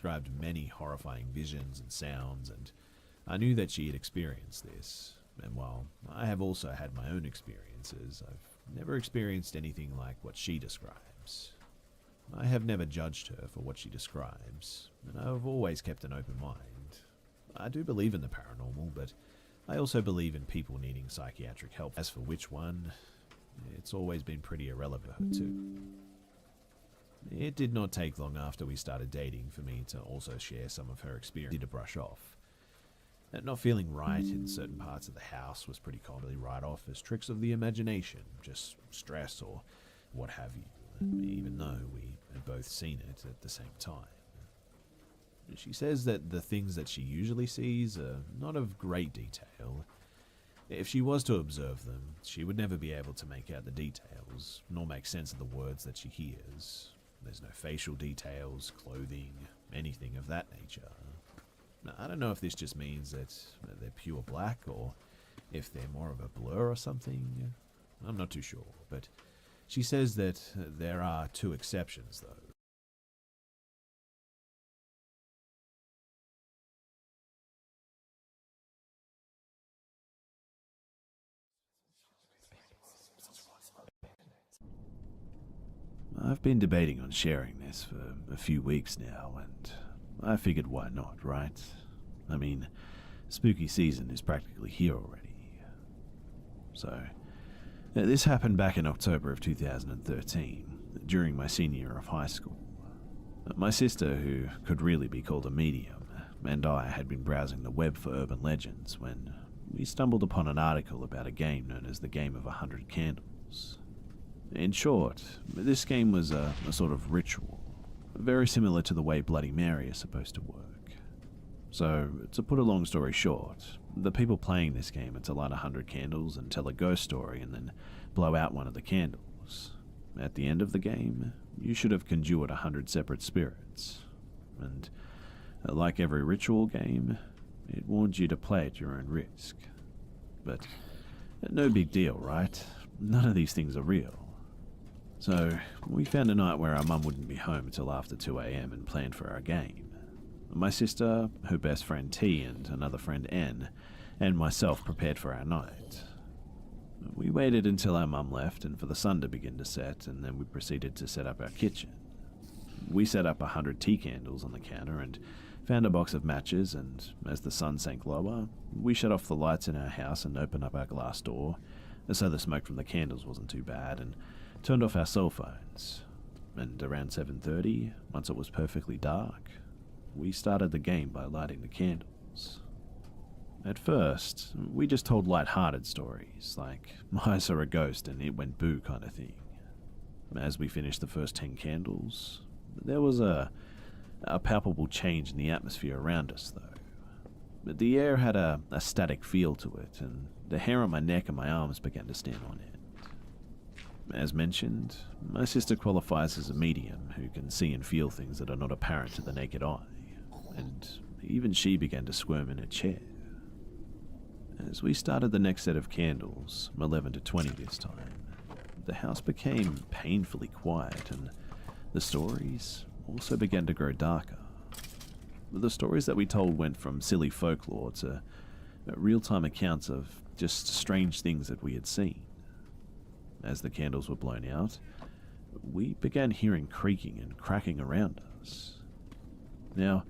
described many horrifying visions and sounds, and I knew that she had experienced this. And while I have also had my own experiences, I've never experienced anything like what she describes. I have never judged her for what she describes, and I've always kept an open mind. I do believe in the paranormal, but I also believe in people needing psychiatric help. As for which one, it's always been pretty irrelevant too. It did not take long after we started dating for me to also share some of her experience to brush off. Not feeling right in certain parts of the house was pretty commonly write off as tricks of the imagination, just stress or what have you, even though we had both seen it at the same time. She says that the things that she usually sees are not of great detail. If she was to observe them, she would never be able to make out the details, nor make sense of the words that she hears. There's no facial details, clothing, anything of that nature. Now, I don't know if this just means that they're pure black, or if they're more of a blur or something. I'm not too sure, but she says that there are two exceptions, though. I've been debating on sharing this for a few weeks now, and I figured why not, right? I mean, spooky season is practically here already. So, this happened back in October of 2013, during my senior year of high school. My sister, who could really be called a medium, and I had been browsing the web for urban legends when we stumbled upon an article about a game known as the Game of 100 Candles. In short, this game was a sort of ritual, very similar to the way Bloody Mary is supposed to work. So, to put a long story short, the people playing this game are to light 100 candles and tell a ghost story and then blow out one of the candles. At the end of the game, you should have conjured 100 separate spirits. And, like every ritual game, it warns you to play at your own risk. But, no big deal, right? None of these things are real. So, we found a night where our mum wouldn't be home until after 2 AM and planned for our game. My sister, her best friend T, and another friend N, and myself prepared for our night. We waited until our mum left and for the sun to begin to set, and then we proceeded to set up our kitchen. We set up 100 tea candles on the counter and found a box of matches, and as the sun sank lower, we shut off the lights in our house and opened up our glass door, so the smoke from the candles wasn't too bad, and turned off our cell phones. And around 7:30, once it was perfectly dark, we started the game by lighting the candles. At first, we just told light-hearted stories, like I saw a ghost and it went boo kind of thing. As we finished the first 10 candles, there was a palpable change in the atmosphere around us, though. The air had a static feel to it, and the hair on my neck and my arms began to stand on end. As mentioned, my sister qualifies as a medium who can see and feel things that are not apparent to the naked eye, and even she began to squirm in her chair. As we started the next set of candles, 11 to 20 this time, the house became painfully quiet, and the stories also began to grow darker. The stories that we told went from silly folklore to real-time accounts of just strange things that we had seen. As the candles were blown out, we began hearing creaking and cracking around us. Now,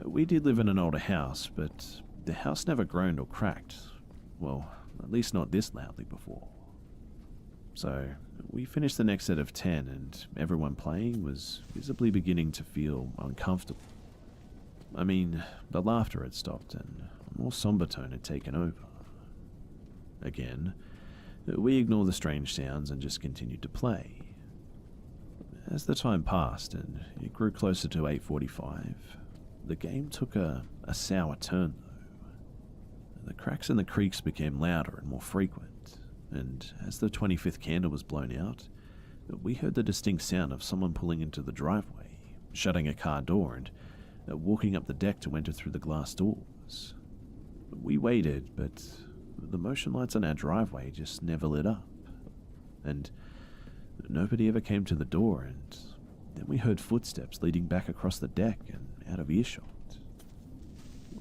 we did live in an older house, but the house never groaned or cracked. Well, at least not this loudly before. So, we finished the next set of 10, and everyone playing was visibly beginning to feel uncomfortable. I mean, the laughter had stopped, and a more somber tone had taken over. Again, we ignored the strange sounds and just continued to play. As the time passed and it grew closer to 8:45, the game took a sour turn, though. The cracks and the creaks became louder and more frequent, and as the 25th candle was blown out, we heard the distinct sound of someone pulling into the driveway, shutting a car door, and walking up the deck to enter through the glass doors. We waited, but the motion lights on our driveway just never lit up, and nobody ever came to the door, and then we heard footsteps leading back across the deck and out of earshot.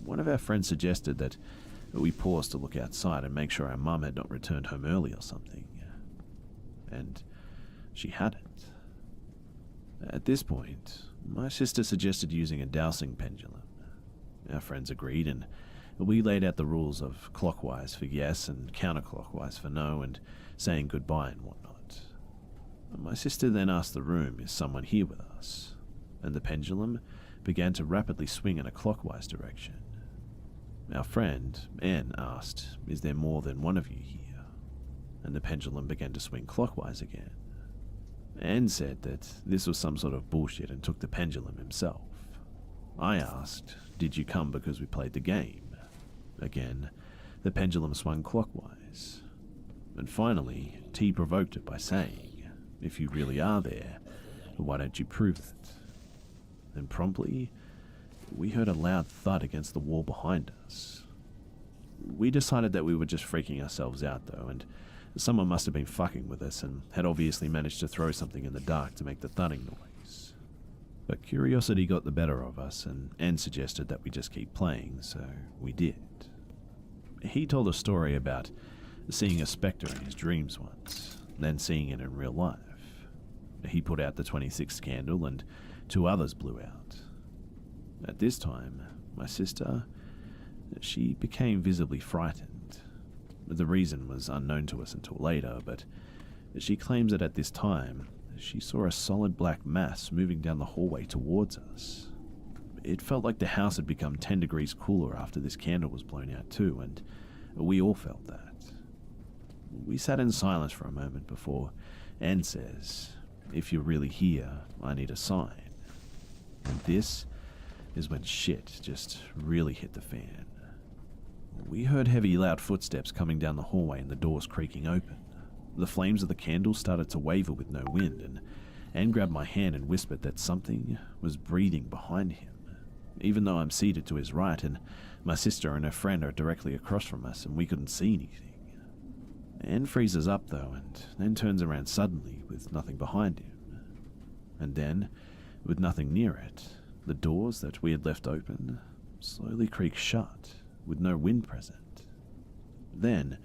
One of our friends suggested that we pause to look outside and make sure our mum had not returned home early or something. And she hadn't. At this point, my sister suggested using a dowsing pendulum. Our friends agreed, and we laid out the rules of clockwise for yes and counterclockwise for no, and saying goodbye and whatnot. My sister then asked the room, "Is someone here with us?" And the pendulum began to rapidly swing in a clockwise direction. Our friend, Anne, asked, "Is there more than one of you here?" And the pendulum began to swing clockwise again. Anne said that this was some sort of bullshit and took the pendulum himself. I asked, "Did you come because we played the game?" Again, the pendulum swung clockwise. And finally, T provoked it by saying, "If you really are there, why don't you prove it?" And promptly, we heard a loud thud against the wall behind us. We decided that we were just freaking ourselves out though, and someone must have been fucking with us and had obviously managed to throw something in the dark to make the thudding noise. But curiosity got the better of us, and Anne suggested that we just keep playing, so we did. He told a story about seeing a spectre in his dreams once, then seeing it in real life. He put out the 26th candle and 2 others blew out. At this time, my sister, she became visibly frightened. The reason was unknown to us until later, but she claims that at this time, she saw a solid black mass moving down the hallway towards us. It felt like the house had become 10 degrees cooler after this candle was blown out too, and we all felt that. We sat in silence for a moment before Anne says, "If you're really here, I need a sign." And this is when shit just really hit the fan. We heard heavy, loud footsteps coming down the hallway and the doors creaking open. The flames of the candle started to waver with no wind, and Anne grabbed my hand and whispered that something was breathing behind him, even though I'm seated to his right and my sister and her friend are directly across from us and we couldn't see anything. Anne freezes up though, and then turns around suddenly with nothing behind him. And then, with nothing near it, the doors that we had left open slowly creak shut, with no wind present. Then,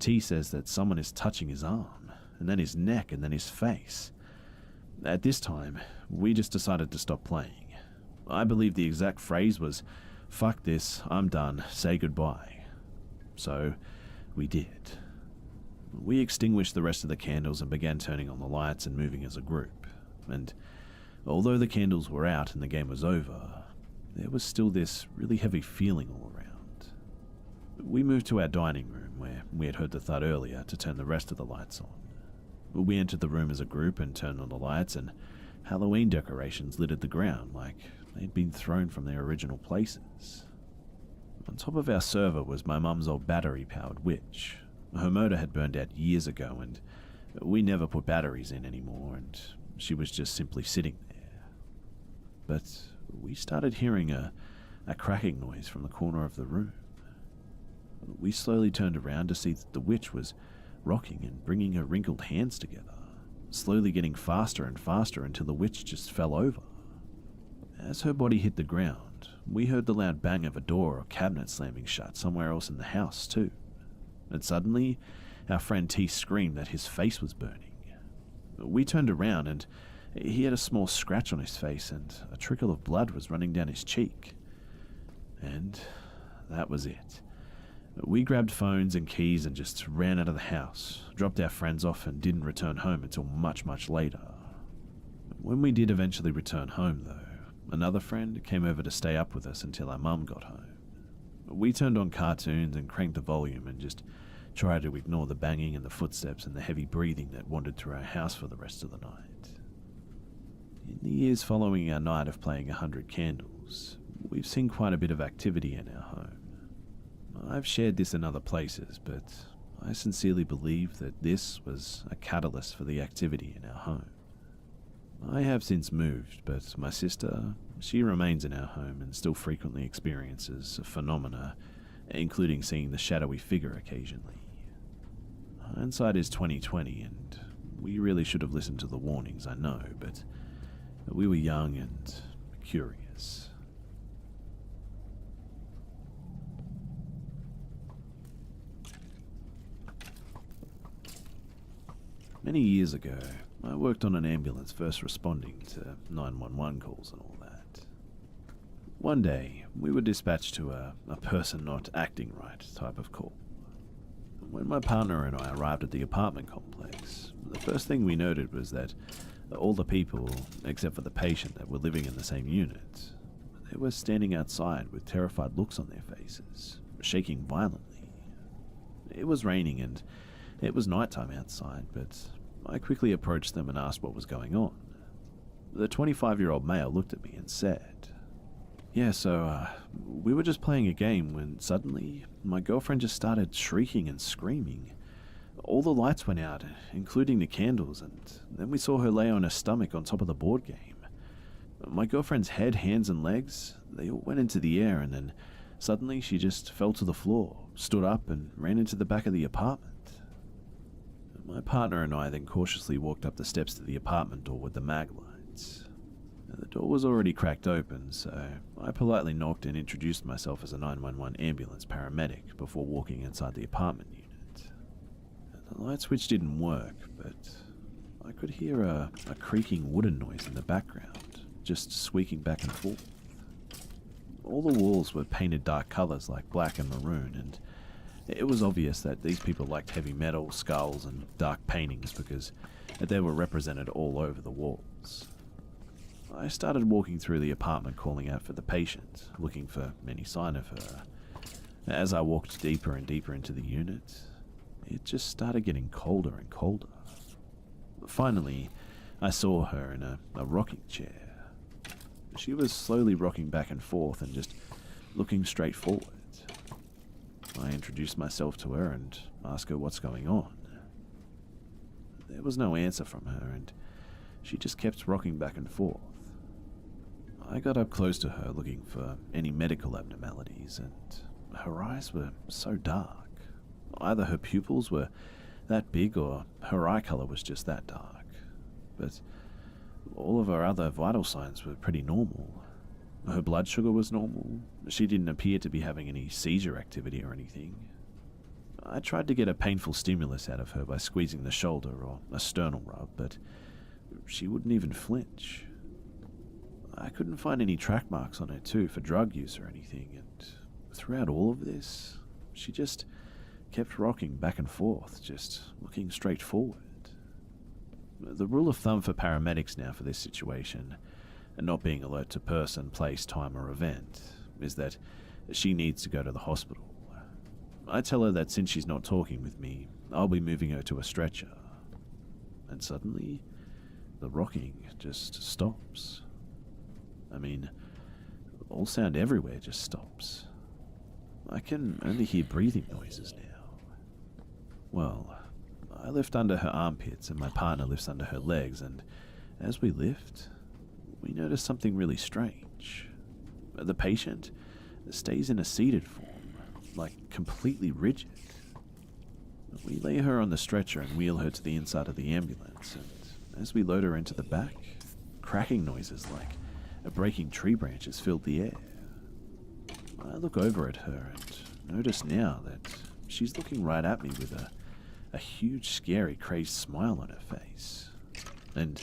T says that someone is touching his arm, and then his neck, and then his face. At this time, we just decided to stop playing. I believe the exact phrase was, "Fuck this, I'm done, say goodbye." So, we did. We extinguished the rest of the candles and began turning on the lights and moving as a group. And although the candles were out and the game was over, there was still this really heavy feeling all around. We moved to our dining room, where we had heard the thud earlier, to turn the rest of the lights on. We entered the room as a group and turned on the lights, and Halloween decorations littered the ground like they'd been thrown from their original places. On top of our server was my mum's old battery-powered witch. Her motor had burned out years ago, and we never put batteries in anymore, and she was just simply sitting there. But we started hearing a cracking noise from the corner of the room. We slowly turned around to see that the witch was rocking and bringing her wrinkled hands together, slowly getting faster and faster until the witch just fell over. As her body hit the ground, we heard the loud bang of a door or cabinet slamming shut somewhere else in the house too. And suddenly, our friend T screamed that his face was burning. We turned around and he had a small scratch on his face and a trickle of blood was running down his cheek. And that was it. We grabbed phones and keys and just ran out of the house, dropped our friends off and didn't return home until much, much later. When we did eventually return home though, another friend came over to stay up with us until our mum got home. We turned on cartoons and cranked the volume and just tried to ignore the banging and the footsteps and the heavy breathing that wandered through our house for the rest of the night. In the years following our night of playing 100 Candles, we've seen quite a bit of activity in our home. I've shared this in other places, but I sincerely believe that this was a catalyst for the activity in our home. I have since moved, but my sister, she remains in our home and still frequently experiences phenomena, including seeing the shadowy figure occasionally. Hindsight is 20/20, and we really should have listened to the warnings, I know, but we were young and curious. Many years ago, I worked on an ambulance first responding to 911 calls and all that. One day, we were dispatched to a person not acting right type of call. When my partner and I arrived at the apartment complex, the first thing we noted was that all the people, except for the patient that were living in the same unit, they were standing outside with terrified looks on their faces, shaking violently. It was raining and it was nighttime outside, but I quickly approached them and asked what was going on. The 25-year-old male looked at me and said, "Yeah, so we were just playing a game when suddenly my girlfriend just started shrieking and screaming. All the lights went out, including the candles, and then we saw her lay on her stomach on top of the board game. My girlfriend's head, hands, and legs, they all went into the air, and then suddenly she just fell to the floor, stood up, and ran into the back of the apartment." My partner and I then cautiously walked up the steps to the apartment door with the mag lights. The door was already cracked open, so I politely knocked and introduced myself as a 911 ambulance paramedic before walking inside the apartment unit. The light switch didn't work, but I could hear a creaking wooden noise in the background, just squeaking back and forth. All the walls were painted dark colors like black and maroon, and it was obvious that these people liked heavy metal, skulls, and dark paintings because they were represented all over the walls. I started walking through the apartment calling out for the patient, looking for any sign of her. As I walked deeper and deeper into the unit, it just started getting colder and colder. Finally, I saw her in a rocking chair. She was slowly rocking back and forth and just looking straight forward. I introduced myself to her and asked her what's going on. There was no answer from her, and she just kept rocking back and forth. I got up close to her looking for any medical abnormalities, and her eyes were so dark. Either her pupils were that big or her eye color was just that dark. But all of her other vital signs were pretty normal. Her blood sugar was normal. She didn't appear to be having any seizure activity or anything. I tried to get a painful stimulus out of her by squeezing the shoulder or a sternal rub, but she wouldn't even flinch. I couldn't find any track marks on her too for drug use or anything, and throughout all of this, she just kept rocking back and forth, just looking straight forward. The rule of thumb for paramedics now for this situation, and not being alert to person, place, time, or event, is that she needs to go to the hospital. I tell her that since she's not talking with me, I'll be moving her to a stretcher. And suddenly, the rocking just stops. I mean, all sound everywhere just stops. I can only hear breathing noises now. Well, I lift under her armpits and my partner lifts under her legs, and as we lift, we notice something really strange. The patient stays in a seated form, like completely rigid. We lay her on the stretcher and wheel her to the inside of the ambulance, and as we load her into the back, cracking noises like breaking tree branches filled the air. I look over at her and notice now that she's looking right at me with a huge, scary, crazed smile on her face. And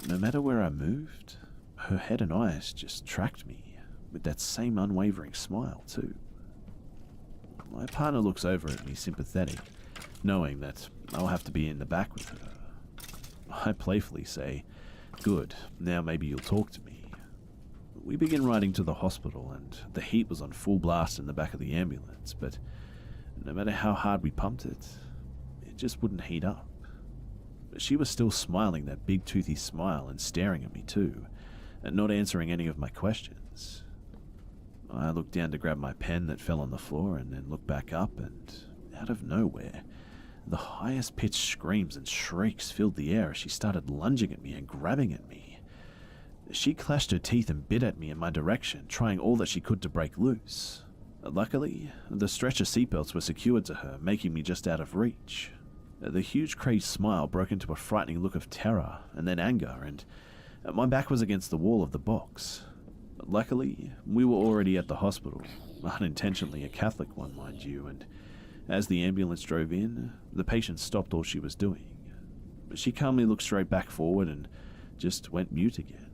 no matter where I moved, her head and eyes just tracked me with that same unwavering smile too. My partner looks over at me sympathetic, knowing that I'll have to be in the back with her. I playfully say, "Good, now maybe you'll talk to me." We begin riding to the hospital, and the heat was on full blast in the back of the ambulance, but no matter how hard we pumped it, it just wouldn't heat up. She was still smiling that big toothy smile and staring at me too, and not answering any of my questions. I looked down to grab my pen that fell on the floor and then looked back up, and out of nowhere, the highest pitched screams and shrieks filled the air as she started lunging at me and grabbing at me. She clashed her teeth and bit at me in my direction, trying all that she could to break loose. Luckily, the stretcher seatbelts were secured to her, making me just out of reach. The huge crazed smile broke into a frightening look of terror and then anger, and my back was against the wall of the box. Luckily, we were already at the hospital, unintentionally a Catholic one, mind you, and as the ambulance drove in, the patient stopped all she was doing, She calmly looked straight back forward and just went mute again.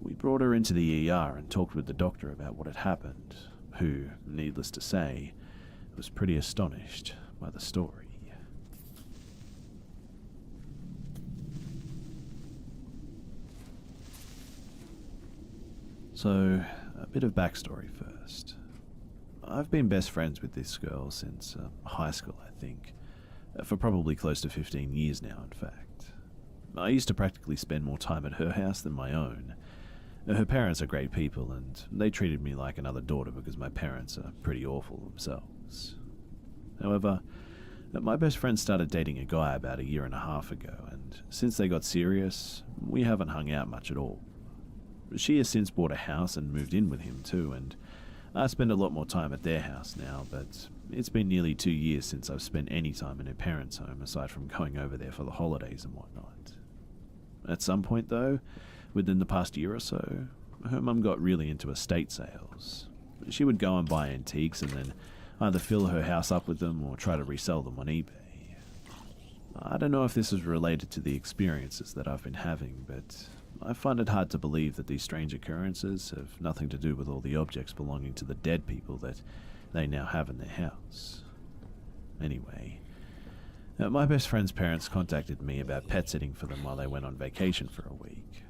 We brought her into the ER and talked with the doctor about what had happened, who, needless to say, was pretty astonished by the story. So, a bit of backstory first. I've been best friends with this girl since high school, I think. For probably close to 15 years now, in fact. I used to practically spend more time at her house than my own. Her parents are great people, and they treated me like another daughter because my parents are pretty awful themselves. However, my best friend started dating a guy about 1.5 years ago, and since they got serious, we haven't hung out much at all. She has since bought a house and moved in with him too, and I spend a lot more time at their house now, but it's been nearly 2 years since I've spent any time in her parents' home aside from going over there for the holidays and whatnot. At some point though, within the past year or so, her mum got really into estate sales. She would go and buy antiques and then either fill her house up with them or try to resell them on eBay. I don't know if this is related to the experiences that I've been having, but I find it hard to believe that these strange occurrences have nothing to do with all the objects belonging to the dead people that they now have in their house. Anyway, my best friend's parents contacted me about pet sitting for them while they went on vacation for a week.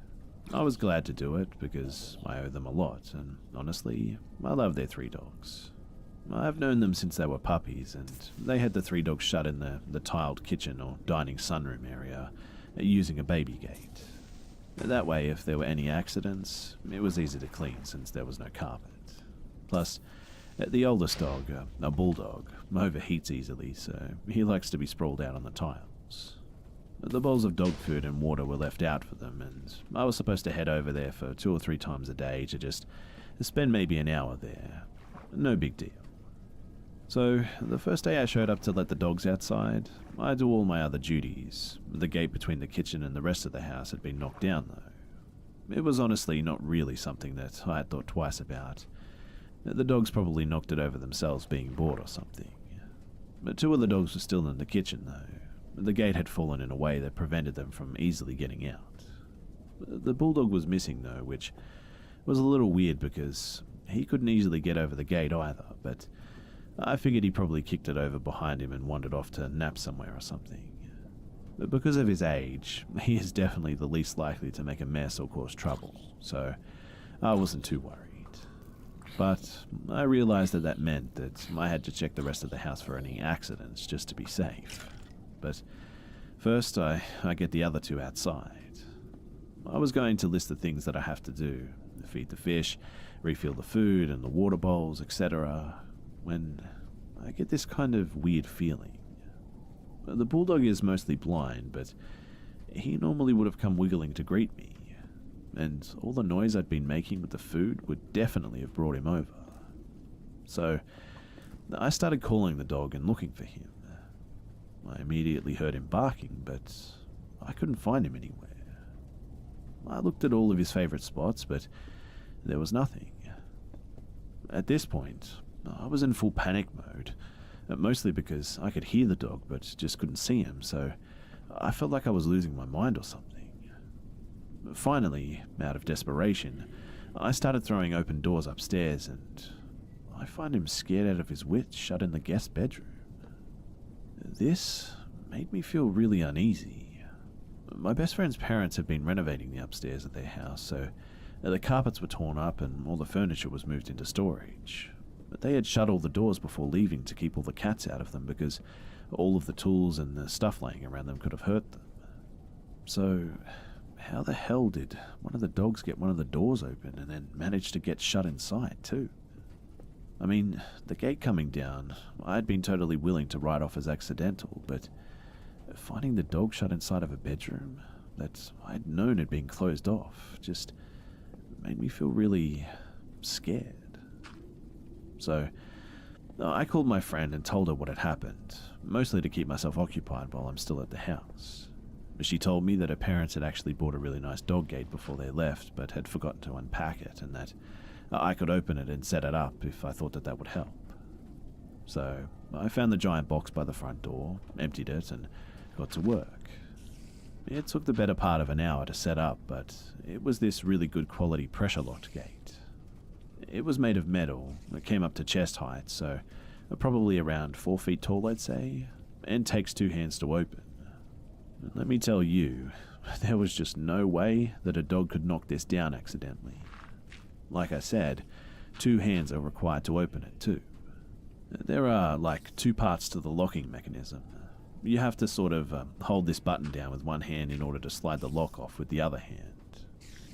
I was glad to do it because I owe them a lot, and honestly, I love their 3 dogs. I've known them since they were puppies, and they had the 3 dogs shut in the tiled kitchen or dining sunroom area using a baby gate. That way, if there were any accidents, it was easy to clean since there was no carpet. Plus, the oldest dog, a bulldog, overheats easily, so he likes to be sprawled out on the tiles. The bowls of dog food and water were left out for them, and I was supposed to head over there for 2 or 3 times a day to just spend maybe an hour there. No big deal. So, the first day I showed up to let the dogs outside, I do all my other duties. The gate between the kitchen and the rest of the house had been knocked down though. It was honestly not really something that I had thought twice about. The dogs probably knocked it over themselves being bored or something. But 2 of the dogs were still in the kitchen though. The gate had fallen in a way that prevented them from easily getting out. The bulldog was missing though, which was a little weird because he couldn't easily get over the gate either, but I figured he probably kicked it over behind him and wandered off to nap somewhere or something. But because of his age, he is definitely the least likely to make a mess or cause trouble, so I wasn't too worried. But I realized that meant that I had to check the rest of the house for any accidents just to be safe. But first, I get the other 2 outside. I was going to list the things that I have to do: feed the fish, refill the food and the water bowls, etc., when I get this kind of weird feeling. The bulldog is mostly blind, but he normally would have come wiggling to greet me, and all the noise I'd been making with the food would definitely have brought him over. So I started calling the dog and looking for him. I immediately heard him barking, but I couldn't find him anywhere. I looked at all of his favorite spots, but there was nothing. At this point, I was in full panic mode, mostly because I could hear the dog but just couldn't see him, so I felt like I was losing my mind or something. Finally, out of desperation, I started throwing open doors upstairs, and I find him scared out of his wits shut in the guest bedroom. This made me feel really uneasy. My best friend's parents had been renovating the upstairs of their house, so the carpets were torn up and all the furniture was moved into storage. But they had shut all the doors before leaving to keep all the cats out of them because all of the tools and the stuff laying around them could have hurt them. So, how the hell did one of the dogs get one of the doors open and then manage to get shut inside too? I mean, the gate coming down, I'd been totally willing to write off as accidental, but finding the dog shut inside of a bedroom that I'd known had been closed off just made me feel really scared. So, I called my friend and told her what had happened, mostly to keep myself occupied while I'm still at the house. She told me that her parents had actually bought a really nice dog gate before they left, but had forgotten to unpack it, and that I could open it and set it up if I thought that would help. So, I found the giant box by the front door, emptied it, and got to work. It took the better part of an hour to set up, but it was this really good quality pressure-locked gate. It was made of metal, it came up to chest height, so probably around 4 feet tall, I'd say, and takes 2 hands to open. Let me tell you, there was just no way that a dog could knock this down accidentally. Like I said, 2 hands are required to open it too. There are like 2 parts to the locking mechanism. You have to sort of hold this button down with one hand in order to slide the lock off with the other hand.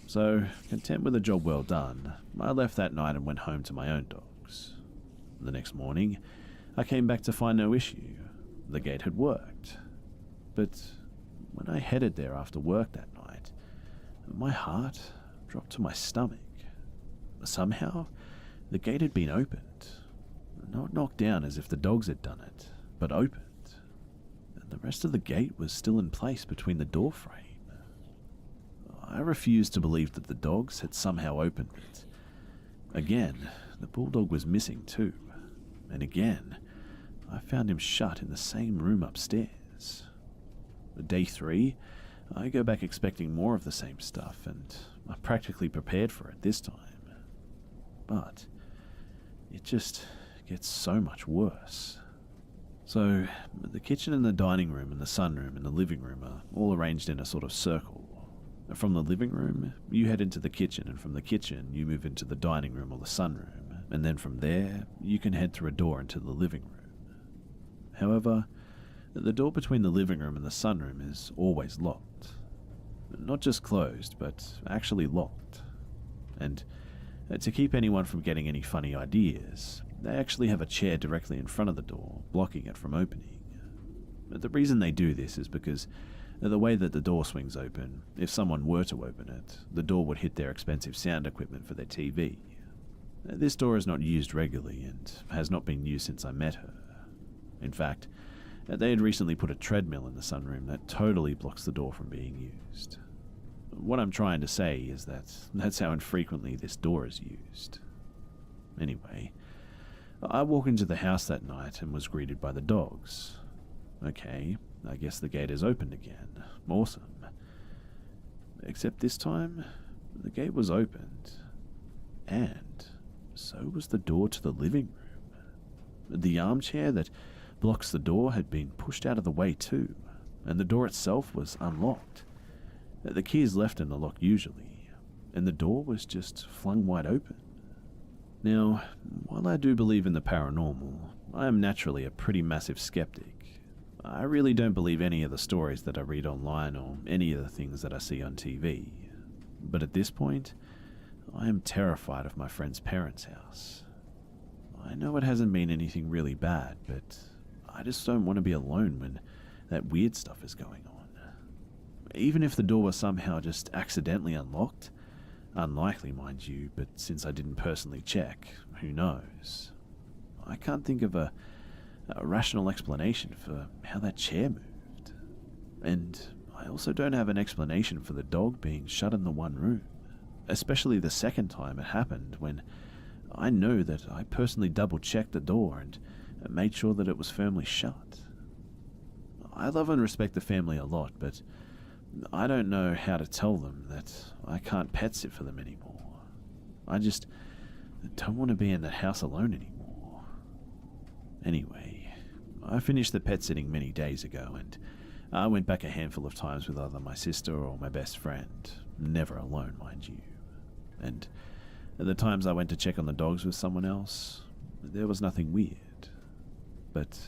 So, content with a job well done, I left that night and went home to my own dogs. The next morning, I came back to find no issue. The gate had worked. But when I headed there after work that night, my heart dropped to my stomach. Somehow, the gate had been opened. Not knocked down as if the dogs had done it, but opened. And the rest of the gate was still in place between the door frame. I refused to believe that the dogs had somehow opened it. Again, the bulldog was missing too. And again, I found him shut in the same room upstairs. Day 3, I go back expecting more of the same stuff, and I'm practically prepared for it this time. But it just gets so much worse. So, the kitchen and the dining room and the sunroom and the living room are all arranged in a sort of circle. From the living room, you head into the kitchen, and from the kitchen, you move into the dining room or the sunroom, and then from there, you can head through a door into the living room. However, the door between the living room and the sunroom is always locked. Not just closed, but actually locked. And to keep anyone from getting any funny ideas, they actually have a chair directly in front of the door, blocking it from opening. The reason they do this is because the way that the door swings open, if someone were to open it, the door would hit their expensive sound equipment for their TV. This door is not used regularly and has not been used since I met her. In fact, they had recently put a treadmill in the sunroom that totally blocks the door from being used. What I'm trying to say is that that's how infrequently this door is used. Anyway, I walk into the house that night and was greeted by the dogs. Okay, I guess the gate is opened again. Awesome. Except this time, the gate was opened, and so was the door to the living room. The armchair that blocks the door had been pushed out of the way too, and the door itself was unlocked. The key is left in the lock usually, and the door was just flung wide open. Now, while I do believe in the paranormal, I am naturally a pretty massive skeptic. I really don't believe any of the stories that I read online or any of the things that I see on TV. But at this point, I am terrified of my friend's parents' house. I know it hasn't been anything really bad, but I just don't want to be alone when that weird stuff is going on. Even if the door was somehow just accidentally unlocked, unlikely mind you, but since I didn't personally check, who knows? I can't think of a rational explanation for how that chair moved. And I also don't have an explanation for the dog being shut in the one room, especially the second time it happened, when I know that I personally double-checked the door and made sure that it was firmly shut. I love and respect the family a lot, but I don't know how to tell them that I can't pet sit for them anymore. I just don't want to be in that house alone anymore. Anyway, I finished the pet sitting many days ago, and I went back a handful of times with either my sister or my best friend, never alone, mind you. And the times I went to check on the dogs with someone else, there was nothing weird. But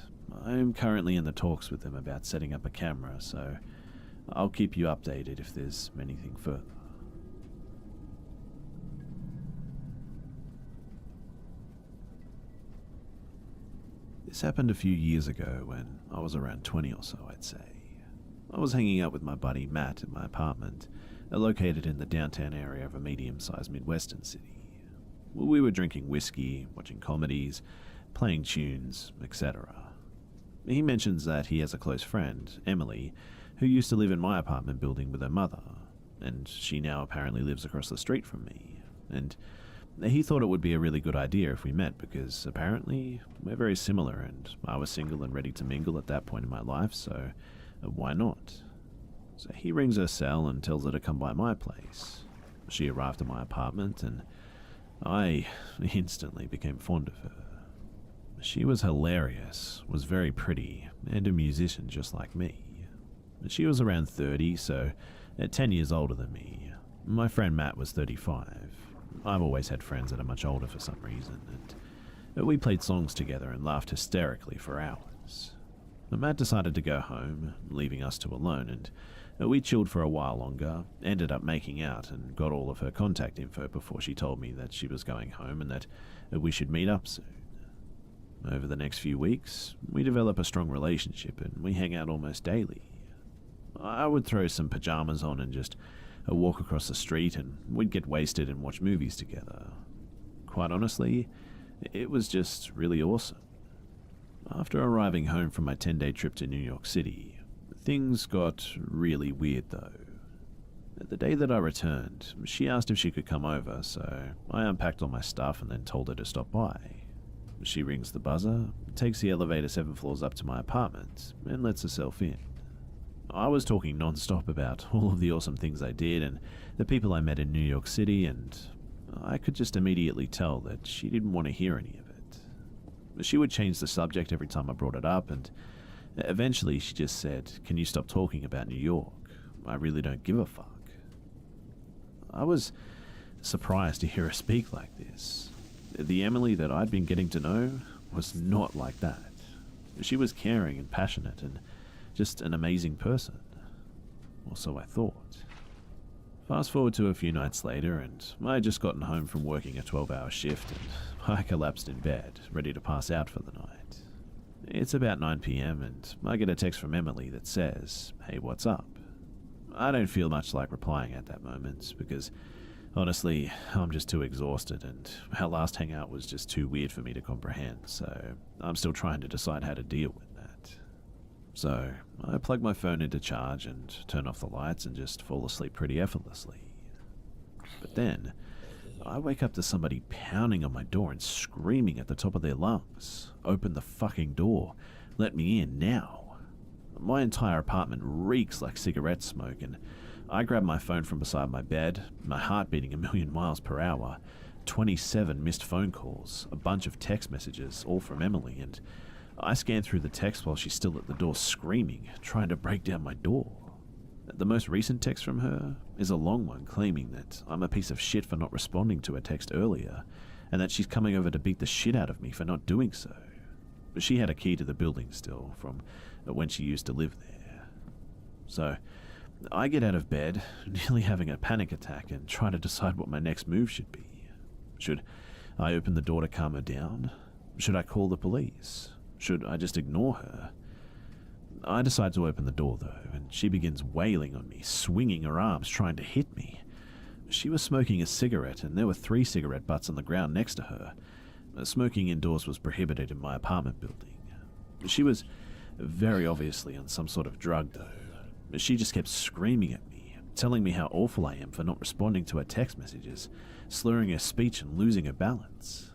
I am currently in the talks with them about setting up a camera, so I'll keep you updated if there's anything further. This happened a few years ago when I was around 20 or so, I'd say. I was hanging out with my buddy Matt in my apartment, located in the downtown area of a medium-sized Midwestern city. We were drinking whiskey, watching comedies, playing tunes, etc. He mentions that he has a close friend, Emily, who used to live in my apartment building with her mother, and she now apparently lives across the street from me, and he thought it would be a really good idea if we met because apparently we're very similar and I was single and ready to mingle at that point in my life, so why not? So he rings her cell and tells her to come by my place. She arrived at my apartment and I instantly became fond of her. She was hilarious, was very pretty, and a musician just like me. She was around 30, so 10 years older than me. My friend Matt was 35. I've always had friends that are much older for some reason, and we played songs together and laughed hysterically for hours. Matt decided to go home, leaving us two alone, and we chilled for a while longer, ended up making out, and got all of her contact info before she told me that she was going home and that we should meet up soon. Over the next few weeks, we develop a strong relationship and we hang out almost daily. I would throw some pajamas on and just walk across the street and we'd get wasted and watch movies together. Quite honestly, it was just really awesome. After arriving home from my 10-day trip to New York City, things got really weird though. The day that I returned, she asked if she could come over, so I unpacked all my stuff and then told her to stop by. She rings the buzzer, takes the elevator 7 floors up to my apartment, and lets herself in. I was talking non-stop about all of the awesome things I did and the people I met in New York City, and I could just immediately tell that she didn't want to hear any of it. She would change the subject every time I brought it up, and eventually she just said, "Can you stop talking about New York? I really don't give a fuck." I was surprised to hear her speak like this. The Emily that I'd been getting to know was not like that. She was caring and passionate and just an amazing person. Or so I thought. Fast forward to a few nights later, and I had just gotten home from working a 12-hour shift and I collapsed in bed, ready to pass out for the night. It's about 9 p.m. and I get a text from Emily that says, "Hey, what's up?" I don't feel much like replying at that moment because honestly, I'm just too exhausted and our last hangout was just too weird for me to comprehend, so I'm still trying to decide how to deal with that. So I plug my phone into charge and turn off the lights and just fall asleep pretty effortlessly. But then, I wake up to somebody pounding on my door and screaming at the top of their lungs, "Open the fucking door, let me in now." My entire apartment reeks like cigarette smoke, and I grab my phone from beside my bed, my heart beating a million miles per hour, 27 missed phone calls, a bunch of text messages, all from Emily, and I scan through the text while she's still at the door screaming, trying to break down my door. The most recent text from her is a long one claiming that I'm a piece of shit for not responding to a text earlier, and that she's coming over to beat the shit out of me for not doing so. She had a key to the building still, from when she used to live there. So I get out of bed, nearly having a panic attack, and try to decide what my next move should be. Should I open the door to calm her down? Should I call the police? Should I just ignore her? I decide to open the door though, and she begins wailing on me, swinging her arms, trying to hit me. She was smoking a cigarette, and there were 3 cigarette butts on the ground next to her. Smoking indoors was prohibited in my apartment building. She was very obviously on some sort of drug though. She just kept screaming at me, telling me how awful I am for not responding to her text messages, slurring her speech and losing her balance.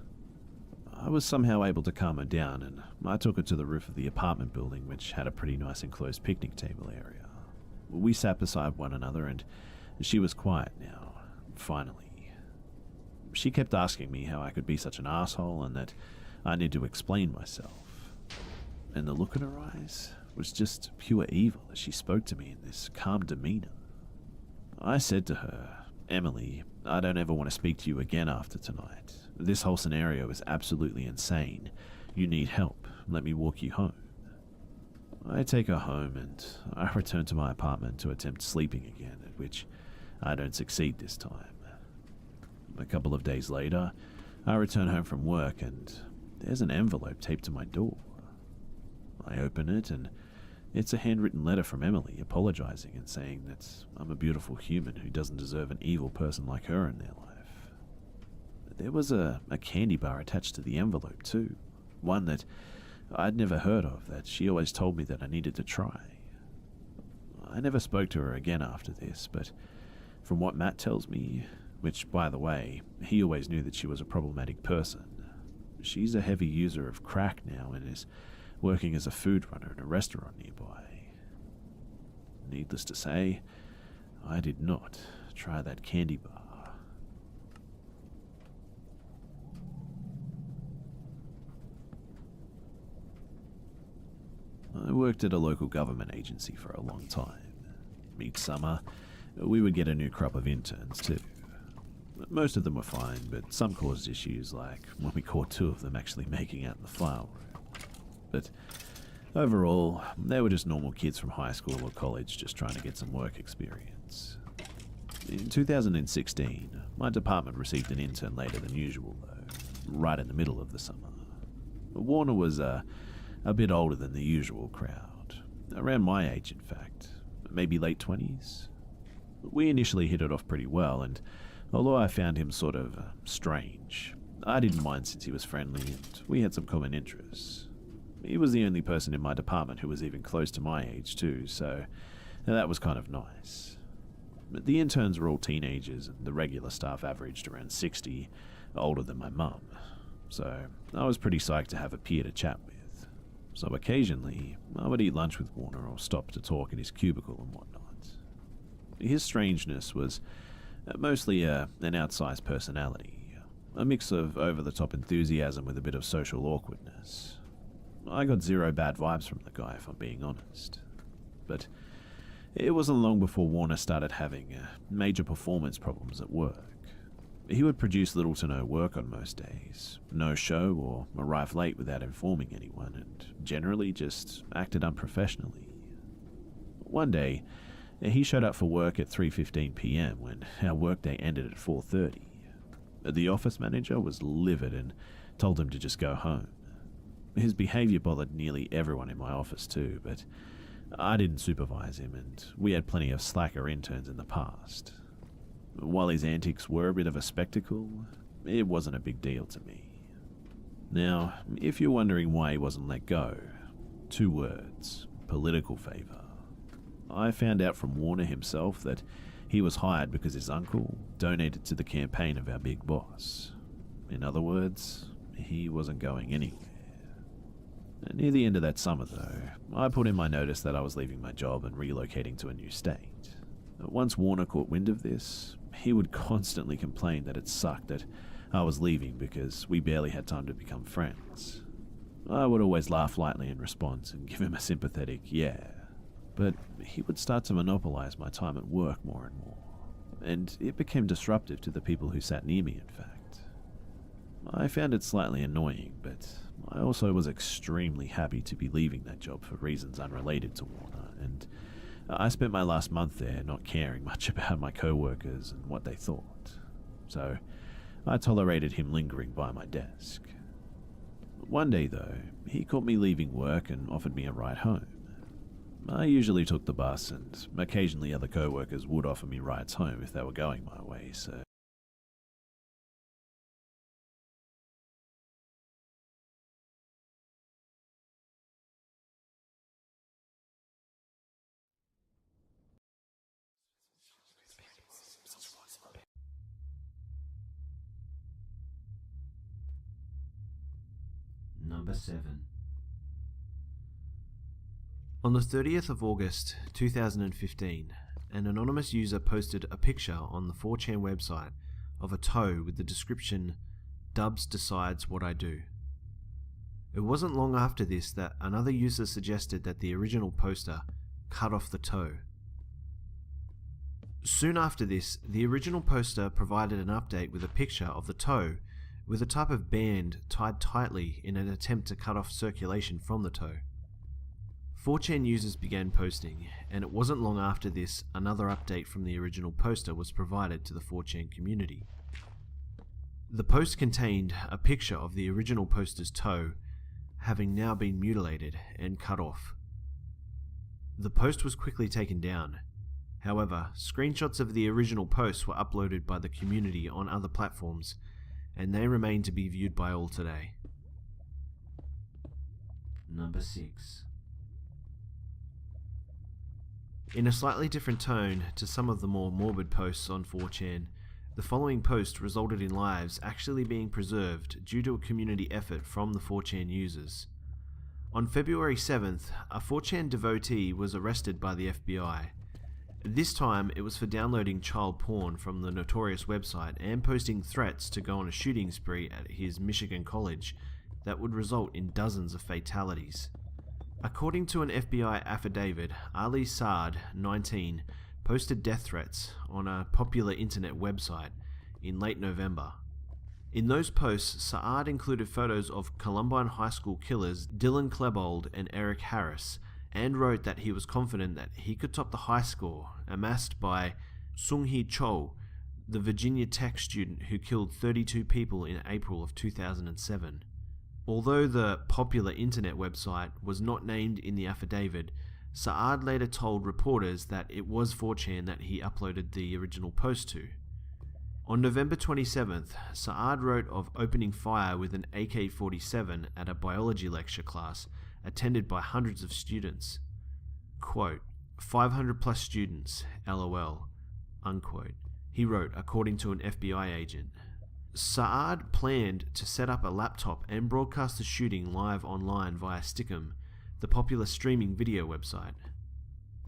I was somehow able to calm her down, and I took her to the roof of the apartment building, which had a pretty nice enclosed picnic table area. We sat beside one another, and she was quiet now, finally. She kept asking me how I could be such an asshole and that I need to explain myself. And the look in her eyes was just pure evil as she spoke to me in this calm demeanor. I said to her, "Emily, I don't ever want to speak to you again after tonight. This whole scenario is absolutely insane. You need help. Let me walk you home." I take her home and I return to my apartment to attempt sleeping again, at which I don't succeed this time. A couple of days later, I return home from work and there's an envelope taped to my door. I open it and it's a handwritten letter from Emily apologizing and saying that I'm a beautiful human who doesn't deserve an evil person like her in their life. There was a candy bar attached to the envelope too, one that I'd never heard of that she always told me that I needed to try. I never spoke to her again after this, but from what Matt tells me, which, by the way, he always knew that she was a problematic person, she's a heavy user of crack now and is working as a food runner in a restaurant nearby. needless to say, I did not try that candy bar. I worked at a local government agency for a long time. Each summer, we would get a new crop of interns too. Most of them were fine, but some caused issues, like when we caught 2 of them actually making out in the file room. But overall, they were just normal kids from high school or college just trying to get some work experience. In 2016, my department received an intern later than usual, though, right in the middle of the summer. Warner was a bit older than the usual crowd, around my age in fact, maybe late 20s. We initially hit it off pretty well, and although I found him sort of strange, I didn't mind since he was friendly and we had some common interests. He was the only person in my department who was even close to my age too, so that was kind of nice. But the interns were all teenagers and the regular staff averaged around 60, older than my mum, so I was pretty psyched to have a peer to chat with. So occasionally, I would eat lunch with Warner or stop to talk at his cubicle and whatnot. His strangeness was mostly an outsized personality, a mix of over-the-top enthusiasm with a bit of social awkwardness. I got zero bad vibes from the guy, if I'm being honest. But it wasn't long before Warner started having major performance problems at work. He would produce little to no work on most days, no show or arrive late without informing anyone, and generally just acted unprofessionally. One day, he showed up for work at 3:15 p.m. when our workday ended at 4:30. The office manager was livid and told him to just go home. His behavior bothered nearly everyone in my office too, but I didn't supervise him and we had plenty of slacker interns in the past. While his antics were a bit of a spectacle, it wasn't a big deal to me. Now, if you're wondering why he wasn't let go, 2 words: political favor. I found out from Warner himself that he was hired because his uncle donated to the campaign of our big boss. In other words, he wasn't going anywhere. Near the end of that summer, though, I put in my notice that I was leaving my job and relocating to a new state. Once Warner caught wind of this, he would constantly complain that it sucked that I was leaving because we barely had time to become friends. I would always laugh lightly in response and give him a sympathetic yeah, but he would start to monopolize my time at work more and more, and it became disruptive to the people who sat near me, in fact. I found it slightly annoying, but I also was extremely happy to be leaving that job for reasons unrelated to Warner, and I spent my last month there not caring much about my co-workers and what they thought, so I tolerated him lingering by my desk. One day, though, he caught me leaving work and offered me a ride home. I usually took the bus, and occasionally other co-workers would offer me rides home if they were going my way, so Number 7. On the 30th of August 2015, an anonymous user posted a picture on the 4chan website of a toe with the description, "Dubs decides what I do." It wasn't long after this that another user suggested that the original poster cut off the toe. Soon after this, the original poster provided an update with a picture of the toe with a type of band tied tightly in an attempt to cut off circulation from the toe. 4chan users began posting, and it wasn't long after this another update from the original poster was provided to the 4chan community. The post contained a picture of the original poster's toe having now been mutilated and cut off. The post was quickly taken down. However, screenshots of the original post were uploaded by the community on other platforms, and they remain to be viewed by all today. Number 6. In a slightly different tone to some of the more morbid posts on 4chan, the following post resulted in lives actually being preserved due to a community effort from the 4chan users. On February 7th, a 4chan devotee was arrested by the FBI. This time, it was for downloading child porn from the notorious website and posting threats to go on a shooting spree at his Michigan college that would result in dozens of fatalities. According to an FBI affidavit, Ali Saad, 19, posted death threats on a popular internet website in late November. In those posts, Saad included photos of Columbine High School killers Dylan Klebold and Eric Harris, and wrote that he was confident that he could top the high score amassed by Sung-Hee Cho, the Virginia Tech student who killed 32 people in April of 2007. Although the popular internet website was not named in the affidavit, Saad later told reporters that it was 4chan that he uploaded the original post to. On November 27th, Saad wrote of opening fire with an AK-47 at a biology lecture class attended by hundreds of students. Quote, 500 plus students, LOL, unquote, he wrote according to an FBI agent. Saad planned to set up a laptop and broadcast the shooting live online via Stickam, the popular streaming video website.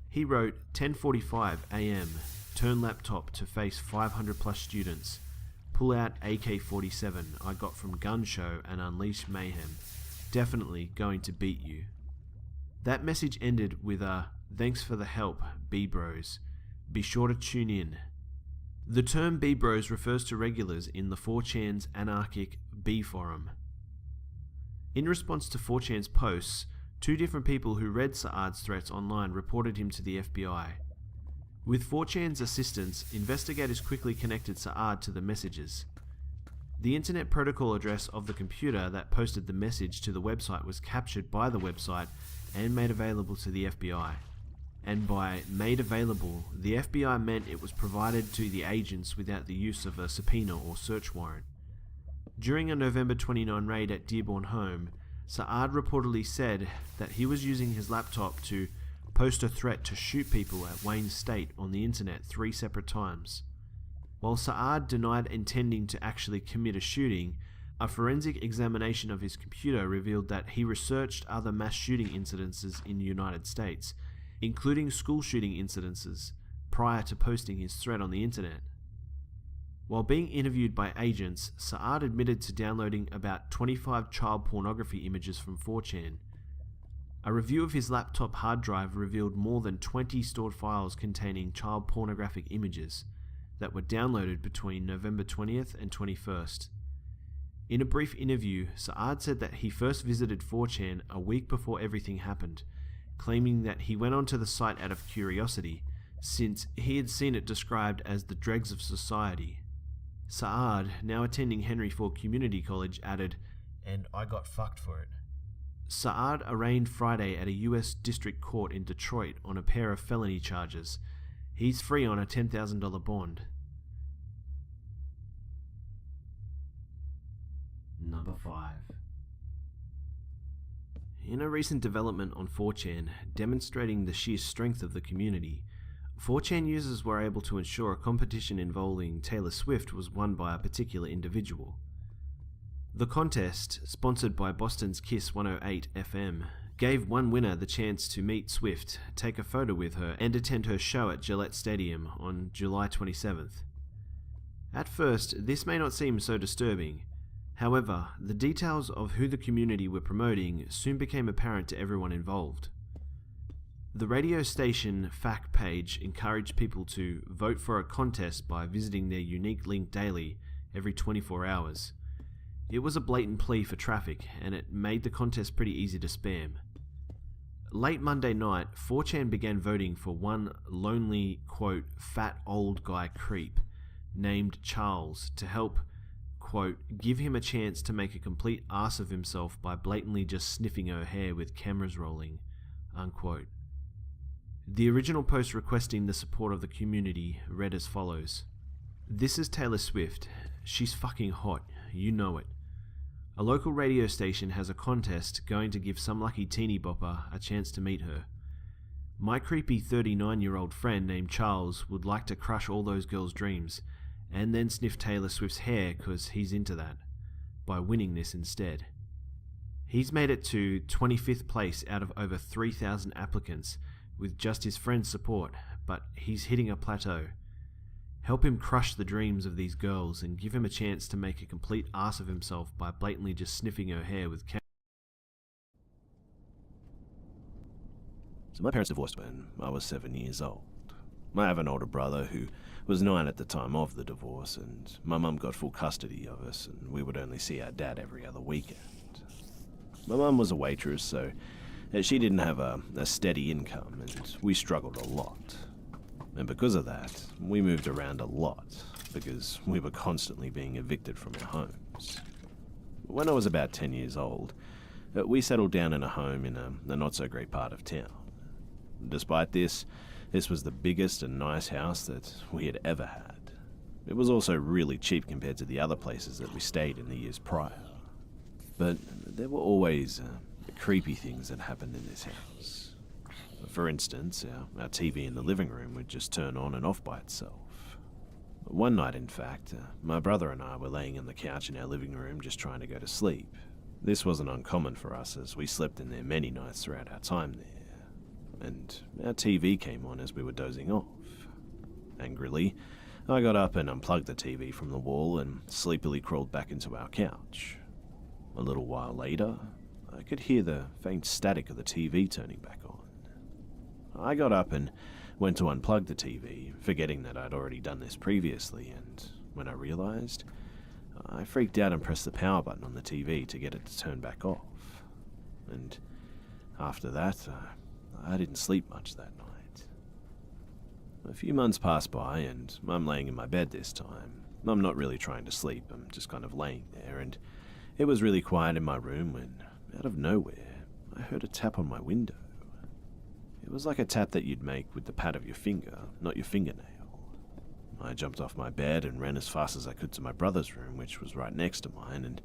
He wrote, 10:45 a.m., turn laptop to face 500 plus students, pull out AK-47 I got from gun show and unleash mayhem, definitely going to beat you. That message ended with a, thanks for the help, B-Bros. Be sure to tune in. The term B-Bros refers to regulars in the 4chan's anarchic B-forum. In response to 4chan's posts, two different people who read Saad's threats online reported him to the FBI. With 4chan's assistance, investigators quickly connected Saad to the messages. The Internet Protocol address of the computer that posted the message to the website was captured by the website and made available to the FBI. And by made available, the FBI meant it was provided to the agents without the use of a subpoena or search warrant. During a November 29 raid at Dearborn home, Saad reportedly said that he was using his laptop to post a threat to shoot people at Wayne State on the internet 3 separate times. While Saad denied intending to actually commit a shooting, a forensic examination of his computer revealed that he researched other mass shooting incidences in the United States, including school shooting incidences, prior to posting his threat on the internet. While being interviewed by agents, Saad admitted to downloading about 25 child pornography images from 4chan. A review of his laptop hard drive revealed more than 20 stored files containing child pornographic images that were downloaded between November 20th and 21st. In a brief interview, Saad said that he first visited 4chan a week before everything happened, claiming that he went onto the site out of curiosity, since he had seen it described as the dregs of society. Saad, now attending Henry Ford Community College, added, "And I got fucked for it." Saad arraigned Friday at a U.S. District Court in Detroit on a pair of felony charges. He's free on a $10,000 bond. Number 5. In a recent development on 4chan demonstrating the sheer strength of the community, 4chan users were able to ensure a competition involving Taylor Swift was won by a particular individual. The contest, sponsored by Boston's Kiss 108 FM, gave one winner the chance to meet Swift, take a photo with her, and attend her show at Gillette Stadium on July 27th. At first, this may not seem so disturbing. However, the details of who the community were promoting soon became apparent to everyone involved. The radio station FAQ page encouraged people to vote for a contest by visiting their unique link daily every 24 hours. It was a blatant plea for traffic, and it made the contest pretty easy to spam. Late Monday night, 4chan began voting for one lonely, quote, fat old guy creep named Charles to help, quote, give him a chance to make a complete ass of himself by blatantly just sniffing her hair with cameras rolling, unquote. The original post requesting the support of the community read as follows. "This is Taylor Swift. She's fucking hot. You know it. A local radio station has a contest going to give some lucky teeny bopper a chance to meet her. My creepy 39-year-old friend named Charles would like to crush all those girls' dreams and then sniff Taylor Swift's hair 'cause he's into that, by winning this instead. He's made it to 25th place out of over 3,000 applicants with just his friend's support, but he's hitting a plateau. Help him crush the dreams of these girls and give him a chance to make a complete ass of himself by blatantly just sniffing her hair with So my parents divorced when I was 7 years old. I have an older brother who was 9 at the time of the divorce, and my mum got full custody of us, and we would only see our dad every other weekend. My mum was a waitress, so she didn't have a steady income, and we struggled a lot. And because of that, we moved around a lot, because we were constantly being evicted from our homes. When I was about 10 years old, we settled down in a home in a not-so-great part of town. Despite this was the biggest and nice house that we had ever had. It was also really cheap compared to the other places that we stayed in the years prior. But there were always creepy things that happened in this house. For instance, our TV in the living room would just turn on and off by itself. One night, in fact, my brother and I were laying on the couch in our living room just trying to go to sleep. This wasn't uncommon for us, as we slept in there many nights throughout our time there. And our TV came on as we were dozing off. Angrily, I got up and unplugged the TV from the wall and sleepily crawled back into our couch. A little while later, I could hear the faint static of the TV turning back on. I got up and went to unplug the TV, forgetting that I'd already done this previously, and when I realized, I freaked out and pressed the power button on the TV to get it to turn back off. And after that, I didn't sleep much that night. A few months passed by, and I'm laying in my bed this time. I'm not really trying to sleep, I'm just kind of laying there, and it was really quiet in my room when, out of nowhere, I heard a tap on my window. It was like a tap that you'd make with the pad of your finger, not your fingernail. I jumped off my bed and ran as fast as I could to my brother's room, which was right next to mine, and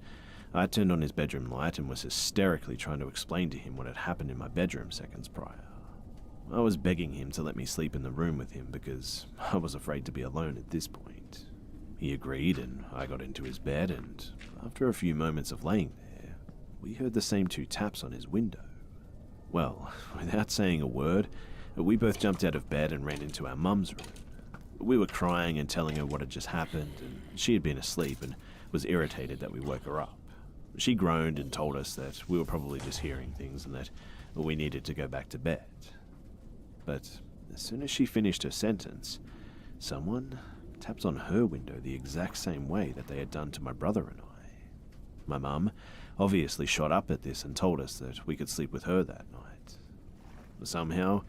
I turned on his bedroom light and was hysterically trying to explain to him what had happened in my bedroom seconds prior. I was begging him to let me sleep in the room with him because I was afraid to be alone at this point. He agreed, and I got into his bed, and after a few moments of laying there, we heard the same 2 taps on his window. Well, without saying a word, we both jumped out of bed and ran into our mum's room. We were crying and telling her what had just happened, and she had been asleep and was irritated that we woke her up. She groaned and told us that we were probably just hearing things and that we needed to go back to bed. But as soon as she finished her sentence, someone tapped on her window the exact same way that they had done to my brother and I. My mum obviously shot up at this and told us that we could sleep with her that night. Somehow,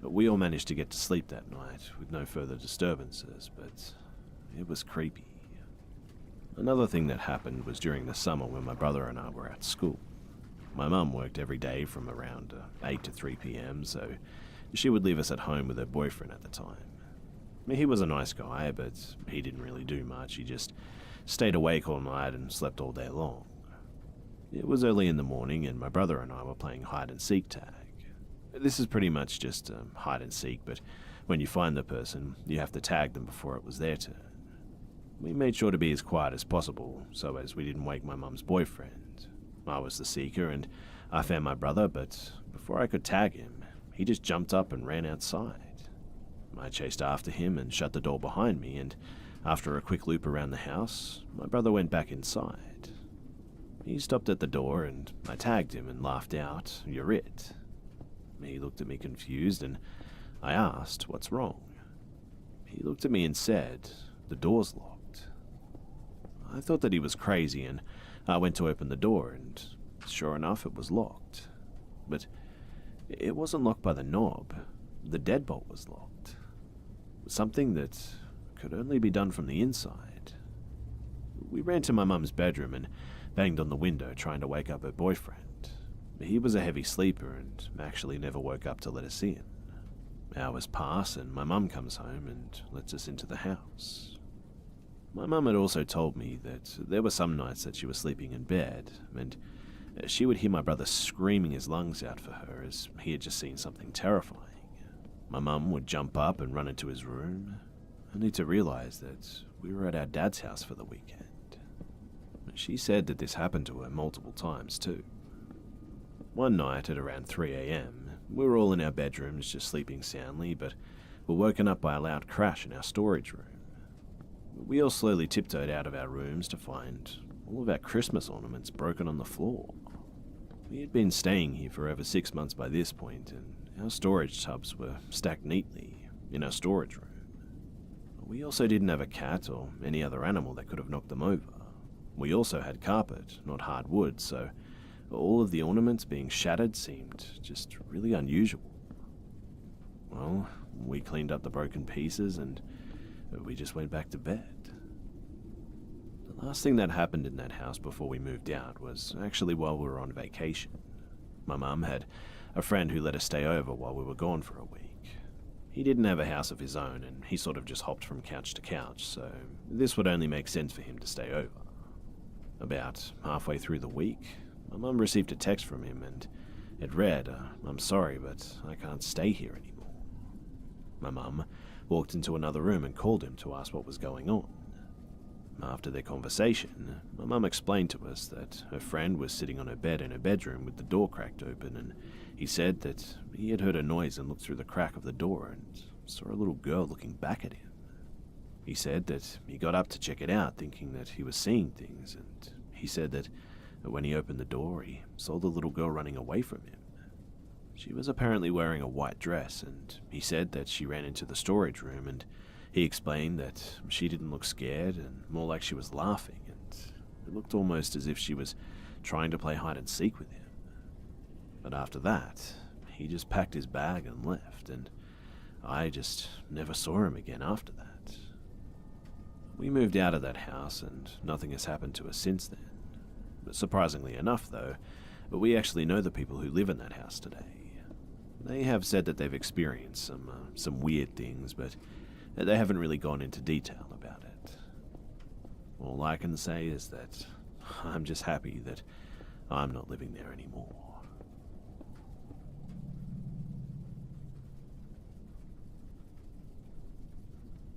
we all managed to get to sleep that night with no further disturbances, but it was creepy. Another thing that happened was during the summer when my brother and I were at school. My mum worked every day from around 8 to 3 p.m, so she would leave us at home with her boyfriend at the time. He was a nice guy, but he didn't really do much. He just stayed awake all night and slept all day long. It was early in the morning, and my brother and I were playing hide-and-seek tag. This is pretty much just hide-and-seek, but when you find the person, you have to tag them before it was their turn. We made sure to be as quiet as possible, so as we didn't wake my mum's boyfriend. I was the seeker, and I found my brother, but before I could tag him, he just jumped up and ran outside. I chased after him and shut the door behind me, and after a quick loop around the house, my brother went back inside. He stopped at the door, and I tagged him and laughed out, "You're it." He looked at me confused, and I asked, "What's wrong?" He looked at me and said, "The door's locked." I thought that he was crazy, and I went to open the door, and sure enough, it was locked. But it wasn't locked by the knob. The deadbolt was locked. Something that could only be done from the inside. We ran to my mum's bedroom and banged on the window trying to wake up her boyfriend. He was a heavy sleeper and actually never woke up to let us in. Hours pass and my mum comes home and lets us into the house. My mum had also told me that there were some nights that she was sleeping in bed, and she would hear my brother screaming his lungs out for her as he had just seen something terrifying. My mum would jump up and run into his room, only to realize that we were at our dad's house for the weekend. She said that this happened to her multiple times too. One night at around 3 a.m, we were all in our bedrooms just sleeping soundly, but were woken up by a loud crash in our storage room. We all slowly tiptoed out of our rooms to find all of our Christmas ornaments broken on the floor. We had been staying here for over 6 months by this point, and our storage tubs were stacked neatly in our storage room. We also didn't have a cat or any other animal that could have knocked them over. We also had carpet, not hard wood, so all of the ornaments being shattered seemed just really unusual. Well, we cleaned up the broken pieces and we just went back to bed. The last thing that happened in that house before we moved out was actually while we were on vacation. My mum had a friend who let us stay over while we were gone for a week. He didn't have a house of his own and he sort of just hopped from couch to couch, so this would only make sense for him to stay over. About halfway through the week, my mum received a text from him and it read, "I'm sorry, but I can't stay here anymore." My mum walked into another room and called him to ask what was going on. After their conversation, my mum explained to us that her friend was sitting on her bed in her bedroom with the door cracked open, and he said that he had heard a noise and looked through the crack of the door and saw a little girl looking back at him. He said that he got up to check it out, thinking that he was seeing things, and he said that when he opened the door, he saw the little girl running away from him. She was apparently wearing a white dress, and he said that she ran into the storage room, and he explained that she didn't look scared and more like she was laughing, and it looked almost as if she was trying to play hide and seek with him. But after that, he just packed his bag and left, and I just never saw him again after that. We moved out of that house and nothing has happened to us since then. But surprisingly enough though, we actually know the people who live in that house today. They have said that they've experienced some weird things, but they haven't really gone into detail about it. All I can say is that I'm just happy that I'm not living there anymore.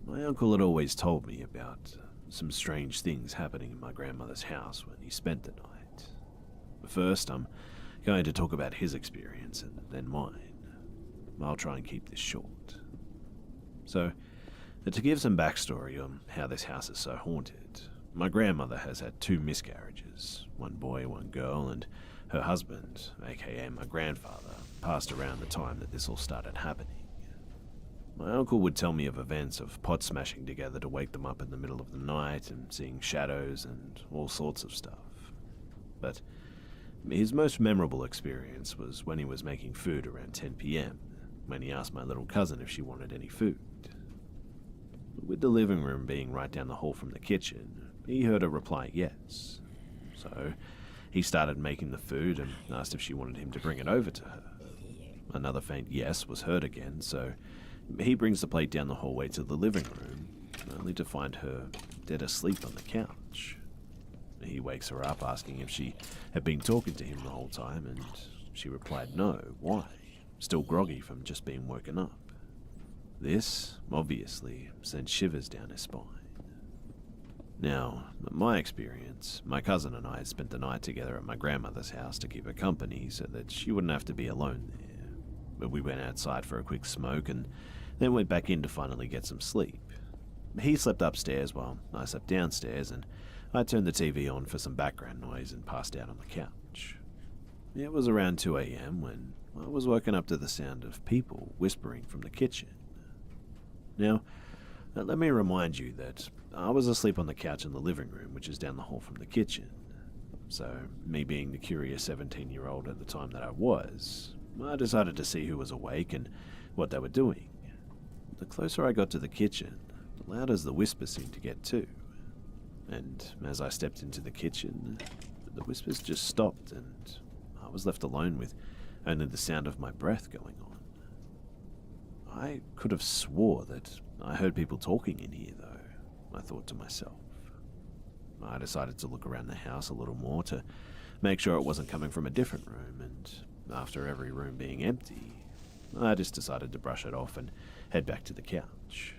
My uncle had always told me about some strange things happening in my grandmother's house when he spent the night. First, I'm going to talk about his experience and then mine. I'll try and keep this short. So, to give some backstory on how this house is so haunted, my grandmother has had 2 miscarriages, one boy, one girl, and her husband, aka my grandfather, passed around the time that this all started happening. My uncle would tell me of events of pots smashing together to wake them up in the middle of the night and seeing shadows and all sorts of stuff. But his most memorable experience was when he was making food around 10 p.m, when he asked my little cousin if she wanted any food. With the living room being right down the hall from the kitchen, he heard her reply yes. So he started making the food and asked if she wanted him to bring it over to her. Another faint yes was heard again, so he brings the plate down the hallway to the living room, only to find her dead asleep on the couch. He wakes her up asking if she had been talking to him the whole time, and she replied no. Why? Still groggy from just being woken up. This, obviously, sent shivers down his spine. Now, my experience, my cousin and I had spent the night together at my grandmother's house to keep her company so that she wouldn't have to be alone there. But we went outside for a quick smoke and then went back in to finally get some sleep. He slept upstairs while I slept downstairs, and I turned the TV on for some background noise and passed out on the couch. It was around 2 a.m. when I was woken up to the sound of people whispering from the kitchen. Now, let me remind you that I was asleep on the couch in the living room, which is down the hall from the kitchen. So, me being the curious 17-year-old at the time that I was, I decided to see who was awake and what they were doing. The closer I got to the kitchen, the louder the whispers seemed to get too. And as I stepped into the kitchen, the whispers just stopped and I was left alone with only the sound of my breath going on. I could have swore that I heard people talking in here though, I thought to myself. I decided to look around the house a little more to make sure it wasn't coming from a different room, and after every room being empty, I just decided to brush it off and head back to the couch.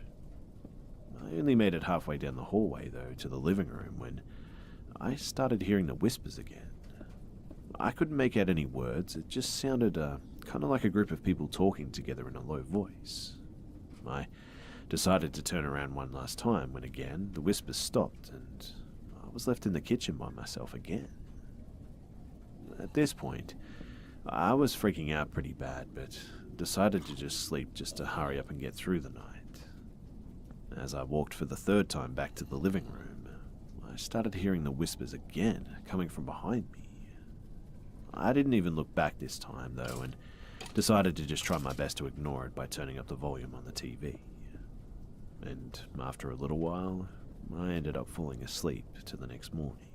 I only made it halfway down the hallway though to the living room when I started hearing the whispers again. I couldn't make out any words. It just sounded kind of like a group of people talking together in a low voice. I decided to turn around one last time when again the whispers stopped and I was left in the kitchen by myself again. At this point, I was freaking out pretty bad, but decided to just sleep just to hurry up and get through the night. As I walked for the third time back to the living room, I started hearing the whispers again coming from behind me. I didn't even look back this time though, and decided to just try my best to ignore it by turning up the volume on the TV. And after a little while, I ended up falling asleep to the next morning.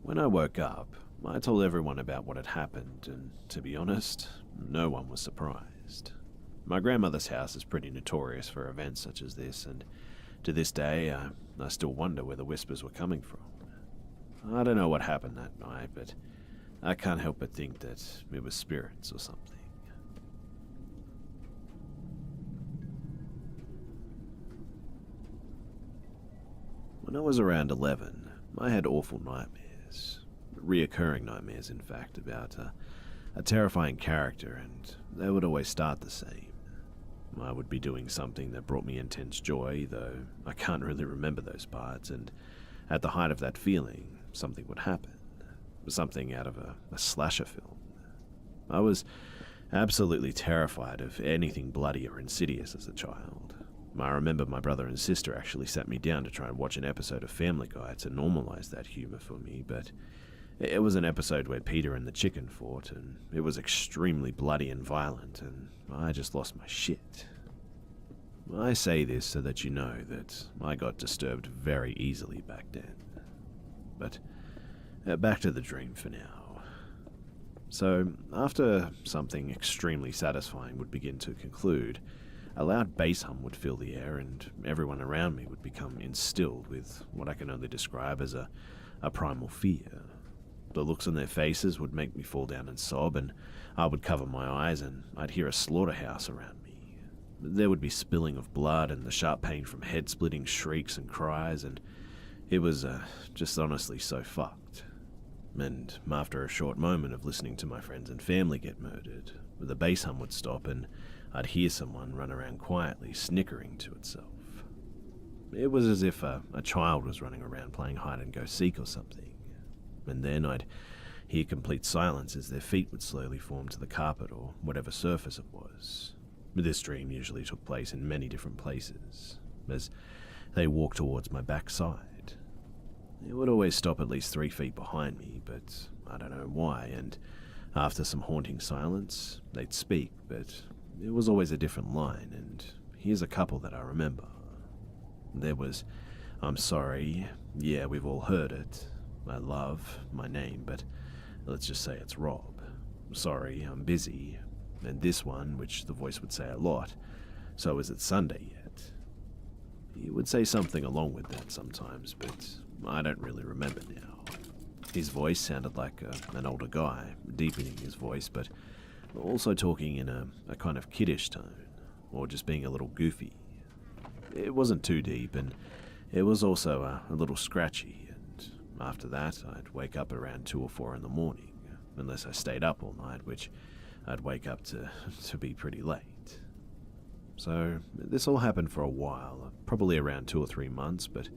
When I woke up, I told everyone about what had happened, and to be honest, no one was surprised. My grandmother's house is pretty notorious for events such as this, and to this day, I still wonder where the whispers were coming from. I don't know what happened that night, but I can't help but think that it was spirits or something. When I was around 11, I had awful nightmares. Reoccurring nightmares, in fact, about a terrifying character, and they would always start the same. I would be doing something that brought me intense joy, though I can't really remember those parts, and at the height of that feeling, something would happen. Something out of a slasher film. I was absolutely terrified of anything bloody or insidious as a child. I remember my brother and sister actually sat me down to try and watch an episode of Family Guy to normalize that humor for me, but it was an episode where Peter and the chicken fought, and it was extremely bloody and violent, and I just lost my shit. I say this so that you know that I got disturbed very easily back then. But back to the dream for now. So, after something extremely satisfying would begin to conclude, a loud bass hum would fill the air and everyone around me would become instilled with what I can only describe as a primal fear. The looks on their faces would make me fall down and sob, and I would cover my eyes and I'd hear a slaughterhouse around me. There would be spilling of blood and the sharp pain from head-splitting shrieks and cries, and it was just honestly so fucked. And after a short moment of listening to my friends and family get murdered, the bass hum would stop and I'd hear someone run around quietly, snickering to itself. It was as if a child was running around playing hide-and-go-seek or something. And then I'd hear complete silence as their feet would slowly form to the carpet or whatever surface it was. This dream usually took place in many different places, as they walked towards my backside. It would always stop at least 3 feet behind me, but I don't know why, and after some haunting silence, they'd speak, but it was always a different line, and here's a couple that I remember. There was, "I'm sorry, yeah, we've all heard it. I love my name, but let's just say it's Rob. Sorry, I'm busy." And this one, which the voice would say a lot, "So is it Sunday yet?" He would say something along with that sometimes, but I don't really remember now. His voice sounded like an older guy, deepening his voice, but also talking in a kind of kiddish tone, or just being a little goofy. It wasn't too deep, and it was also a little scratchy, and after that I'd wake up around 2 or 4 in the morning, unless I stayed up all night, which I'd wake up to be pretty late. So this all happened for a while, probably around 2 or 3 months, but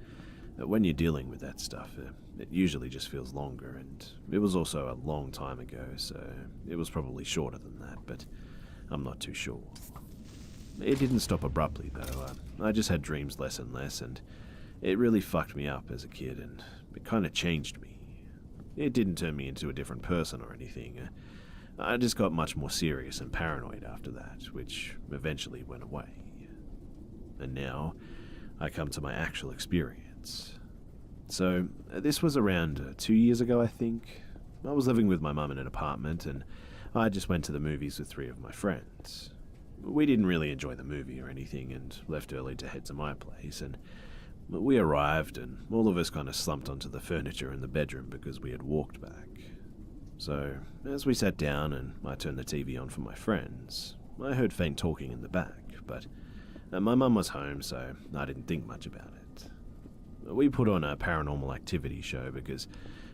when you're dealing with that stuff, it usually just feels longer, and it was also a long time ago, so it was probably shorter than that, but I'm not too sure. It didn't stop abruptly, though. I just had dreams less and less, and it really fucked me up as a kid, and it kind of changed me. It didn't turn me into a different person or anything. I just got much more serious and paranoid after that, which eventually went away. And now, I come to my actual experience. So, this was around 2 years ago, I think. I was living with my mum in an apartment, and I just went to the movies with 3 of my friends. We didn't really enjoy the movie or anything, and left early to head to my place, and we arrived, and all of us kind of slumped onto the furniture in the bedroom because we had walked back. So, as we sat down and I turned the TV on for my friends, I heard faint talking in the back, but my mum was home, so I didn't think much about it. We put on a Paranormal Activity show because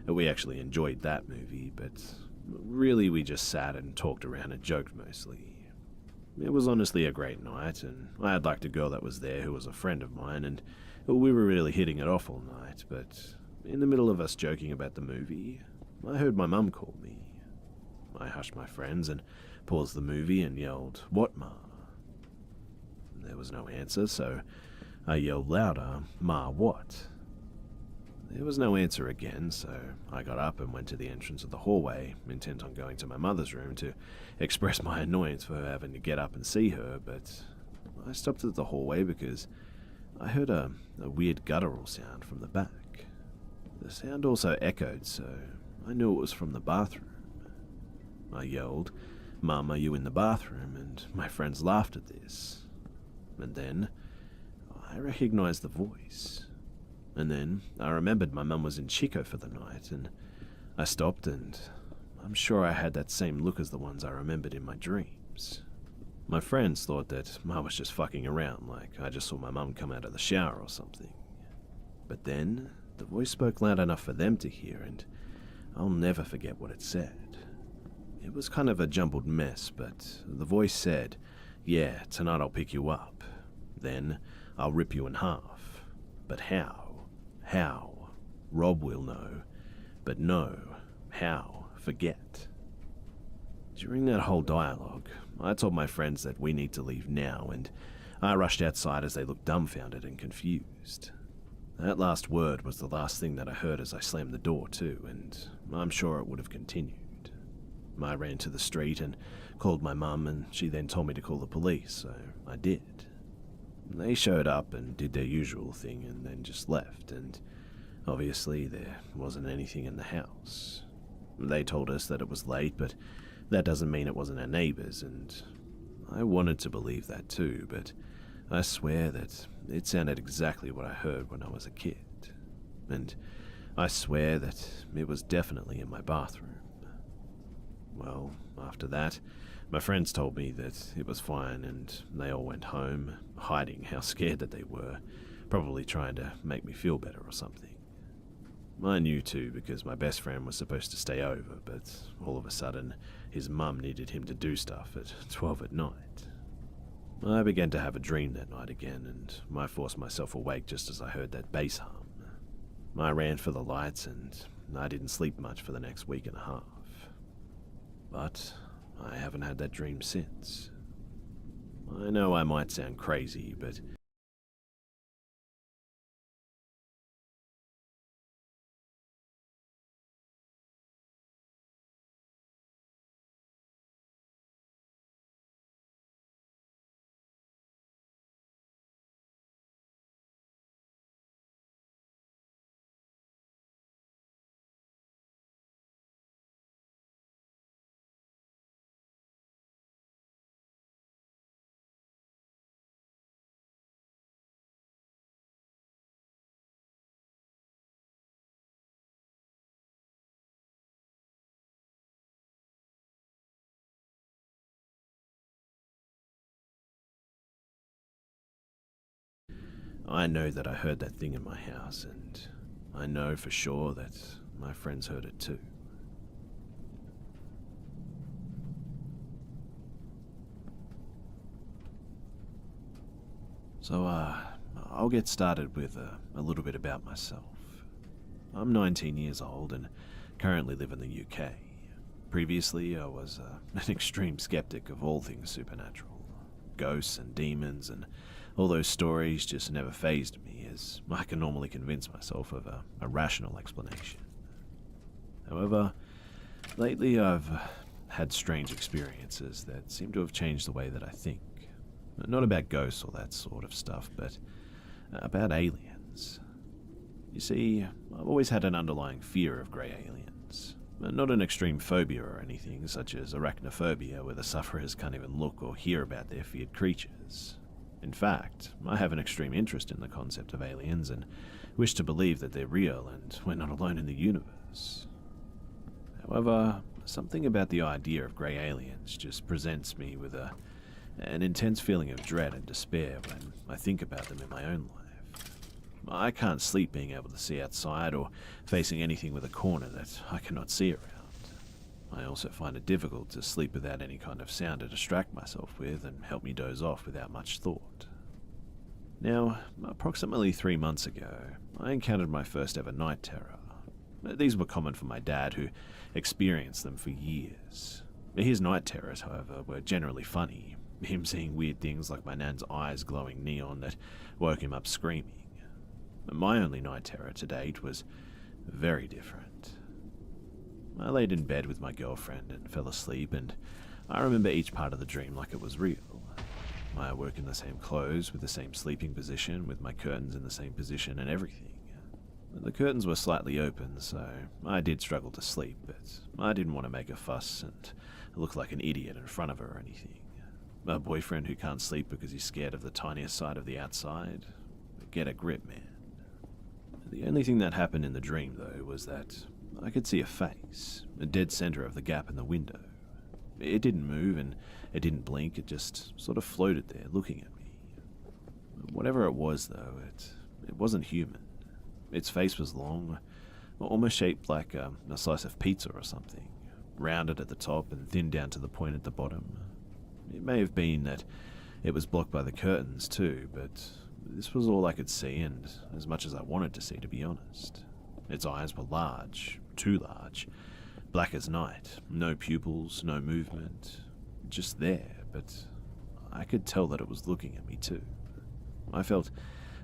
we actually enjoyed that movie, but but really we just sat and talked around and joked mostly. It was honestly a great night, and I had liked a girl that was there who was a friend of mine, and we were really hitting it off all night, but in the middle of us joking about the movie, I heard my mum call me. I hushed my friends and paused the movie and yelled, "What, Ma?" There was no answer, so I yelled louder, "Ma, what?" There was no answer again, so I got up and went to the entrance of the hallway, intent on going to my mother's room to express my annoyance for her having to get up and see her, but I stopped at the hallway because I heard a weird guttural sound from the back. The sound also echoed, so I knew it was from the bathroom. I yelled, "Mum, are you in the bathroom?" and my friends laughed at this. And then I recognized the voice. And then I remembered my mum was in Chico for the night, and I stopped, and I'm sure I had that same look as the ones I remembered in my dreams. My friends thought that I was just fucking around, like I just saw my mum come out of the shower or something. But then the voice spoke loud enough for them to hear, and I'll never forget what it said. It was kind of a jumbled mess, but the voice said, "Yeah, tonight I'll pick you up. Then I'll rip you in half. But how? How? Rob will know. But no. How? Forget." During that whole dialogue, I told my friends that we need to leave now, and I rushed outside as they looked dumbfounded and confused. That last word was the last thing that I heard as I slammed the door too, and I'm sure it would have continued. I ran to the street and called my mum, and she then told me to call the police, so I did. They showed up and did their usual thing and then just left, and obviously there wasn't anything in the house. They told us that it was late, but that doesn't mean it wasn't our neighbours, and I wanted to believe that too, but I swear that it sounded exactly what I heard when I was a kid. And I swear that it was definitely in my bathroom. Well, after that, my friends told me that it was fine, and they all went home, hiding how scared that they were, probably trying to make me feel better or something. I knew too, because my best friend was supposed to stay over, but all of a sudden, his mum needed him to do stuff at 12 at night. I began to have a dream that night again, and I forced myself awake just as I heard that bass hum. I ran for the lights, and I didn't sleep much for the next week and a half. But I haven't had that dream since. I know I might sound crazy, but I know that I heard that thing in my house, and I know for sure that my friends heard it too. So, I'll get started with a little bit about myself. I'm 19 years old and currently live in the UK. Previously, I was an extreme skeptic of all things supernatural. Ghosts and demons and all those stories just never fazed me, as I can normally convince myself of a rational explanation. However, lately I've had strange experiences that seem to have changed the way that I think. Not about ghosts or that sort of stuff, but about aliens. You see, I've always had an underlying fear of grey aliens. Not an extreme phobia or anything, such as arachnophobia, where the sufferers can't even look or hear about their feared creatures. In fact, I have an extreme interest in the concept of aliens and wish to believe that they're real and we're not alone in the universe. However, something about the idea of grey aliens just presents me with an intense feeling of dread and despair when I think about them in my own life. I can't sleep being able to see outside or facing anything with a corner that I cannot see around. I also find it difficult to sleep without any kind of sound to distract myself with and help me doze off without much thought. Now, approximately 3 months ago, I encountered my first ever night terror. These were common for my dad, who experienced them for years. His night terrors, however, were generally funny, him seeing weird things like my nan's eyes glowing neon that woke him up screaming. My only night terror to date was very different. I laid in bed with my girlfriend and fell asleep, and I remember each part of the dream like it was real. I awoke in the same clothes, with the same sleeping position, with my curtains in the same position and everything. The curtains were slightly open, so I did struggle to sleep, but I didn't want to make a fuss and look like an idiot in front of her or anything. A boyfriend who can't sleep because he's scared of the tiniest side of the outside? Get a grip, man. The only thing that happened in the dream, though, was that I could see a face, a dead center of the gap in the window. It didn't move and it didn't blink, it just sort of floated there looking at me. Whatever it was, though, it wasn't human. Its face was long, almost shaped like a slice of pizza or something, rounded at the top and thin down to the point at the bottom. It may have been that it was blocked by the curtains too, but this was all I could see, and as much as I wanted to see, to be honest. Its eyes were large, too large, black as night, no pupils, no movement, just there, but I could tell that it was looking at me too. I felt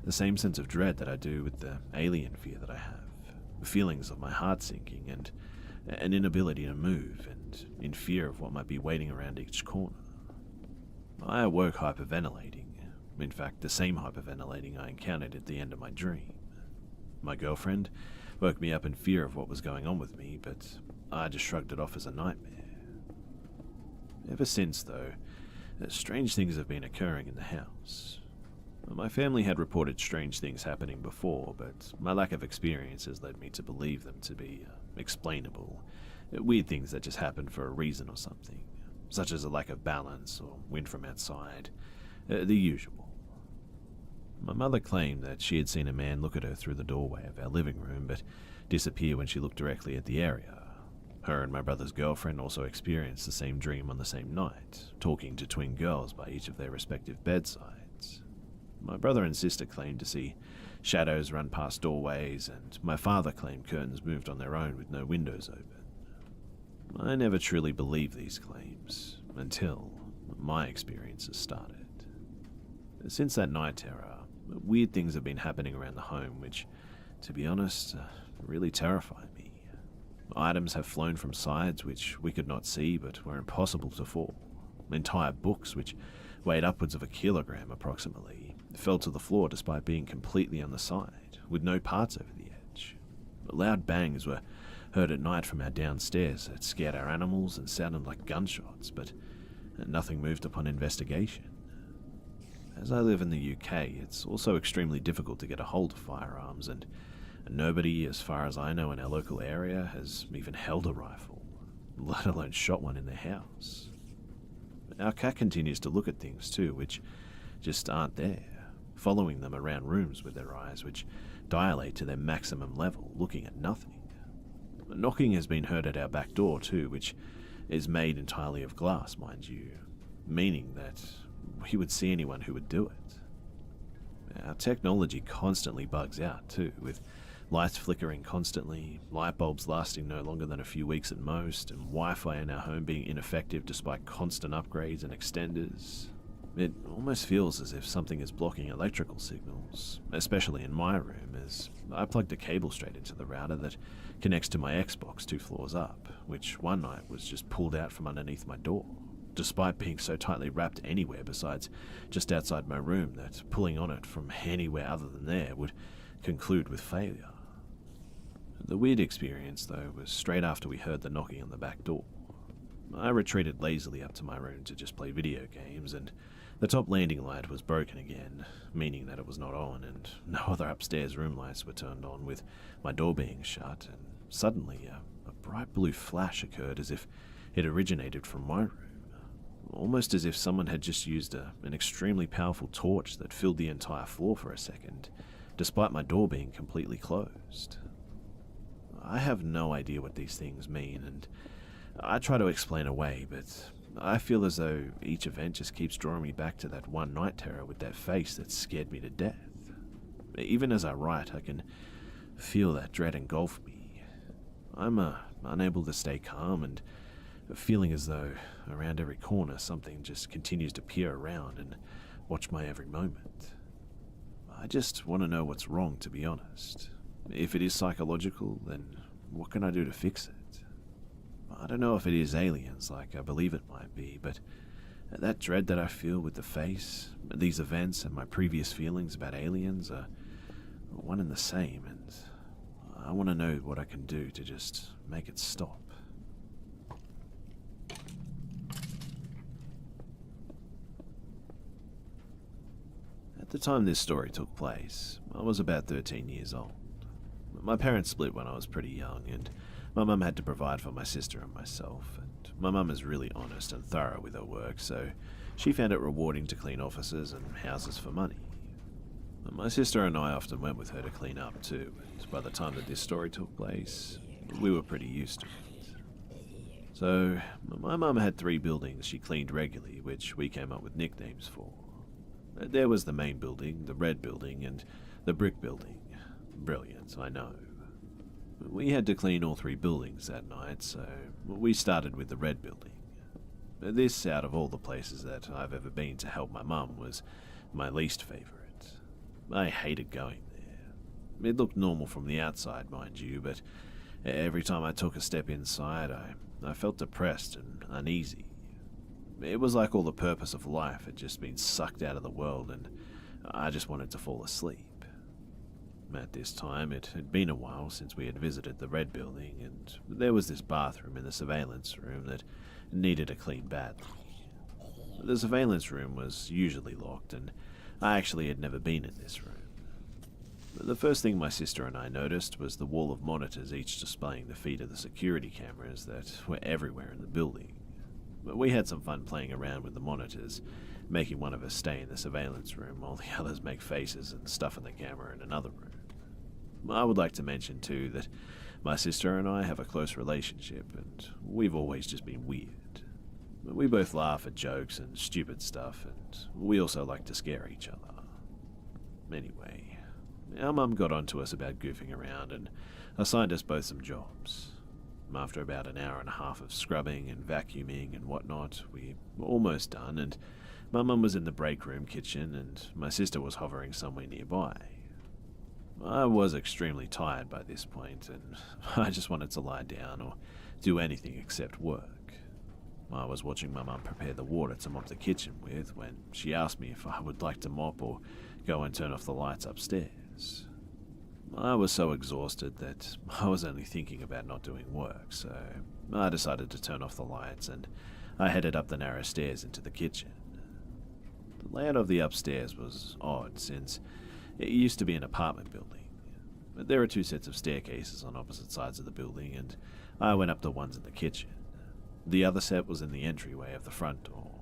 the same sense of dread that I do with the alien fear that I have, feelings of my heart sinking and an inability to move, and in fear of what might be waiting around each corner. I awoke hyperventilating, in fact the same hyperventilating I encountered at the end of my dream. My girlfriend woke me up in fear of what was going on with me, but I just shrugged it off as a nightmare. Ever since, though, strange things have been occurring in the house. My family had reported strange things happening before, but my lack of experience has led me to believe them to be explainable, weird things that just happened for a reason or something, such as a lack of balance or wind from outside, the usual. My mother claimed that she had seen a man look at her through the doorway of our living room, but disappear when she looked directly at the area. Her and my brother's girlfriend also experienced the same dream on the same night, talking to twin girls by each of their respective bedsides. My brother and sister claimed to see shadows run past doorways, and my father claimed curtains moved on their own with no windows open. I never truly believed these claims, until my experiences started. Since that night terror, weird things have been happening around the home which, to be honest, really terrify me. Items have flown from sides which we could not see but were impossible to fall. Entire books, which weighed upwards of 1 kilogram approximately, fell to the floor despite being completely on the side, with no parts over the edge. Loud bangs were heard at night from our downstairs that scared our animals and sounded like gunshots, but nothing moved upon investigation. As I live in the UK, it's also extremely difficult to get a hold of firearms, and nobody, as far as I know in our local area, has even held a rifle, let alone shot one in their house. Our cat continues to look at things too, which just aren't there, following them around rooms with their eyes, which dilate to their maximum level, looking at nothing. Knocking has been heard at our back door too, which is made entirely of glass, mind you, meaning that we would see anyone who would do it. Our technology constantly bugs out too, with lights flickering constantly, light bulbs lasting no longer than a few weeks at most, and Wi-Fi in our home being ineffective despite constant upgrades and extenders. It almost feels as if something is blocking electrical signals, especially in my room, as I plugged a cable straight into the router that connects to my Xbox 2 floors up, which one night was just pulled out from underneath my door, despite being so tightly wrapped anywhere besides just outside my room that pulling on it from anywhere other than there would conclude with failure. The weird experience, though, was straight after we heard the knocking on the back door. I retreated lazily up to my room to just play video games, and the top landing light was broken again, meaning that it was not on, and no other upstairs room lights were turned on, with my door being shut, and suddenly a bright blue flash occurred as if it originated from my room, almost as if someone had just used an extremely powerful torch that filled the entire floor for a second, despite my door being completely closed. I have no idea what these things mean, and I try to explain away, but I feel as though each event just keeps drawing me back to that one night terror with that face that scared me to death. Even as I write, I can feel that dread engulf me. I'm unable to stay calm and feeling as though around every corner something just continues to peer around and watch my every moment. I just want to know what's wrong, to be honest. If it is psychological, then what can I do to fix it? I don't know if it is aliens like I believe it might be, but that dread that I feel with the face, these events, and my previous feelings about aliens are one and the same, and I want to know what I can do to just make it stop. At the time this story took place, I was about 13 years old. My parents split when I was pretty young, and my mum had to provide for my sister and myself, and my mum is really honest and thorough with her work, so she found it rewarding to clean offices and houses for money. My sister and I often went with her to clean up too, and by the time that this story took place, we were pretty used to it. So, my mum had 3 buildings she cleaned regularly, which we came up with nicknames for. There was the main building, the red building, and the brick building. Brilliant, I know. We had to clean all 3 buildings that night, so we started with the red building. This, out of all the places that I've ever been to help my mum, was my least favourite. I hated going there. It looked normal from the outside, mind you, but every time I took a step inside, I felt depressed and uneasy. It was like all the purpose of life had just been sucked out of the world, and I just wanted to fall asleep. At this time, it had been a while since we had visited the red building, and there was this bathroom in the surveillance room that needed a clean badly. The surveillance room was usually locked, and I actually had never been in this room. The first thing my sister and I noticed was the wall of monitors, each displaying the feed of the security cameras that were everywhere in the building. We had some fun playing around with the monitors, making one of us stay in the surveillance room while the others make faces and stuff in the camera in another room. I would like to mention too that my sister and I have a close relationship, and we've always just been weird. We both laugh at jokes and stupid stuff, and we also like to scare each other. Anyway, our mum got on to us about goofing around and assigned us both some jobs. After about an hour and a half of scrubbing and vacuuming and whatnot, we were almost done, and my mum was in the break room kitchen and my sister was hovering somewhere nearby. I was extremely tired by this point, and I just wanted to lie down or do anything except work. I was watching my mum prepare the water to mop the kitchen with when she asked me if I would like to mop or go and turn off the lights upstairs. I was so exhausted that I was only thinking about not doing work, so I decided to turn off the lights and I headed up the narrow stairs into the kitchen. The layout of the upstairs was odd since it used to be an apartment building. But there are 2 sets of staircases on opposite sides of the building, and I went up the ones in the kitchen. The other set was in the entryway of the front door.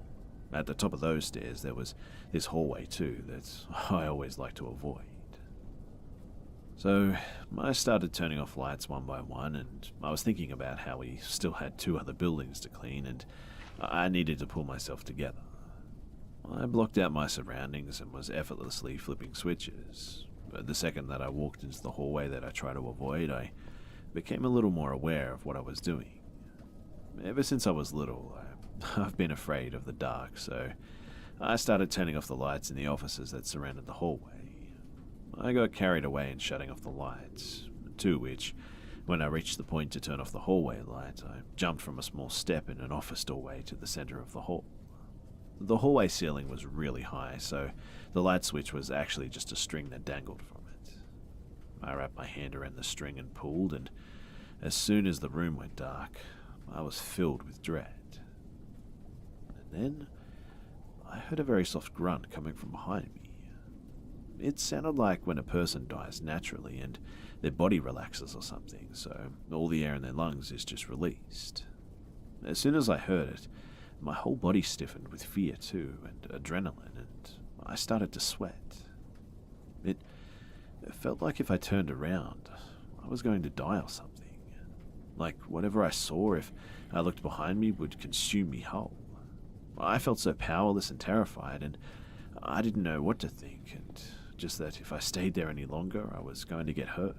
At the top of those stairs there was this hallway too that I always like to avoid. So I started turning off lights one by one, and I was thinking about how we still had 2 other buildings to clean, and I needed to pull myself together. I blocked out my surroundings and was effortlessly flipping switches. But the second that I walked into the hallway that I tried to avoid, I became a little more aware of what I was doing. Ever since I was little, I've been afraid of the dark, so I started turning off the lights in the offices that surrounded the hallway. I got carried away in shutting off the lights, to which, when I reached the point to turn off the hallway light, I jumped from a small step in an office doorway to the center of the hall. The hallway ceiling was really high, so the light switch was actually just a string that dangled from it. I wrapped my hand around the string and pulled, and as soon as the room went dark, I was filled with dread. And then I heard a very soft grunt coming from behind me. It sounded like when a person dies naturally and their body relaxes or something, so all the air in their lungs is just released. As soon as I heard it, my whole body stiffened with fear too, and adrenaline, and I started to sweat. It felt like if I turned around, I was going to die or something. like whatever I saw, if I looked behind me, would consume me whole. I felt so powerless and terrified, and I didn't know what to think, and just that if I stayed there any longer, I was going to get hurt.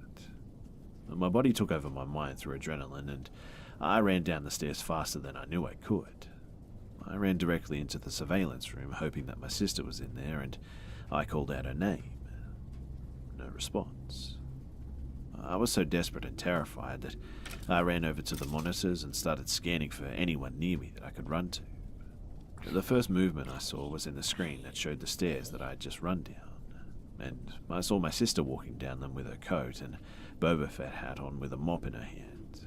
My body took over my mind through adrenaline, and I ran down the stairs faster than I knew I could. I ran directly into the surveillance room, hoping that my sister was in there, and I called out her name. No response. I was so desperate and terrified that I ran over to the monitors and started scanning for anyone near me that I could run to. The first movement I saw was in the screen that showed the stairs that I had just run down, and I saw my sister walking down them with her coat and Boba Fett hat on with a mop in her hand.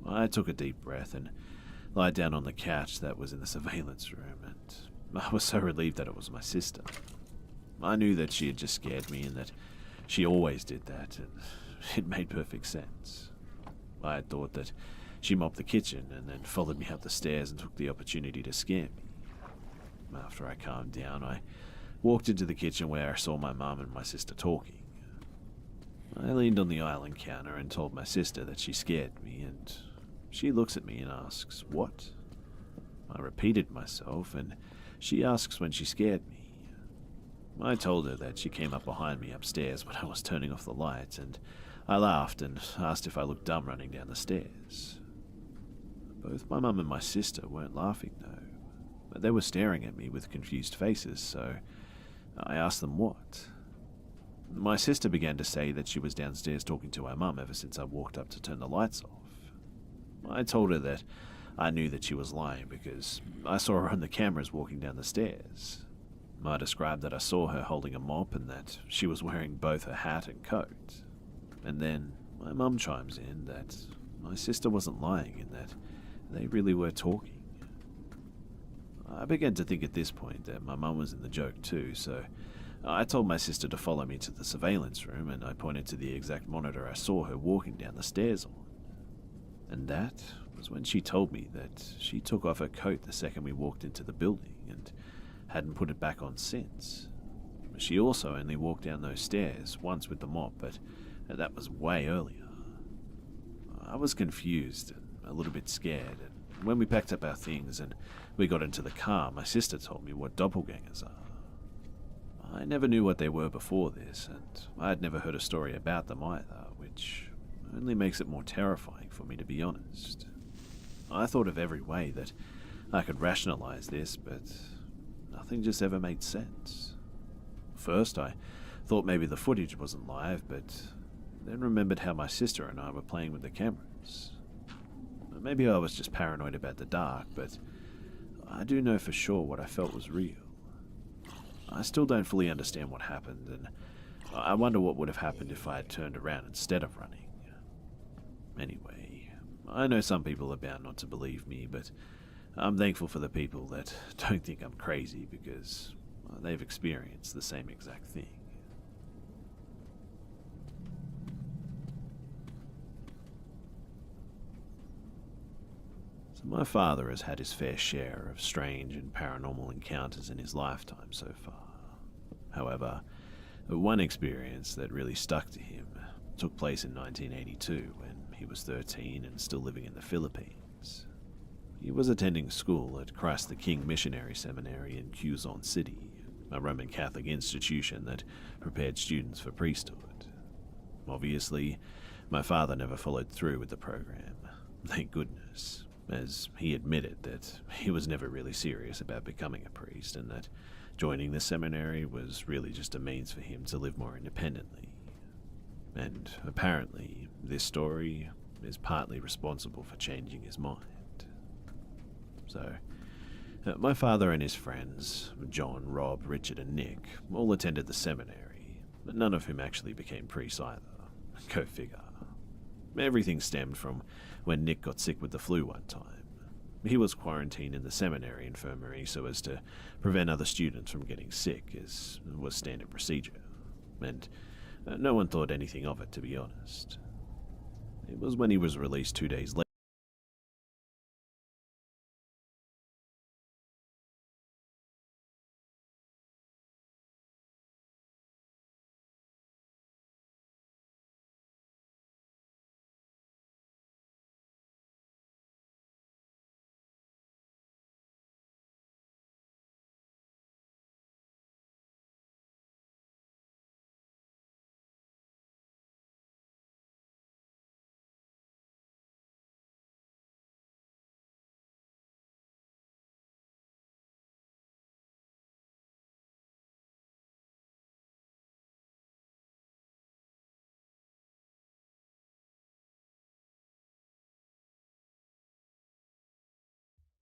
I took a deep breath and lied down on the couch that was in the surveillance room, and I was so relieved that it was my sister. I knew that she had just scared me and that she always did that, and it made perfect sense. I had thought that she mopped the kitchen and then followed me up the stairs and took the opportunity to scare me. After I calmed down, I walked into the kitchen where I saw my mum and my sister talking. I leaned on the island counter and told my sister that she scared me, and she looks at me and asks, "What?" I repeated myself, and she asks when she scared me. I told her that she came up behind me upstairs when I was turning off the lights, and I laughed and asked if I looked dumb running down the stairs. Both my mum and my sister weren't laughing, though. But they were staring at me with confused faces, so I asked them what. My sister began to say that she was downstairs talking to her mum ever since I walked up to turn the lights off. I told her that I knew that she was lying because I saw her on the cameras walking down the stairs. I described that I saw her holding a mop and that she was wearing both her hat and coat. And then my mum chimes in that my sister wasn't lying and that they really were talking. I began to think at this point that my mum was in the joke too, so I told my sister to follow me to the surveillance room, and I pointed to the exact monitor I saw her walking down the stairs on. And that was when she told me that she took off her coat the second we walked into the building and hadn't put it back on since. She also only walked down those stairs once with the mop, but that was way earlier. I was confused and a little bit scared, and when we packed up our things and we got into the car, my sister told me what doppelgangers are. I never knew what they were before this, and I had never heard a story about them either, which only makes it more terrifying for me, to be honest. I thought of every way that I could rationalize this, but nothing just ever made sense. First, I thought maybe the footage wasn't live, but then remembered how my sister and I were playing with the cameras. Maybe I was just paranoid about the dark, but I do know for sure what I felt was real. I still don't fully understand what happened, and I wonder what would have happened if I had turned around instead of running. Anyway, I know some people are bound not to believe me, but I'm thankful for the people that don't think I'm crazy because they've experienced the same exact thing. So my father has had his fair share of strange and paranormal encounters in his lifetime so far. However, one experience that really stuck to him took place in 1982 when he was 13 and still living in the Philippines. He was attending school at Christ the King Missionary Seminary in Quezon City, a Roman Catholic institution that prepared students for priesthood. Obviously, my father never followed through with the program, thank goodness, as he admitted that he was never really serious about becoming a priest and that joining the seminary was really just a means for him to live more independently. And apparently, this story is partly responsible for changing his mind. So, my father and his friends, John, Rob, Richard, and Nick, all attended the seminary, but none of whom actually became priests either. Go figure. Everything stemmed from when Nick got sick with the flu one time. He was quarantined in the seminary infirmary so as to prevent other students from getting sick, as was standard procedure. And no one thought anything of it, to be honest. It was when he was released 2 days later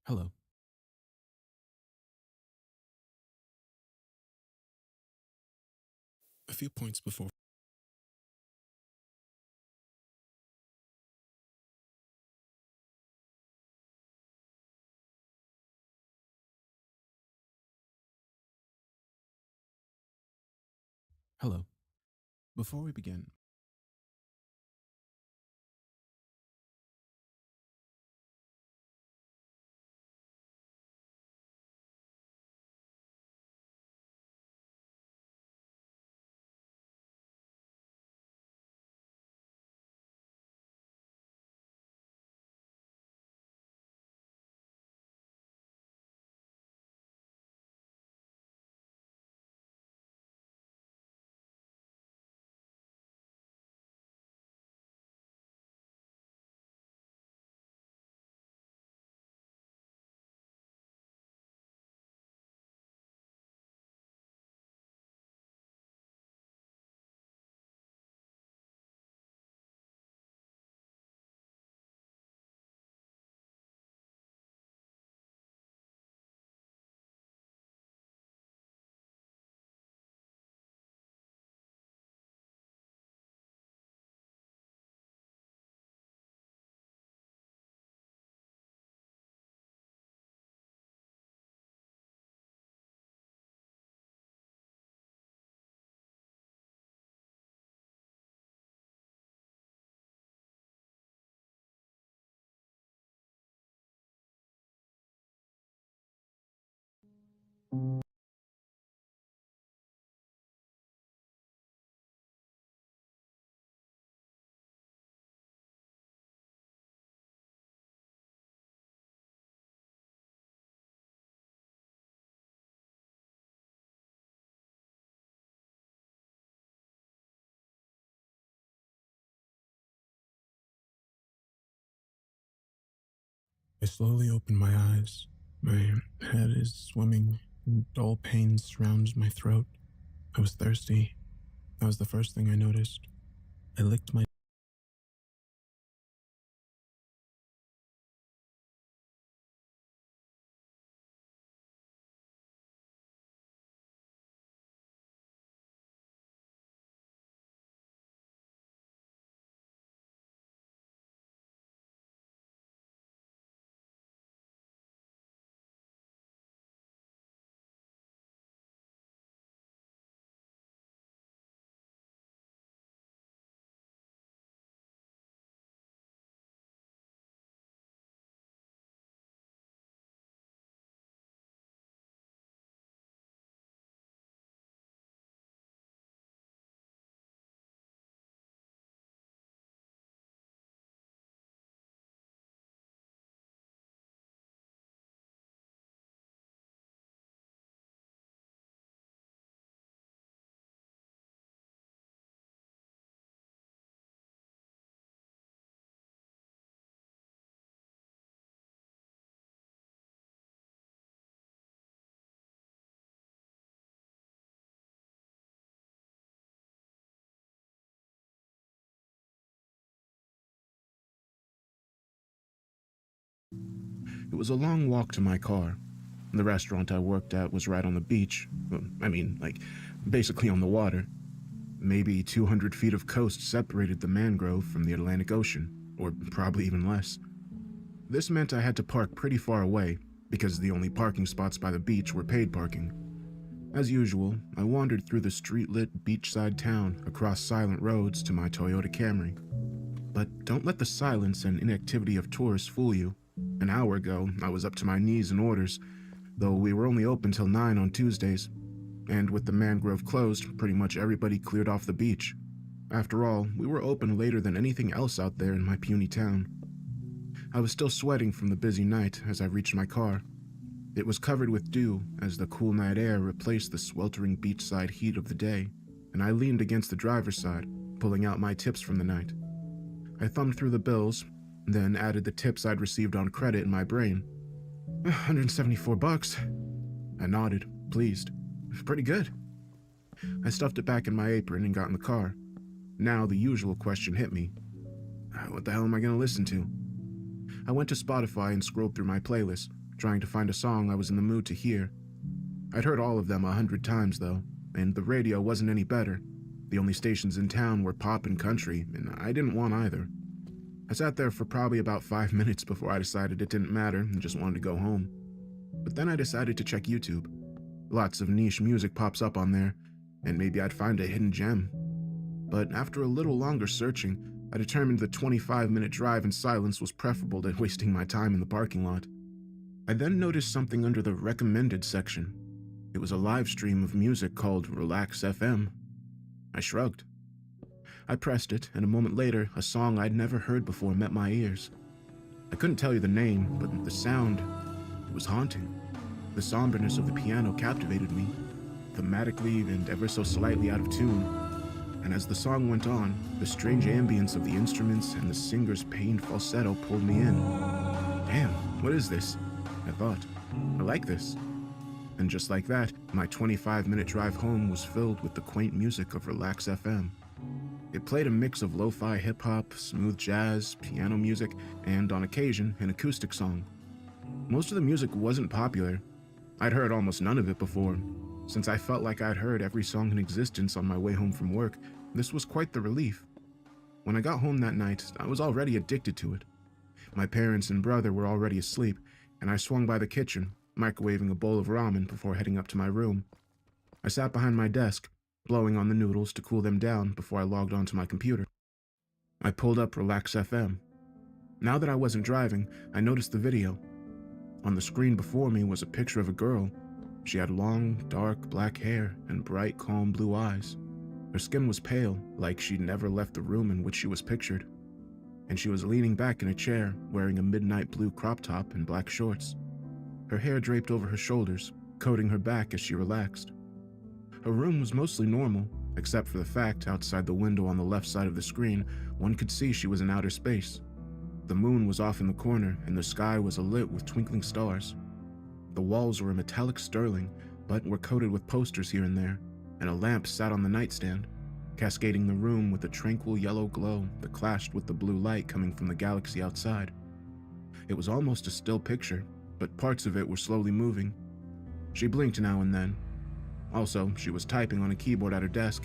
Hello. A few points before. Hello. Before we begin, I slowly opened my eyes. My head is swimming, and dull pain surrounds my throat. I was thirsty. That was the first thing I noticed. I licked my. It was a long walk to my car. The restaurant I worked at was right on the beach. Basically on the water. Maybe 200 feet of coast separated the mangrove from the Atlantic Ocean, or probably even less. This meant I had to park pretty far away, because the only parking spots by the beach were paid parking. As usual, I wandered through the street-lit beachside town across silent roads to my Toyota Camry. But don't let the silence and inactivity of tourists fool you. An hour ago, I was up to my knees in orders, though we were only open till 9 on Tuesdays. And with the mangrove closed, pretty much everybody cleared off the beach. After all, we were open later than anything else out there in my puny town. I was still sweating from the busy night as I reached my car. It was covered with dew as the cool night air replaced the sweltering beachside heat of the day, and I leaned against the driver's side, pulling out my tips from the night. I thumbed through the bills, then added the tips I'd received on credit in my brain. $174. I nodded, pleased. Pretty good. I stuffed it back in my apron and got in the car. Now the usual question hit me. What the hell am I going to listen to? I went to Spotify and scrolled through my playlist, trying to find a song I was in the mood to hear. I'd heard all of them 100 times, though, and the radio wasn't any better. The only stations in town were pop and country, and I didn't want either. I sat there for probably about 5 minutes before I decided it didn't matter and just wanted to go home. But then I decided to check YouTube. Lots of niche music pops up on there, and maybe I'd find a hidden gem. But after a little longer searching, I determined the 25-minute drive in silence was preferable to wasting my time in the parking lot. I then noticed something under the recommended section. It was a live stream of music called Relax FM. I shrugged. I pressed it, and a moment later, a song I'd never heard before met my ears. I couldn't tell you the name, but the sound, it was haunting. The somberness of the piano captivated me, thematically and ever so slightly out of tune. And as the song went on, the strange ambience of the instruments and the singer's pained falsetto pulled me in. Damn, what is this? I thought. I like this. And just like that, my 25-minute drive home was filled with the quaint music of Relax FM. It played a mix of lo-fi hip-hop, smooth jazz, piano music, and on occasion, an acoustic song. Most of the music wasn't popular. I'd heard almost none of it before. Since I felt like I'd heard every song in existence on my way home from work, this was quite the relief. When I got home that night, I was already addicted to it. My parents and brother were already asleep, and I swung by the kitchen, microwaving a bowl of ramen before heading up to my room. I sat behind my desk, blowing on the noodles to cool them down before I logged onto my computer. I pulled up Relax FM. Now that I wasn't driving, I noticed the video. On the screen before me was a picture of a girl. She had long, dark black hair and bright, calm blue eyes. Her skin was pale, like she'd never left the room in which she was pictured. And she was leaning back in a chair, wearing a midnight blue crop top and black shorts. Her hair draped over her shoulders, coating her back as she relaxed. Her room was mostly normal, except for the fact outside the window on the left side of the screen, one could see she was in outer space. The moon was off in the corner, and the sky was alit with twinkling stars. The walls were a metallic sterling, but were coated with posters here and there, and a lamp sat on the nightstand, cascading the room with a tranquil yellow glow that clashed with the blue light coming from the galaxy outside. It was almost a still picture, but parts of it were slowly moving. She blinked now and then. Also, she was typing on a keyboard at her desk.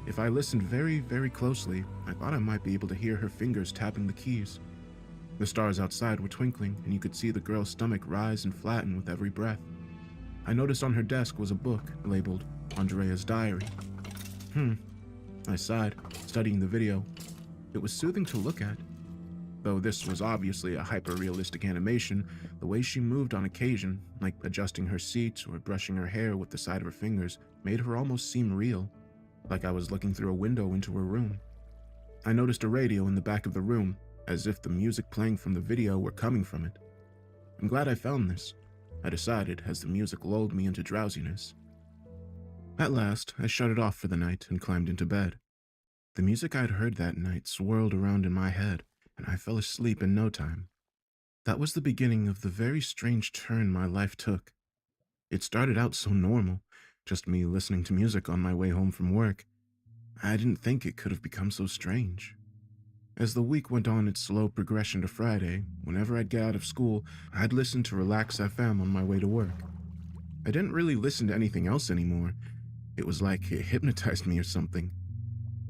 If I listened very, very closely, I thought I might be able to hear her fingers tapping the keys. The stars outside were twinkling, and you could see the girl's stomach rise and flatten with every breath. I noticed on her desk was a book labeled Andrea's Diary. I sighed, studying the video. It was soothing to look at. Though this was obviously a hyper-realistic animation, the way she moved on occasion, like adjusting her seat or brushing her hair with the side of her fingers, made her almost seem real, like I was looking through a window into her room. I noticed a radio in the back of the room, as if the music playing from the video were coming from it. I'm glad I found this, I decided as the music lulled me into drowsiness. At last, I shut it off for the night and climbed into bed. The music I'd heard that night swirled around in my head, and I fell asleep in no time. That was the beginning of the very strange turn my life took. It started out so normal, just me listening to music on my way home from work. I didn't think it could have become so strange. As the week went on its slow progression to Friday, whenever I'd get out of school, I'd listen to Relax FM on my way to work. I didn't really listen to anything else anymore. It was like it hypnotized me or something.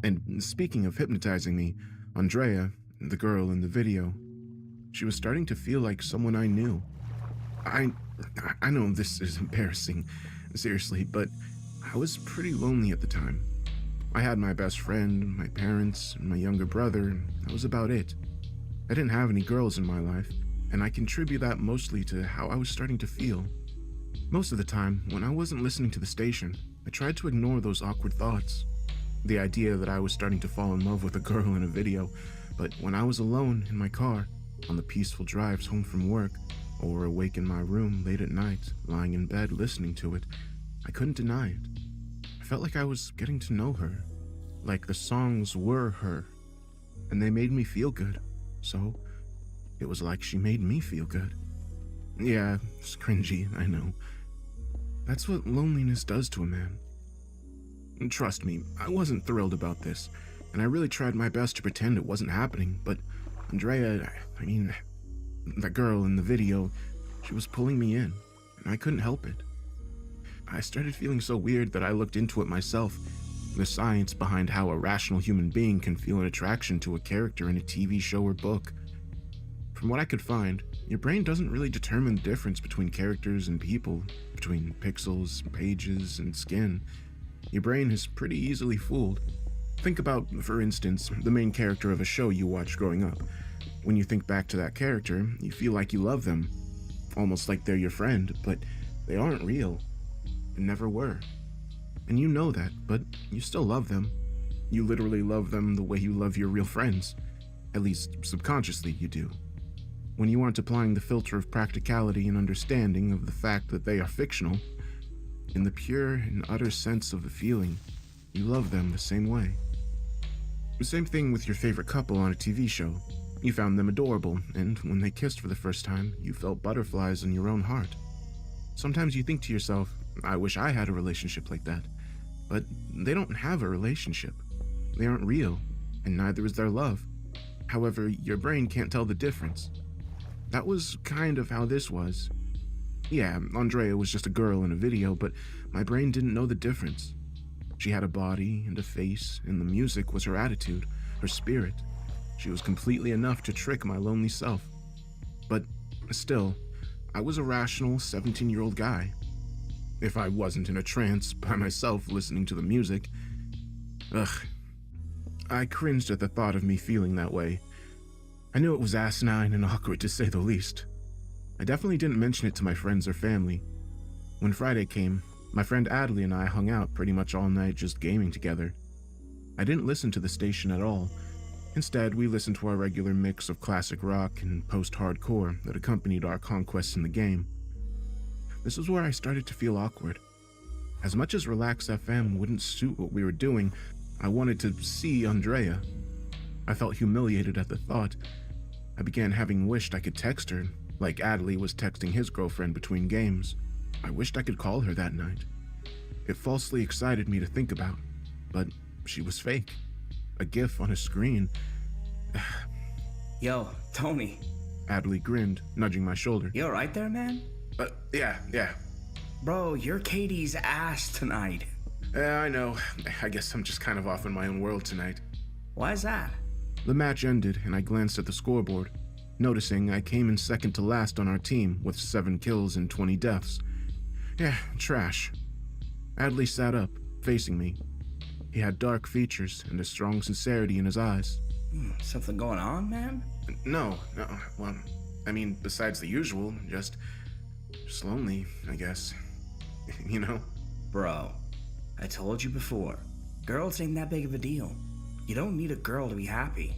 And speaking of hypnotizing me, Andrea, the girl in the video, she was starting to feel like someone I knew. I know this is embarrassing, seriously, but I was pretty lonely at the time. I had my best friend, my parents, and my younger brother, and that was about it. I didn't have any girls in my life, and I contribute that mostly to how I was starting to feel. Most of the time, when I wasn't listening to the station, I tried to ignore those awkward thoughts. The idea that I was starting to fall in love with a girl in a video, but when I was alone in my car, on the peaceful drives home from work, or awake in my room late at night, lying in bed listening to it, I couldn't deny it. I felt like I was getting to know her, like the songs were her, and they made me feel good, so it was like she made me feel good. Yeah, it's cringy, I know. That's what loneliness does to a man. And trust me, I wasn't thrilled about this, and I really tried my best to pretend it wasn't happening, but Andrea, that girl in the video, She was pulling me in, and I couldn't help it. I started feeling so weird that I looked into it myself, the science behind how a rational human being can feel an attraction to a character in a TV show or book. From what I could find, your brain doesn't really determine the difference between characters and people, between pixels, pages, and skin. Your brain is pretty easily fooled. Think about, for instance, the main character of a show you watched growing up. When you think back to that character, you feel like you love them, almost like they're your friend, but they aren't real, and never were. And you know that, but you still love them. You literally love them the way you love your real friends. At least subconsciously you do. When you aren't applying the filter of practicality and understanding of the fact that they are fictional, in the pure and utter sense of the feeling, you love them the same way. The same thing with your favorite couple on a TV show. You found them adorable, and when they kissed for the first time, you felt butterflies in your own heart. Sometimes you think to yourself, I wish I had a relationship like that. But they don't have a relationship. They aren't real, and neither is their love. However, your brain can't tell the difference. That was kind of how this was. Yeah, Andrea was just a girl in a video, but my brain didn't know the difference. She had a body and a face, and the music was her attitude, her spirit. She was completely enough to trick my lonely self. But still, I was a rational 17-year-old guy. If I wasn't in a trance by myself listening to the music. Ugh. I cringed at the thought of me feeling that way. I knew it was asinine and awkward to say the least. I definitely didn't mention it to my friends or family. When Friday came, my friend Adley and I hung out pretty much all night just gaming together. I didn't listen to the station at all. Instead, we listened to our regular mix of classic rock and post-hardcore that accompanied our conquests in the game. This is where I started to feel awkward. As much as Relax FM wouldn't suit what we were doing, I wanted to see Andrea. I felt humiliated at the thought. I began having wished I could text her, like Adley was texting his girlfriend between games. I wished I could call her that night. It falsely excited me to think about, but she was fake. A GIF on a screen. Yo, Tony. Adley grinned, nudging my shoulder. You alright there, man? Yeah. Bro, you're Katie's ass tonight. I know. I guess I'm just kind of off in my own world tonight. Why is that? The match ended, and I glanced at the scoreboard, noticing I came in second to last on our team with 7 kills and 20 deaths. Yeah, trash. Adley sat up, facing me. He had dark features and a strong sincerity in his eyes. Something going on, man? No. Well, I mean, besides the usual, just lonely, I guess. You know? Bro, I told you before, girls ain't that big of a deal. You don't need a girl to be happy.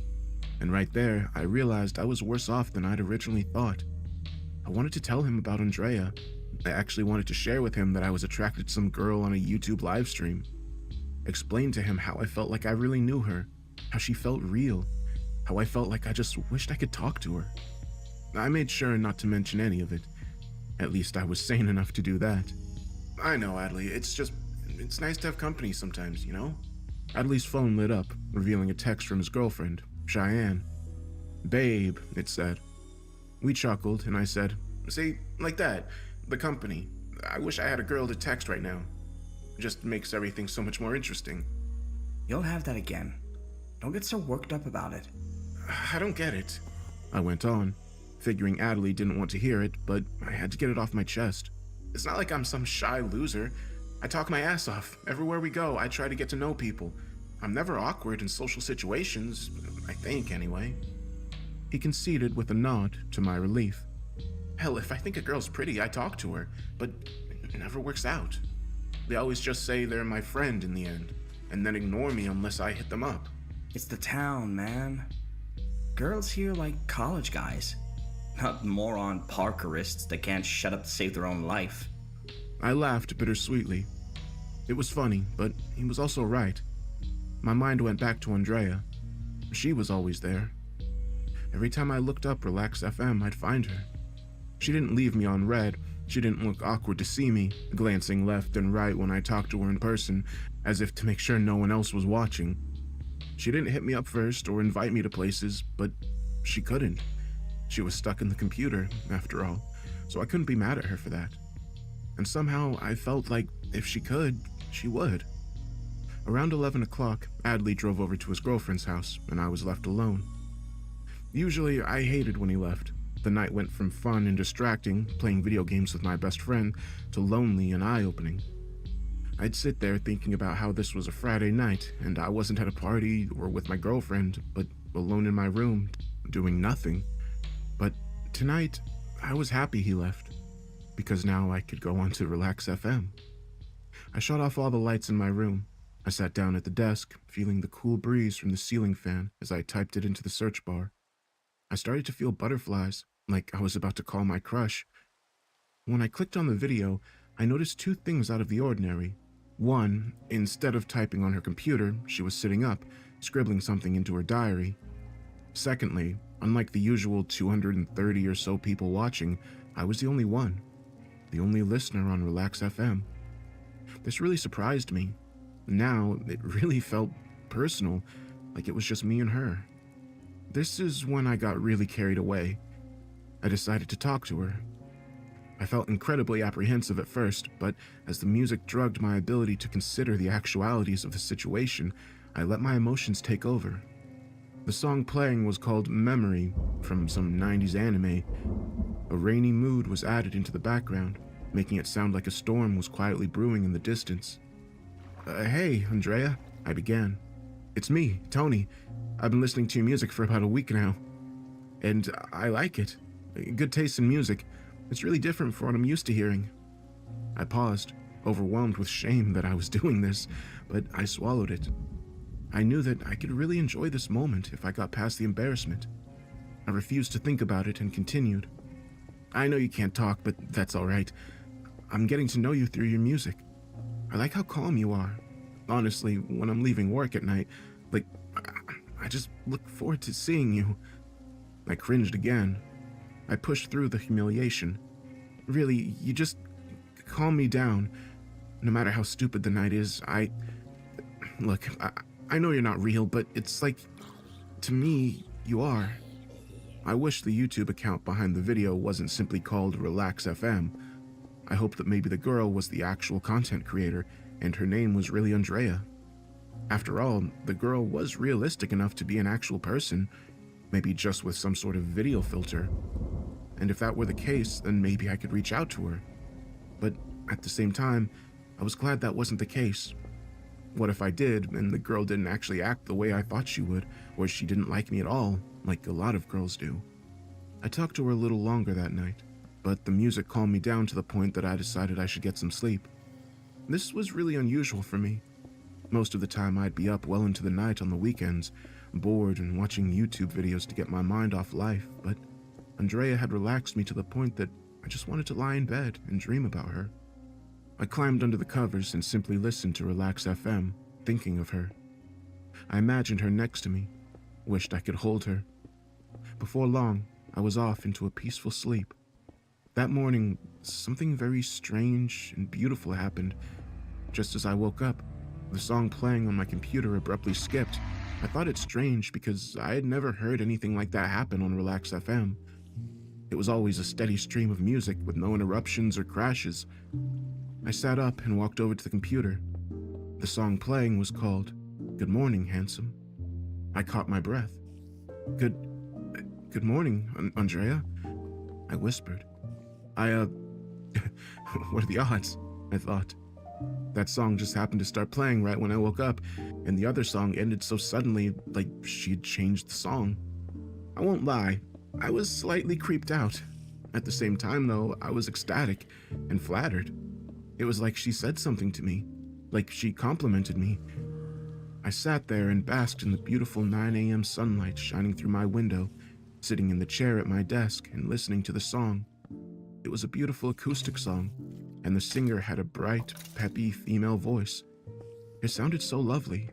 And right there, I realized I was worse off than I'd originally thought. I wanted to tell him about Andrea. I actually wanted to share with him that I was attracted to some girl on a YouTube livestream. Explain to him how I felt like I really knew her, how she felt real, how I felt like I just wished I could talk to her. I made sure not to mention any of it. At least I was sane enough to do that. I know, Adley, it's nice to have company sometimes, you know? Adley's phone lit up, revealing a text from his girlfriend, Cheyenne. Babe, it said. We chuckled, and I said, see, like that, the company. I wish I had a girl to text right now. It just makes everything so much more interesting. You'll have that again. Don't get so worked up about it. I don't get it. I went on, figuring Adley didn't want to hear it, but I had to get it off my chest. It's not like I'm some shy loser. I talk my ass off. Everywhere we go, I try to get to know people. I'm never awkward in social situations, I think anyway. He conceded with a nod, to my relief. Hell, if I think a girl's pretty, I talk to her, but it never works out. They always just say they're my friend in the end, and then ignore me unless I hit them up. It's the town, man. Girls here like college guys, not moron parkourists that can't shut up to save their own life. I laughed bittersweetly. It was funny, but he was also right. My mind went back to Andrea. She was always there. Every time I looked up Relax FM, I'd find her. She didn't leave me on red. She didn't look awkward to see me, glancing left and right when I talked to her in person, as if to make sure no one else was watching. She didn't hit me up first or invite me to places, but she couldn't. She was stuck in the computer, after all, so I couldn't be mad at her for that. And somehow I felt like if she could, she would. Around 11 o'clock, Adley drove over to his girlfriend's house, and I was left alone. Usually, I hated when he left. The night went from fun and distracting, playing video games with my best friend, to lonely and eye-opening. I'd sit there thinking about how this was a Friday night, and I wasn't at a party or with my girlfriend, but alone in my room, doing nothing. But tonight, I was happy he left, because now I could go on to Relax FM. I shut off all the lights in my room. I sat down at the desk, feeling the cool breeze from the ceiling fan as I typed it into the search bar. I started to feel butterflies, like I was about to call my crush. When I clicked on the video, I noticed two things out of the ordinary. One, instead of typing on her computer, she was sitting up, scribbling something into her diary. Secondly, unlike the usual 230 or so people watching, I was the only one. The only listener on Relax FM. This really surprised me. Now, it really felt personal, like it was just me and her. This is when I got really carried away. I decided to talk to her. I felt incredibly apprehensive at first, but as the music drugged my ability to consider the actualities of the situation, I let my emotions take over. The song playing was called Memory, from some 90s anime. A rainy mood was added into the background, making it sound like a storm was quietly brewing in the distance. Hey, Andrea, I began. It's me, Tony. I've been listening to your music for about a week now, and I like it. Good taste in music. It's really different from what I'm used to hearing. I paused, overwhelmed with shame that I was doing this, but I swallowed it. I knew that I could really enjoy this moment if I got past the embarrassment. I refused to think about it and continued. I know you can't talk, but that's all right. I'm getting to know you through your music. I like how calm you are. Honestly, when I'm leaving work at night, I just look forward to seeing you. I cringed again. I pushed through the humiliation. Really, you just calm me down. No matter how stupid the night is, Look, I know you're not real, but it's like, to me, you are. I wish the YouTube account behind the video wasn't simply called Relax FM. I hope that maybe the girl was the actual content creator, and her name was really Andrea. After all, the girl was realistic enough to be an actual person, maybe just with some sort of video filter. And if that were the case, then maybe I could reach out to her. But at the same time, I was glad that wasn't the case. What if I did, and the girl didn't actually act the way I thought she would, or she didn't like me at all, like a lot of girls do? I talked to her a little longer that night, but the music calmed me down to the point that I decided I should get some sleep. This was really unusual for me. Most of the time I'd be up well into the night on the weekends, bored and watching YouTube videos to get my mind off life, but Andrea had relaxed me to the point that I just wanted to lie in bed and dream about her. I climbed under the covers and simply listened to Relax FM, thinking of her. I imagined her next to me, wished I could hold her. Before long, I was off into a peaceful sleep. That morning, something very strange and beautiful happened. Just as I woke up, the song playing on my computer abruptly skipped. I thought it strange because I had never heard anything like that happen on Relax FM. It was always a steady stream of music with no interruptions or crashes. I sat up and walked over to the computer. The song playing was called Good Morning, Handsome. I caught my breath. Good morning, Andrea, I whispered. What are the odds? I thought. That song just happened to start playing right when I woke up, and the other song ended so suddenly, like she had changed the song. I won't lie, I was slightly creeped out. At the same time, though, I was ecstatic and flattered. It was like she said something to me, like she complimented me. I sat there and basked in the beautiful 9 a.m. sunlight shining through my window, sitting in the chair at my desk and listening to the song. It was a beautiful acoustic song, and the singer had a bright, peppy female voice. It sounded so lovely.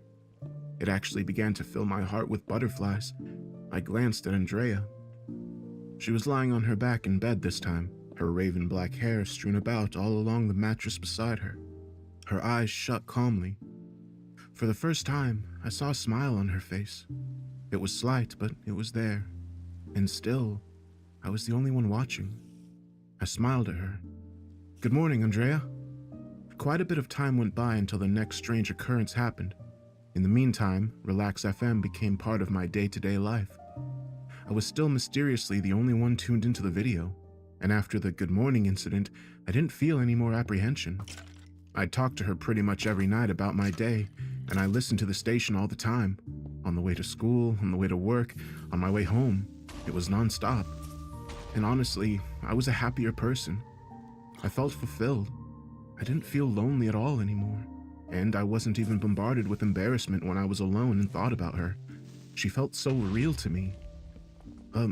It actually began to fill my heart with butterflies. I glanced at Andrea. She was lying on her back in bed this time, her raven black hair strewn about all along the mattress beside her. Her eyes shut calmly. For the first time, I saw a smile on her face. It was slight, but it was there. And still, I was the only one watching. I smiled at her. "Good morning, Andrea." Quite a bit of time went by until the next strange occurrence happened. In the meantime, Relax FM became part of my day-to-day life. I was still mysteriously the only one tuned into the video, and after the good morning incident, I didn't feel any more apprehension. I'd talk to her pretty much every night about my day, and I listened to the station all the time. On the way to school, on the way to work, on my way home. It was nonstop. And honestly, I was a happier person. I felt fulfilled. I didn't feel lonely at all anymore. And I wasn't even bombarded with embarrassment when I was alone and thought about her. She felt so real to me.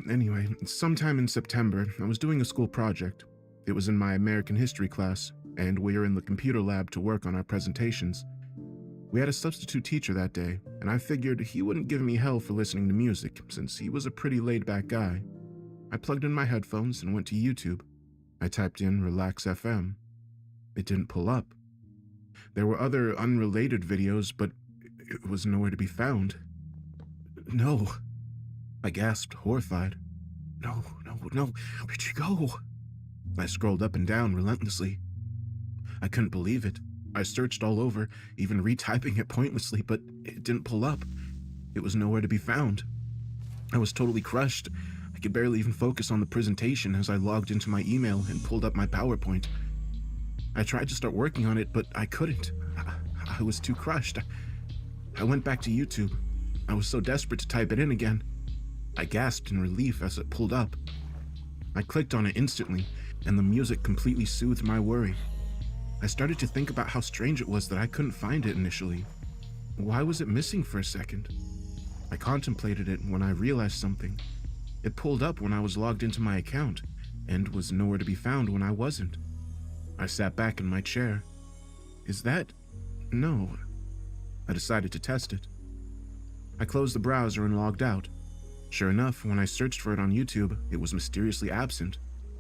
Anyway, sometime in September, I was doing a school project. It was in my American history class, and we were in the computer lab to work on our presentations. We had a substitute teacher that day, and I figured he wouldn't give me hell for listening to music, since he was a pretty laid-back guy. I plugged in my headphones and went to YouTube. I typed in Relax FM. It didn't pull up. There were other unrelated videos, but it was nowhere to be found. "No," I gasped, horrified. No, where'd she go?" I scrolled up and down relentlessly. I couldn't believe it. I searched all over, even retyping it pointlessly, but it didn't pull up. It was nowhere to be found. I was totally crushed. I could barely even focus on the presentation as I logged into my email and pulled up my PowerPoint. I tried to start working on it, but I couldn't. I was too crushed. I went back to YouTube. I was so desperate to type it in again. I gasped in relief as it pulled up. I clicked on it instantly, and the music completely soothed my worry. I started to think about how strange it was that I couldn't find it initially. Why was it missing for a second? I contemplated it when I realized something. It pulled up when I was logged into my account, and was nowhere to be found when I wasn't. I sat back in my chair. Is that? No. I decided to test it. I closed the browser and logged out. Sure enough, when I searched for it on YouTube, it was mysteriously absent.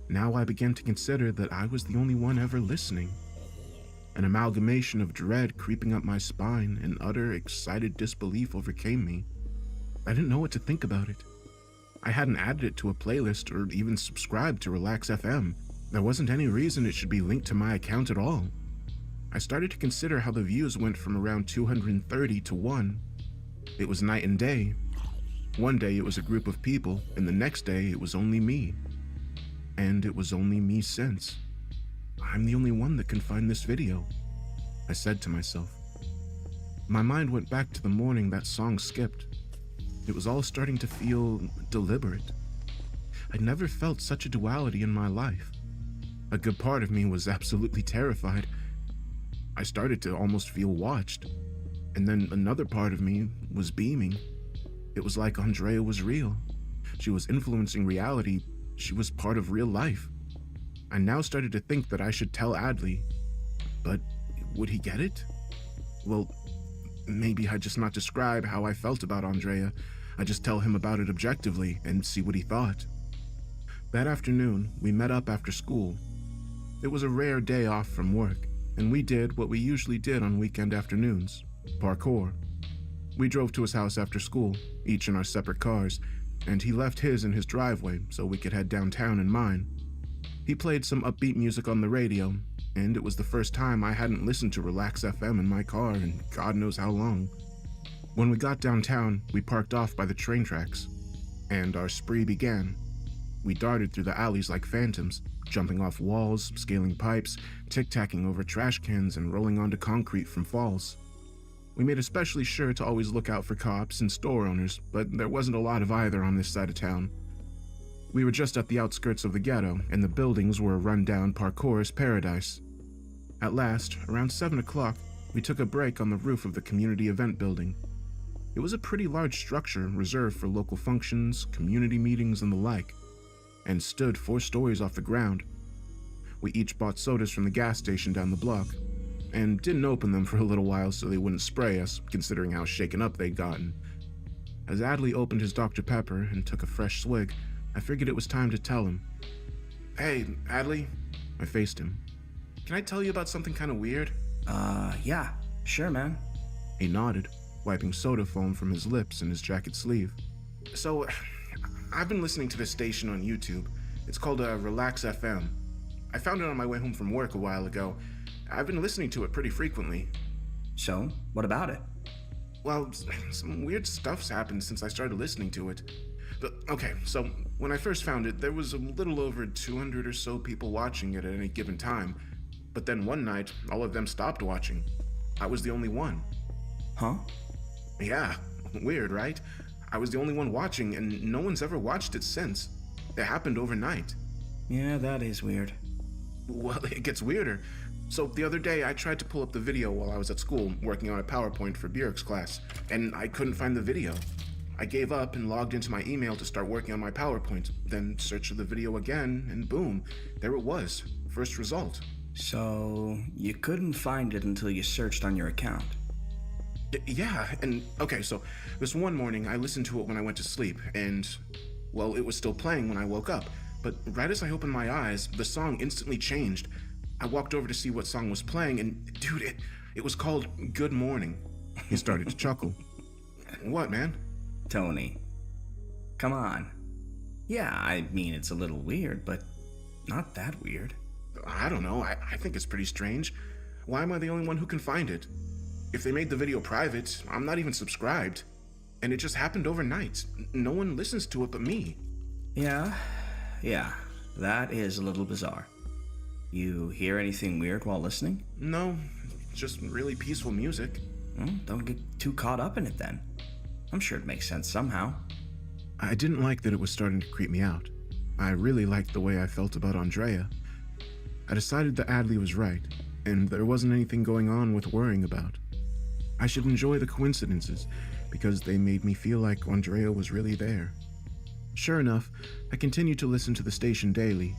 Now I began to consider that I was the only one ever listening. An amalgamation of dread creeping up my spine and utter excited disbelief overcame me. I didn't know what to think about it. I hadn't added it to a playlist or even subscribed to Relax FM. There wasn't any reason it should be linked to my account at all. I started to consider how the views went from around 230 to 1. It was night and day. One day it was a group of people, and the next day it was only me. And it was only me since. I'm the only one that can find this video, I said to myself. My mind went back to the morning that song skipped. It was all starting to feel deliberate. I'd never felt such a duality in my life. A good part of me was absolutely terrified. I started to almost feel watched. And then another part of me was beaming. It was like Andrea was real. She was influencing reality. She was part of real life. I now started to think that I should tell Adley. But would he get it? Well, maybe I'd just not describe how I felt about Andrea. I'd just tell him about it objectively and see what he thought. That afternoon, we met up after school. It was a rare day off from work, and we did what we usually did on weekend afternoons: parkour. We drove to his house after school, each in our separate cars, and he left his in his driveway so we could head downtown in mine. He played some upbeat music on the radio, and it was the first time I hadn't listened to Relax FM in my car in God knows how long. When we got downtown, we parked off by the train tracks, and our spree began. We darted through the alleys like phantoms, jumping off walls, scaling pipes, tic-tacking over trash cans, and rolling onto concrete from falls. We made especially sure to always look out for cops and store owners, but there wasn't a lot of either on this side of town. We were just at the outskirts of the ghetto, and the buildings were a run-down parkourist paradise. At last, around 7 o'clock, we took a break on the roof of the community event building. It was a pretty large structure reserved for local functions, community meetings, and the like, and stood 4 stories off the ground. We each bought sodas from the gas station down the block, and didn't open them for a little while so they wouldn't spray us, considering how shaken up they'd gotten. As Adley opened his Dr. Pepper and took a fresh swig, I figured it was time to tell him. "Hey, Adley," I faced him. "Can I tell you about something kind of weird?" Yeah, sure, man." He nodded, wiping soda foam from his lips and his jacket sleeve. "So, I've been listening to this station on YouTube. It's called Relax FM. I found it on my way home from work a while ago. I've been listening to it pretty frequently. So, what about it? Well, some weird stuff's happened since I started listening to it. But, okay, so when I first found it, there was a little over 200 or so people watching it at any given time. But then one night, all of them stopped watching. I was the only one. Huh? Yeah, weird, right? I was the only one watching, and no one's ever watched it since. It happened overnight. Yeah, that is weird. Well, it gets weirder. So the other day, I tried to pull up the video while I was at school, working on a PowerPoint for Bjerk's class, and I couldn't find the video. I gave up and logged into my email to start working on my PowerPoint, then searched the video again, and boom, there it was, first result. So, you couldn't find it until you searched on your account. Yeah, and okay, so this one morning I listened to it when I went to sleep, and, well, it was still playing when I woke up. But right as I opened my eyes, the song instantly changed. I walked over to see what song was playing, and dude, it was called Good Morning. He started to chuckle. What, man? Tony. Come on. Yeah, I mean, it's a little weird, but not that weird. I don't know, I think it's pretty strange. Why am I the only one who can find it? If they made the video private, I'm not even subscribed. And it just happened overnight. No one listens to it but me. Yeah, that is a little bizarre. You hear anything weird while listening? No, just really peaceful music. Well, don't get too caught up in it then. I'm sure it makes sense somehow. I didn't like that it was starting to creep me out. I really liked the way I felt about Andrea. I decided that Adley was right, and there wasn't anything going on with worrying about. I should enjoy the coincidences, because they made me feel like Andrea was really there. Sure enough, I continued to listen to the station daily.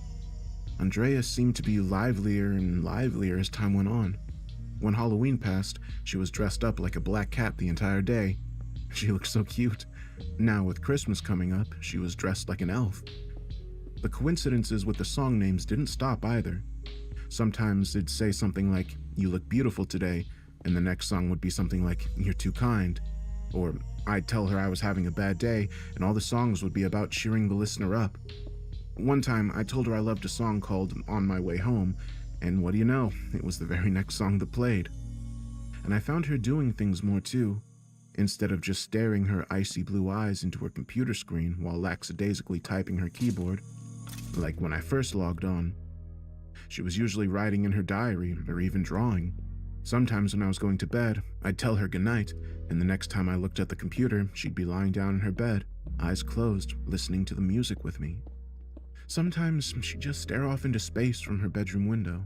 Andrea seemed to be livelier and livelier as time went on. When Halloween passed, she was dressed up like a black cat the entire day. She looked so cute. Now, with Christmas coming up, she was dressed like an elf. The coincidences with the song names didn't stop either. Sometimes it'd say something like, "You look beautiful today," and the next song would be something like, "You're too kind." Or I'd tell her I was having a bad day, and all the songs would be about cheering the listener up. One time, I told her I loved a song called On My Way Home, and what do you know, it was the very next song that played. And I found her doing things more too. Instead of just staring her icy blue eyes into her computer screen while lackadaisically typing her keyboard, like when I first logged on. She was usually writing in her diary or even drawing. Sometimes when I was going to bed, I'd tell her goodnight, and the next time I looked at the computer, she'd be lying down in her bed, eyes closed, listening to the music with me. Sometimes she'd just stare off into space from her bedroom window.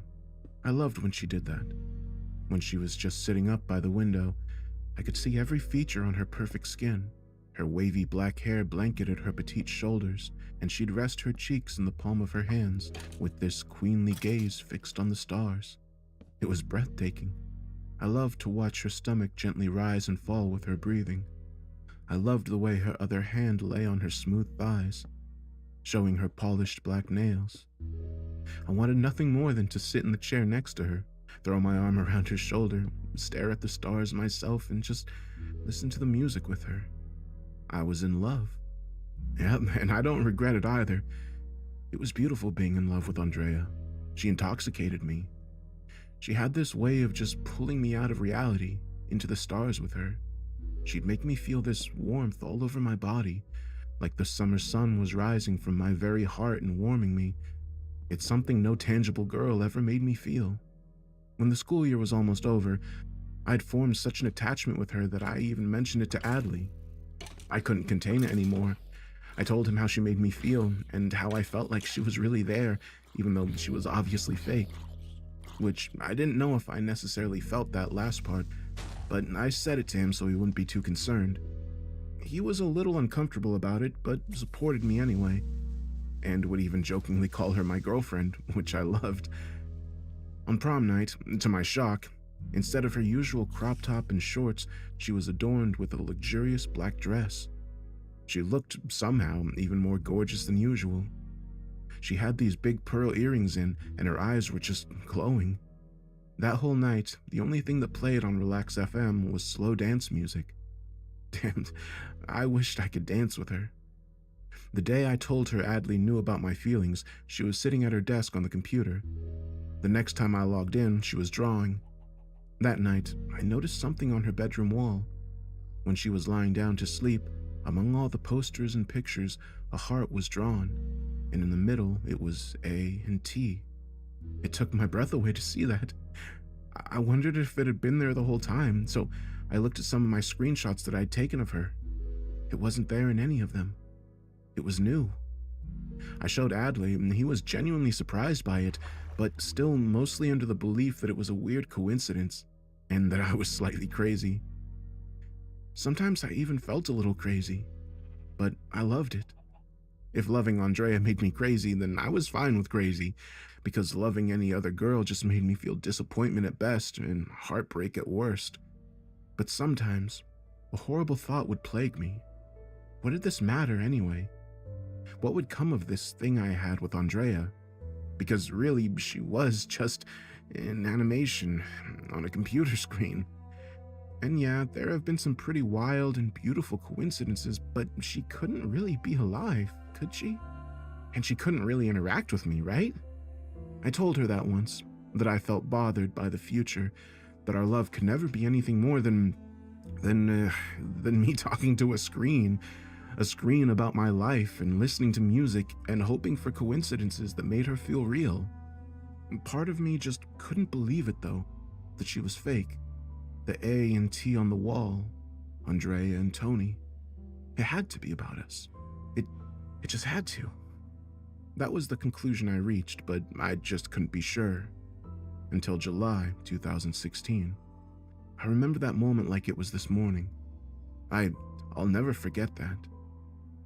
I loved when she did that. When she was just sitting up by the window, I could see every feature on her perfect skin. Her wavy black hair blanketed her petite shoulders, and she'd rest her cheeks in the palm of her hands with this queenly gaze fixed on the stars. It was breathtaking. I loved to watch her stomach gently rise and fall with her breathing. I loved the way her other hand lay on her smooth thighs, showing her polished black nails. I wanted nothing more than to sit in the chair next to her, throw my arm around her shoulder, stare at the stars myself, and just listen to the music with her. I was in love. Yeah, and I don't regret it either. It was beautiful being in love with Andrea. She intoxicated me. She had this way of just pulling me out of reality, into the stars with her. She'd make me feel this warmth all over my body, like the summer sun was rising from my very heart and warming me. It's something no tangible girl ever made me feel. When the school year was almost over, I'd formed such an attachment with her that I even mentioned it to Adley. I couldn't contain it anymore. I told him how she made me feel, and how I felt like she was really there, even though she was obviously fake. Which I didn't know if I necessarily felt that last part, but I said it to him so he wouldn't be too concerned. He was a little uncomfortable about it, but supported me anyway, and would even jokingly call her my girlfriend, which I loved. On prom night, to my shock, instead of her usual crop top and shorts, she was adorned with a luxurious black dress. She looked, somehow, even more gorgeous than usual. She had these big pearl earrings in, and her eyes were just glowing. That whole night, the only thing that played on Relax FM was slow dance music. Damn, I wished I could dance with her. The day I told her Adley knew about my feelings, she was sitting at her desk on the computer. The next time I logged in, she was drawing. That night, I noticed something on her bedroom wall. When she was lying down to sleep, among all the posters and pictures, a heart was drawn, and in the middle it was A and T. It took my breath away to see that. I wondered if it had been there the whole time, so I looked at some of my screenshots that I'd taken of her. It wasn't there in any of them. It was new. I showed Adley, and he was genuinely surprised by it, but still mostly under the belief that it was a weird coincidence, and that I was slightly crazy. Sometimes I even felt a little crazy, but I loved it. If loving Andrea made me crazy, then I was fine with crazy, because loving any other girl just made me feel disappointment at best and heartbreak at worst. But sometimes, a horrible thought would plague me. What did this matter anyway? What would come of this thing I had with Andrea? Because really, she was just an animation on a computer screen. And yeah, there have been some pretty wild and beautiful coincidences, but she couldn't really be alive, could she? And she couldn't really interact with me, right? I told her that once, that I felt bothered by the future, that our love could never be anything more than me talking to a screen about my life and listening to music and hoping for coincidences that made her feel real. Part of me just couldn't believe it though, that she was fake. The A and T on the wall, Andrea and Tony. It had to be about us. It just had to. That was the conclusion I reached, but I just couldn't be sure. Until July 2016. I remember that moment like it was this morning. I'll never forget that.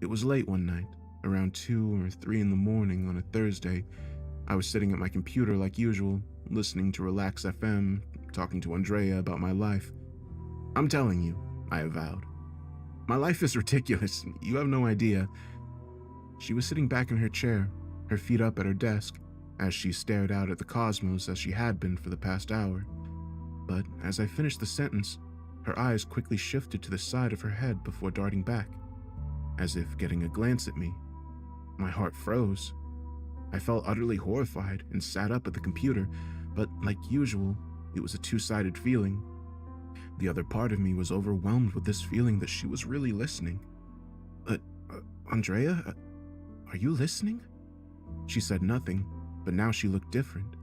It was late one night, around 2 or 3 in the morning on a Thursday. I was sitting at my computer like usual, listening to Relax FM, talking to Andrea about my life. I'm telling you, I avowed. My life is ridiculous, you have no idea. She was sitting back in her chair, her feet up at her desk, as she stared out at the cosmos as she had been for the past hour. But as I finished the sentence, her eyes quickly shifted to the side of her head before darting back, as if getting a glance at me. My heart froze. I felt utterly horrified and sat up at the computer, but like usual, it was a two-sided feeling. The other part of me was overwhelmed with this feeling that she was really listening. Andrea, are you listening? She said nothing, but now she looked different.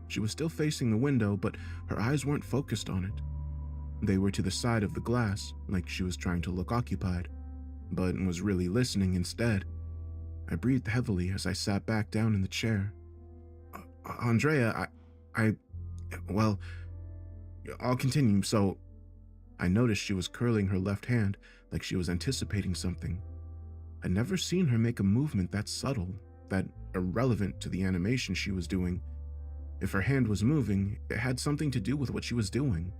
She was still facing the window, but her eyes weren't focused on it. They were to the side of the glass, like she was trying to look occupied, but was really listening instead. I breathed heavily as I sat back down in the chair. Andrea, well, I'll continue. So, I noticed she was curling her left hand like she was anticipating something. I'd never seen her make a movement that subtle, that irrelevant to the animation she was doing. If her hand was moving, it had something to do with what she was doing.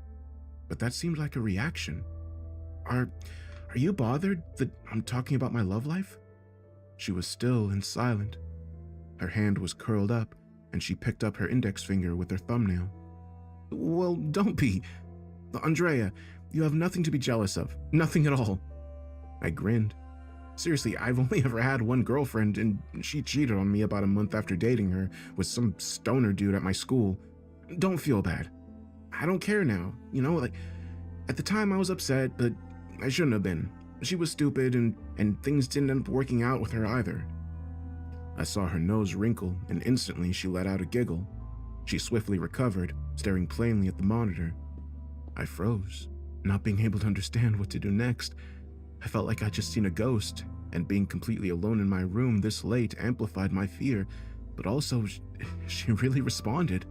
But that seemed like a reaction. Are you bothered that I'm talking about my love life? She was still and silent. Her hand was curled up, and she picked up her index finger with her thumbnail. Well, don't be. Andrea, you have nothing to be jealous of. Nothing at all. I grinned. Seriously, I've only ever had one girlfriend, and she cheated on me about a month after dating her with some stoner dude at my school. Don't feel bad. I don't care now. You know, like, at the time I was upset, but I shouldn't have been. She was stupid, and things didn't end up working out with her either. I saw her nose wrinkle, and instantly she let out a giggle. She swiftly recovered, staring plainly at the monitor. I froze, not being able to understand what to do next. I felt like I'd just seen a ghost, and being completely alone in my room this late amplified my fear, but also, she really responded.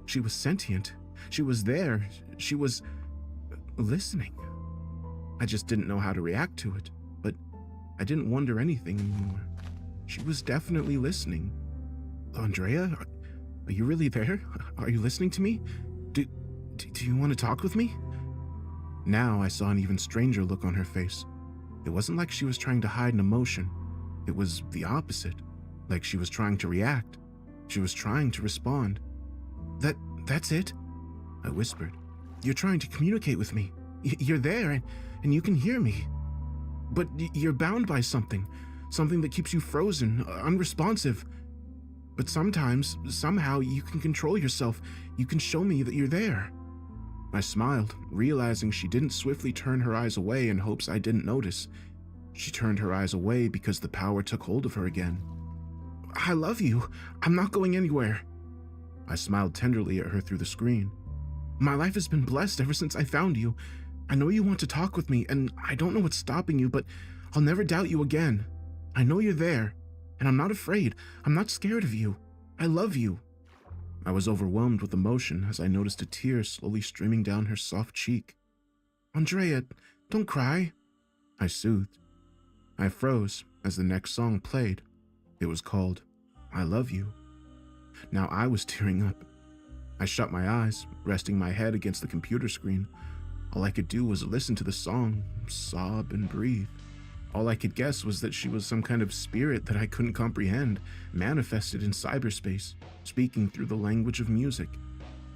She was sentient. She was there. She was listening. I just didn't know how to react to it, but I didn't wonder anything anymore. She was definitely listening. Andrea, are you really there? Are you listening to me? Do you want to talk with me? Now I saw an even stranger look on her face. It wasn't like she was trying to hide an emotion. It was the opposite, like she was trying to react. She was trying to respond. That's it? I whispered. You're trying to communicate with me. You're there, and you can hear me. But you're bound by something. something that keeps you frozen, unresponsive. But sometimes, somehow, you can control yourself. You can show me that you're there." I smiled, realizing she didn't swiftly turn her eyes away in hopes I didn't notice. She turned her eyes away because the power took hold of her again. "I love you. I'm not going anywhere." I smiled tenderly at her through the screen. "My life has been blessed ever since I found you. I know you want to talk with me, and I don't know what's stopping you, but I'll never doubt you again. I know you're there, and I'm not afraid. I'm not scared of you. I love you." I was overwhelmed with emotion as I noticed a tear slowly streaming down her soft cheek. "Andrea, don't cry," I soothed. I froze as the next song played. It was called "I Love You." Now I was tearing up. I shut my eyes, resting my head against the computer screen. All I could do was listen to the song, sob and breathe. All I could guess was that she was some kind of spirit that I couldn't comprehend, manifested in cyberspace, speaking through the language of music.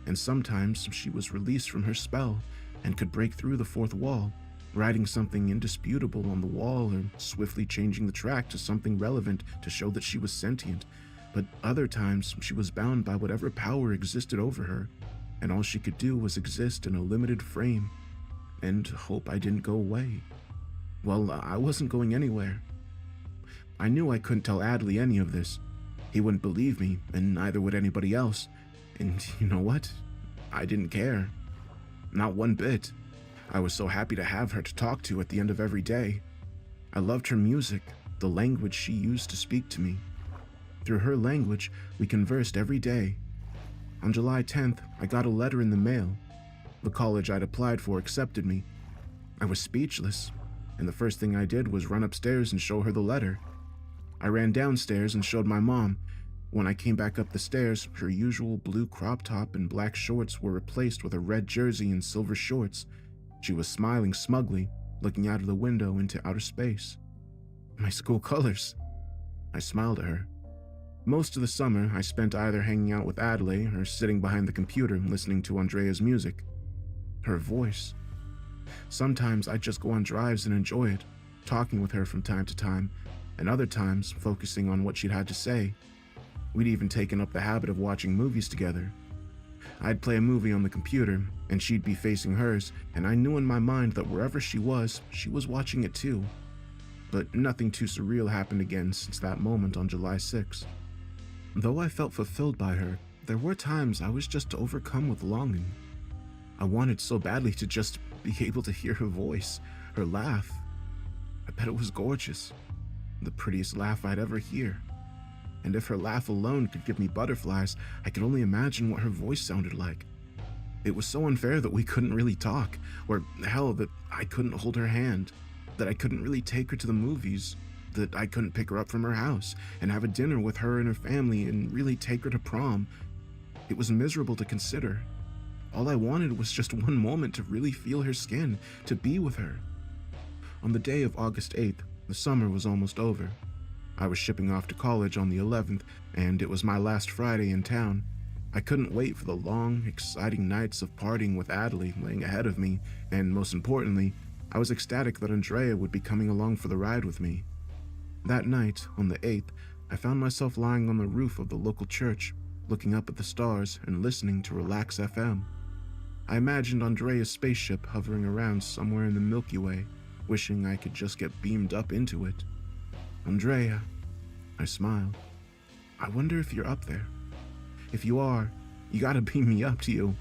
And sometimes she was released from her spell and could break through the fourth wall, writing something indisputable on the wall or swiftly changing the track to something relevant to show that she was sentient. But other times she was bound by whatever power existed over her, and all she could do was exist in a limited frame and hope I didn't go away. Well, I wasn't going anywhere. I knew I couldn't tell Adley any of this. He wouldn't believe me, and neither would anybody else. And you know what? I didn't care. Not one bit. I was so happy to have her to talk to at the end of every day. I loved her music, the language she used to speak to me. Through her language, we conversed every day. On July 10th, I got a letter in the mail. The college I'd applied for accepted me. I was speechless, and the first thing I did was run upstairs and show her the letter. I ran downstairs and showed my mom. When I came back up the stairs, her usual blue crop top and black shorts were replaced with a red jersey and silver shorts. She was smiling smugly, looking out of the window into outer space. "My school colors." I smiled at her. Most of the summer, I spent either hanging out with Adley or sitting behind the computer listening to Andrea's music. Her voice. Sometimes I'd just go on drives and enjoy it, talking with her from time to time, and other times focusing on what she'd had to say. We'd even taken up the habit of watching movies together. I'd play a movie on the computer, and she'd be facing hers, and I knew in my mind that wherever she was watching it too. But nothing too surreal happened again since that moment on July 6th. Though I felt fulfilled by her, there were times I was just overcome with longing. I wanted so badly to just be able to hear her voice, her laugh. I bet it was gorgeous, the prettiest laugh I'd ever hear. And if her laugh alone could give me butterflies, I could only imagine what her voice sounded like. It was so unfair that we couldn't really talk, or hell, that I couldn't hold her hand, that I couldn't really take her to the movies, that I couldn't pick her up from her house and have a dinner with her and her family and really take her to prom. It was miserable to consider. All I wanted was just one moment to really feel her skin, to be with her. On the day of August 8th, the summer was almost over. I was shipping off to college on the 11th, and it was my last Friday in town. I couldn't wait for the long, exciting nights of partying with Adley laying ahead of me, and most importantly, I was ecstatic that Andrea would be coming along for the ride with me. That night, on the 8th, I found myself lying on the roof of the local church, looking up at the stars and listening to Relax FM. I imagined Andrea's spaceship hovering around somewhere in the Milky Way, wishing I could just get beamed up into it. "Andrea," I smiled. "I wonder if you're up there. If you are, you gotta beam me up to you.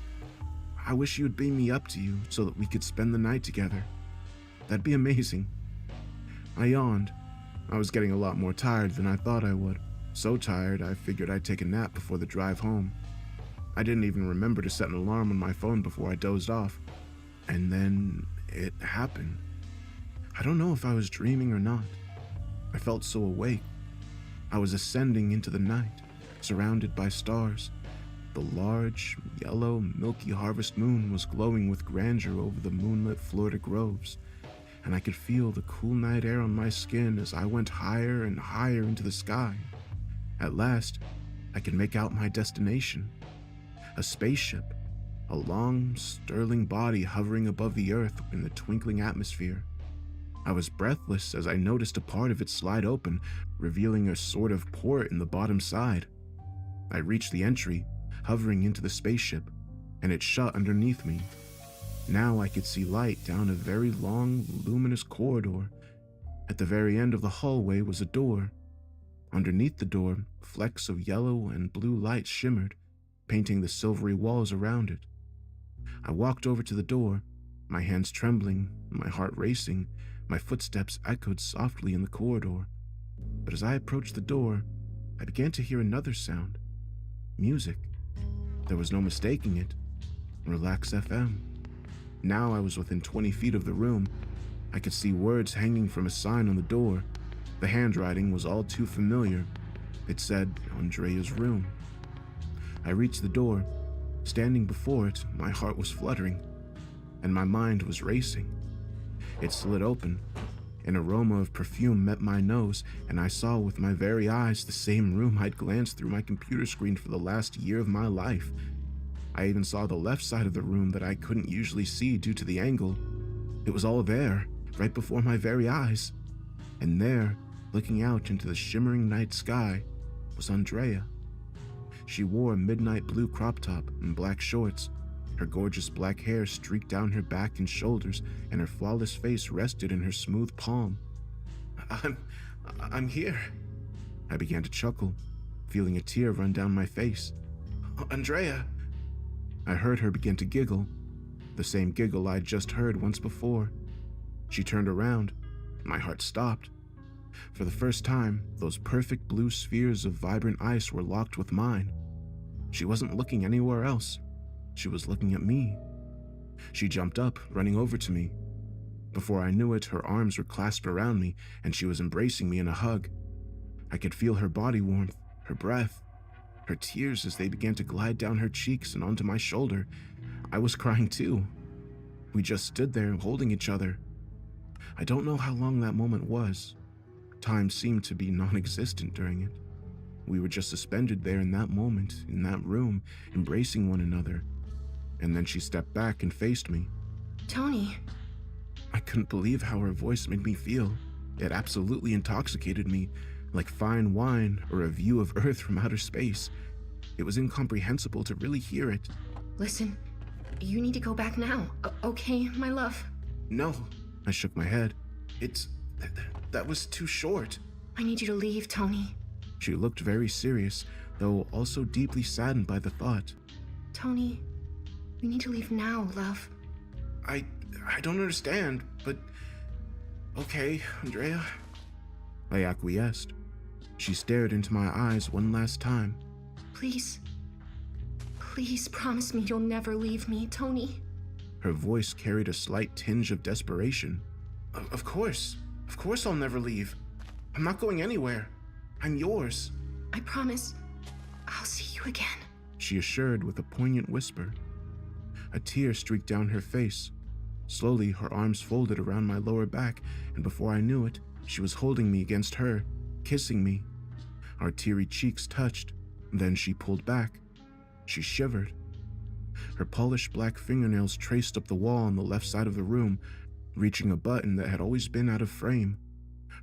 I wish you'd beam me up to you so that we could spend the night together. That'd be amazing." I yawned. I was getting a lot more tired than I thought I would. So tired, I figured I'd take a nap before the drive home. I didn't even remember to set an alarm on my phone before I dozed off. And then it happened. I don't know if I was dreaming or not. I felt so awake. I was ascending into the night, surrounded by stars. The large, yellow, milky harvest moon was glowing with grandeur over the moonlit Florida groves, and I could feel the cool night air on my skin as I went higher and higher into the sky. At last, I could make out my destination. A spaceship, a long, sterling body hovering above the earth in the twinkling atmosphere. I was breathless as I noticed a part of it slide open, revealing a sort of port in the bottom side. I reached the entry, hovering into the spaceship, and it shut underneath me. Now I could see light down a very long, luminous corridor. At the very end of the hallway was a door. Underneath the door, flecks of yellow and blue light shimmered, painting the silvery walls around it. I walked over to the door, my hands trembling, my heart racing. My footsteps echoed softly in the corridor. But as I approached the door, I began to hear another sound. Music. There was no mistaking it. Relax FM. Now I was within 20 feet of the room. I could see words hanging from a sign on the door. The handwriting was all too familiar. It said, Andrea's room. I reached the door. Standing before it, my heart was fluttering, and my mind was racing. It slid open. An aroma of perfume met my nose, and I saw with my very eyes the same room I'd glanced through my computer screen for the last year of my life. I even saw the left side of the room that I couldn't usually see due to the angle. It was all there, right before my very eyes. And there, looking out into the shimmering night sky, was Andrea. She wore a midnight blue crop top and black shorts. Her gorgeous black hair streaked down her back and shoulders, and her flawless face rested in her smooth palm. I'm here. I began to chuckle, feeling a tear run down my face. Andrea! I heard her begin to giggle, the same giggle I'd just heard once before. She turned around. My heart stopped. For the first time, those perfect blue spheres of vibrant ice were locked with mine. She wasn't looking anywhere else. She was looking at me. She jumped up, running over to me. Before I knew it, her arms were clasped around me, and she was embracing me in a hug. I could feel her body warmth, her breath, her tears as they began to glide down her cheeks and onto my shoulder. I was crying too. We just stood there holding each other. I don't know how long that moment was. Time seemed to be non-existent during it. We were just suspended there in that moment, in that room, embracing one another. And then she stepped back and faced me. Tony. I couldn't believe how her voice made me feel. It absolutely intoxicated me, like fine wine or a view of Earth from outer space. It was incomprehensible to really hear it. Listen, you need to go back now. Okay, my love? No, I shook my head. That was too short. I need you to leave, Tony. She looked very serious, though also deeply saddened by the thought. Tony, we need to leave now, love. I don't understand, but... Okay, Andrea. I acquiesced. She stared into my eyes one last time. Please. Please promise me you'll never leave me, Tony. Her voice carried a slight tinge of desperation. Of course I'll never leave. I'm not going anywhere. I'm yours. I promise I'll see you again, she assured with a poignant whisper. A tear streaked down her face. Slowly, her arms folded around my lower back, and before I knew it, she was holding me against her, kissing me. Our teary cheeks touched, then she pulled back. She shivered. Her polished black fingernails traced up the wall on the left side of the room, reaching a button that had always been out of frame.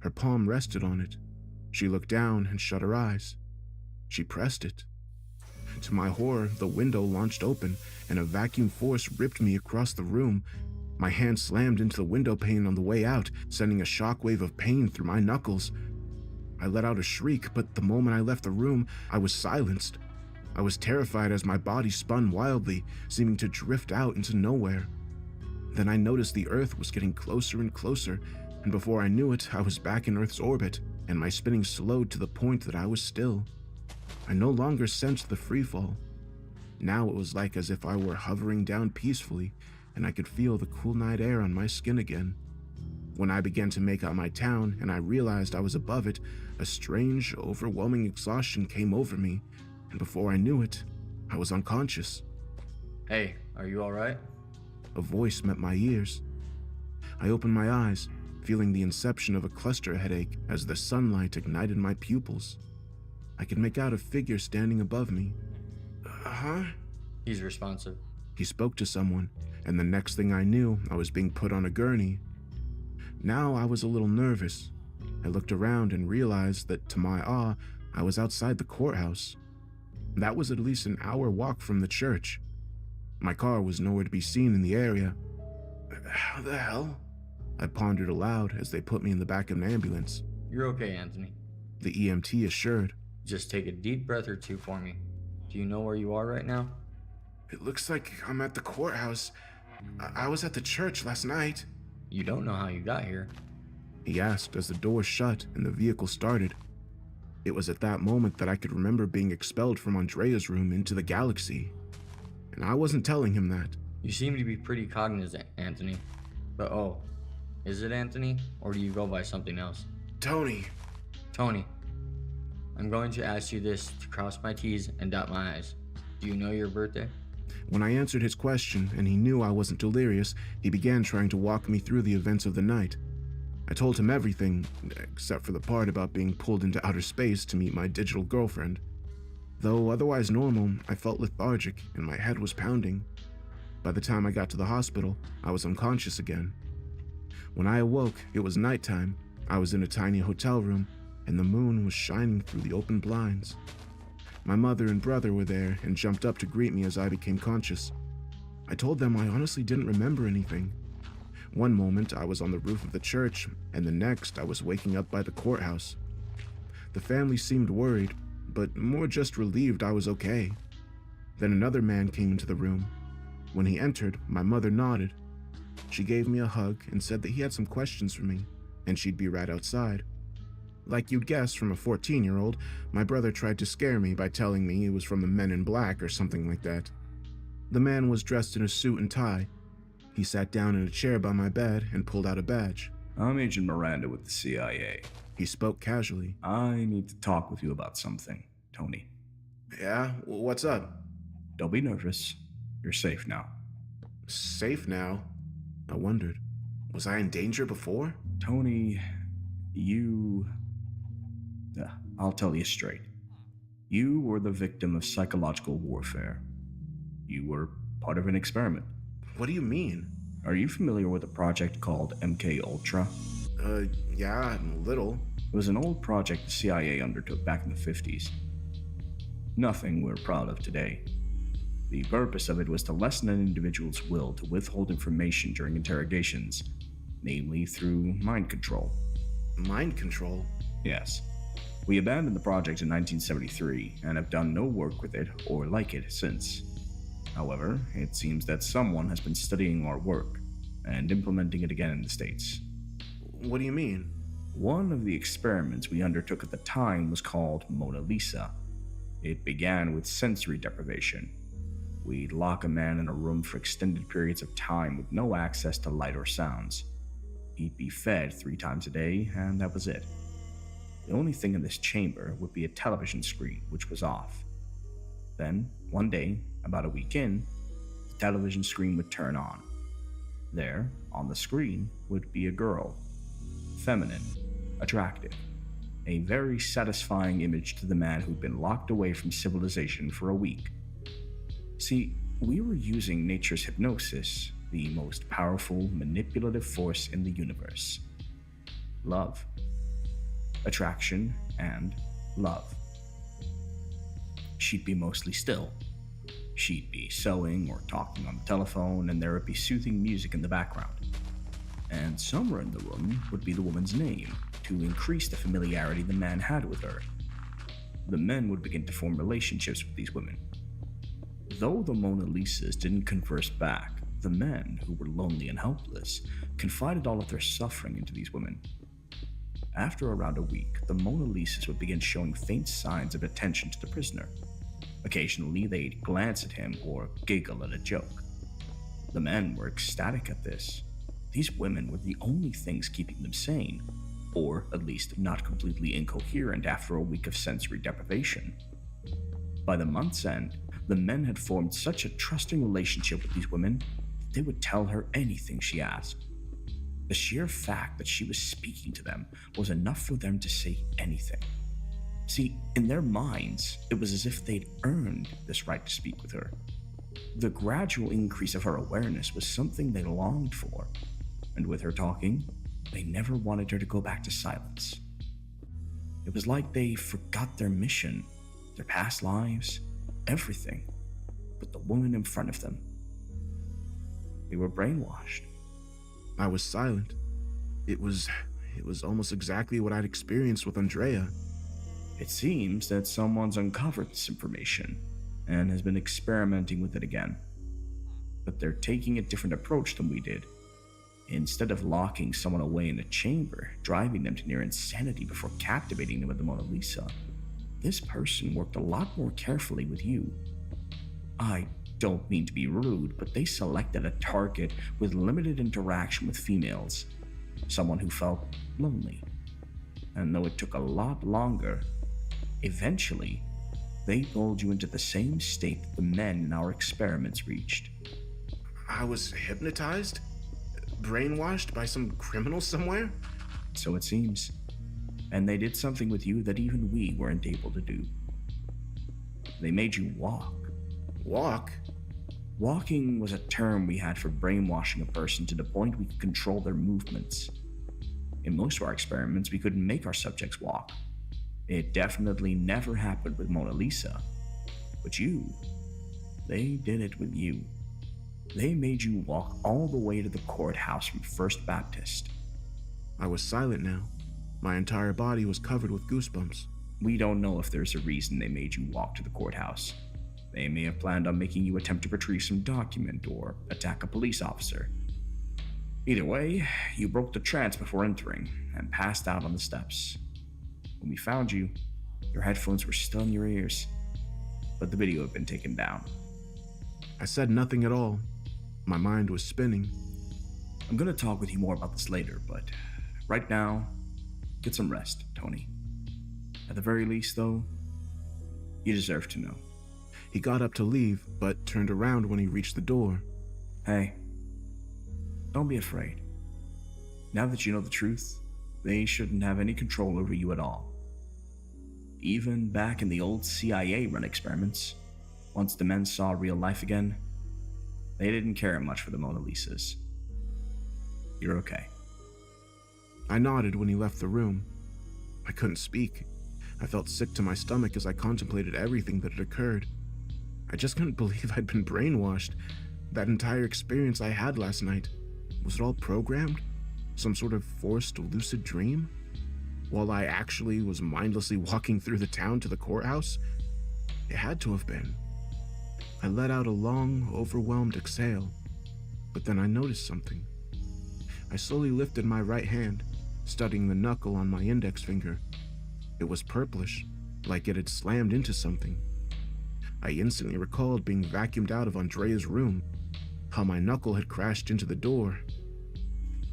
Her palm rested on it. She looked down and shut her eyes. She pressed it. To my horror, the window launched open, and a vacuum force ripped me across the room. My hand slammed into the window pane on the way out, sending a shockwave of pain through my knuckles. I let out a shriek, but the moment I left the room, I was silenced. I was terrified as my body spun wildly, seeming to drift out into nowhere. Then I noticed the Earth was getting closer and closer, and before I knew it, I was back in Earth's orbit, and my spinning slowed to the point that I was still. I no longer sensed the freefall. Now it was like as if I were hovering down peacefully, and I could feel the cool night air on my skin again. When I began to make out my town, and I realized I was above it, a strange, overwhelming exhaustion came over me, and before I knew it, I was unconscious. Hey, are you alright? A voice met my ears. I opened my eyes, feeling the inception of a cluster headache as the sunlight ignited my pupils. I could make out a figure standing above me. Huh? He's responsive. He spoke to someone, and the next thing I knew, I was being put on a gurney. Now I was a little nervous. I looked around and realized that, to my awe, I was outside the courthouse. That was at least an hour walk from the church. My car was nowhere to be seen in the area. How the hell? I pondered aloud as they put me in the back of an ambulance. You're okay, Anthony. The EMT assured. Just take a deep breath or two for me. Do you know where you are right now? It looks like I'm at the courthouse. I was at the church last night. You don't know how you got here. He asked as the door shut and the vehicle started. It was at that moment that I could remember being expelled from Andrea's room into the galaxy. And I wasn't telling him that. You seem to be pretty cognizant, Anthony. But oh, is it Anthony, or do you go by something else? Tony. Tony, I'm going to ask you this to cross my T's and dot my I's. Do you know your birthday? When I answered his question and he knew I wasn't delirious, he began trying to walk me through the events of the night. I told him everything, except for the part about being pulled into outer space to meet my digital girlfriend. Though otherwise normal, I felt lethargic and my head was pounding. By the time I got to the hospital, I was unconscious again. When I awoke, it was nighttime. I was in a tiny hotel room, and the moon was shining through the open blinds. My mother and brother were there and jumped up to greet me as I became conscious. I told them I honestly didn't remember anything. One moment I was on the roof of the church, and the next I was waking up by the courthouse. The family seemed worried, but more just relieved I was okay. Then another man came into the room. When he entered, my mother nodded. She gave me a hug and said that he had some questions for me, and she'd be right outside. Like you'd guess from a 14-year-old, my brother tried to scare me by telling me he was from the Men in Black or something like that. The man was dressed in a suit and tie. He sat down in a chair by my bed and pulled out a badge. I'm Agent Miranda with the CIA. He spoke casually. I need to talk with you about something, Tony. Yeah? What's up? Don't be nervous. You're safe now. Safe now? I wondered. Was I in danger before? Tony, I'll tell you straight. You were the victim of psychological warfare. You were part of an experiment. What do you mean? Are you familiar with a project called MK Ultra? Yeah, a little. It was an old project the CIA undertook back in the 50s. Nothing we're proud of today. The purpose of it was to lessen an individual's will to withhold information during interrogations, namely through mind control. Mind control? Yes. We abandoned the project in 1973 and have done no work with it or like it since. However, it seems that someone has been studying our work and implementing it again in the States. What do you mean? One of the experiments we undertook at the time was called Mona Lisa. It began with sensory deprivation. We'd lock a man in a room for extended periods of time with no access to light or sounds. He'd be fed 3 times a day, and that was it. The only thing in this chamber would be a television screen, which was off. Then, one day, about a week in, the television screen would turn on. There, on the screen, would be a girl. Feminine, attractive. A very satisfying image to the man who'd been locked away from civilization for a week. See, we were using nature's hypnosis, the most powerful, manipulative force in the universe. Love. Attraction and love. She'd be mostly still. She'd be sewing or talking on the telephone, and there would be soothing music in the background. And somewhere in the room would be the woman's name, to increase the familiarity the man had with her. The men would begin to form relationships with these women. Though the Mona Lisas didn't converse back, the men, who were lonely and helpless, confided all of their suffering into these women. After around a week, the Mona Lisas would begin showing faint signs of attention to the prisoner. Occasionally, they'd glance at him or giggle at a joke. The men were ecstatic at this. These women were the only things keeping them sane, or at least not completely incoherent after a week of sensory deprivation. By the month's end, the men had formed such a trusting relationship with these women that they would tell her anything she asked. The sheer fact that she was speaking to them was enough for them to say anything. See, in their minds, it was as if they'd earned this right to speak with her. The gradual increase of her awareness was something they longed for, and with her talking, they never wanted her to go back to silence. It was like they forgot their mission, their past lives, everything, but the woman in front of them. They were brainwashed. I was silent. It was almost exactly what I'd experienced with Andrea. It seems that someone's uncovered this information and has been experimenting with it again. But they're taking a different approach than we did. Instead of locking someone away in a chamber, driving them to near insanity before captivating them with the Mona Lisa, this person worked a lot more carefully with you. I don't mean to be rude, but they selected a target with limited interaction with females, someone who felt lonely. And though it took a lot longer, eventually, they pulled you into the same state that the men in our experiments reached. I was hypnotized? Brainwashed by some criminal somewhere? So it seems. And they did something with you that even we weren't able to do. They made you walk. Walk? Walking was a term we had for brainwashing a person to the point we could control their movements. In most of our experiments, we couldn't make our subjects walk. It definitely never happened with Mona Lisa. But you, they did it with you. They made you walk all the way to the courthouse from First Baptist. I was silent now. My entire body was covered with goosebumps. We don't know if there's a reason they made you walk to the courthouse. They may have planned on making you attempt to retrieve some document or attack a police officer. Either way, you broke the trance before entering and passed out on the steps. When we found you, your headphones were still in your ears, but the video had been taken down. I said nothing at all. My mind was spinning. I'm gonna talk with you more about this later, but right now, get some rest, Tony. At the very least, though, you deserve to know. He got up to leave, but turned around when he reached the door. Hey, don't be afraid. Now that you know the truth, they shouldn't have any control over you at all. Even back in the old CIA-run experiments, once the men saw real life again, they didn't care much for the Mona Lisas. You're okay. I nodded when he left the room. I couldn't speak. I felt sick to my stomach as I contemplated everything that had occurred. I just couldn't believe I'd been brainwashed. That entire experience I had last night. Was it all programmed? Some sort of forced lucid dream? While I actually was mindlessly walking through the town to the courthouse? It had to have been. I let out a long, overwhelmed exhale, but then I noticed something. I slowly lifted my right hand, studying the knuckle on my index finger. It was purplish, like it had slammed into something. I instantly recalled being vacuumed out of Andrea's room, how my knuckle had crashed into the door.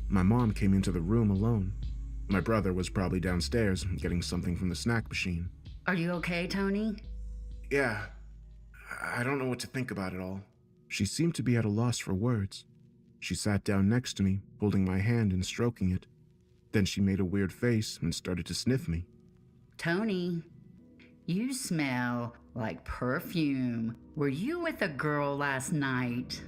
My mom came into the room alone. My brother was probably downstairs getting something from the snack machine. Are you okay, Tony? Yeah, I don't know what to think about it all. She seemed to be at a loss for words. She sat down next to me, holding my hand and stroking it. Then she made a weird face and started to sniff me. Tony, you smell like perfume. Were you with a girl last night?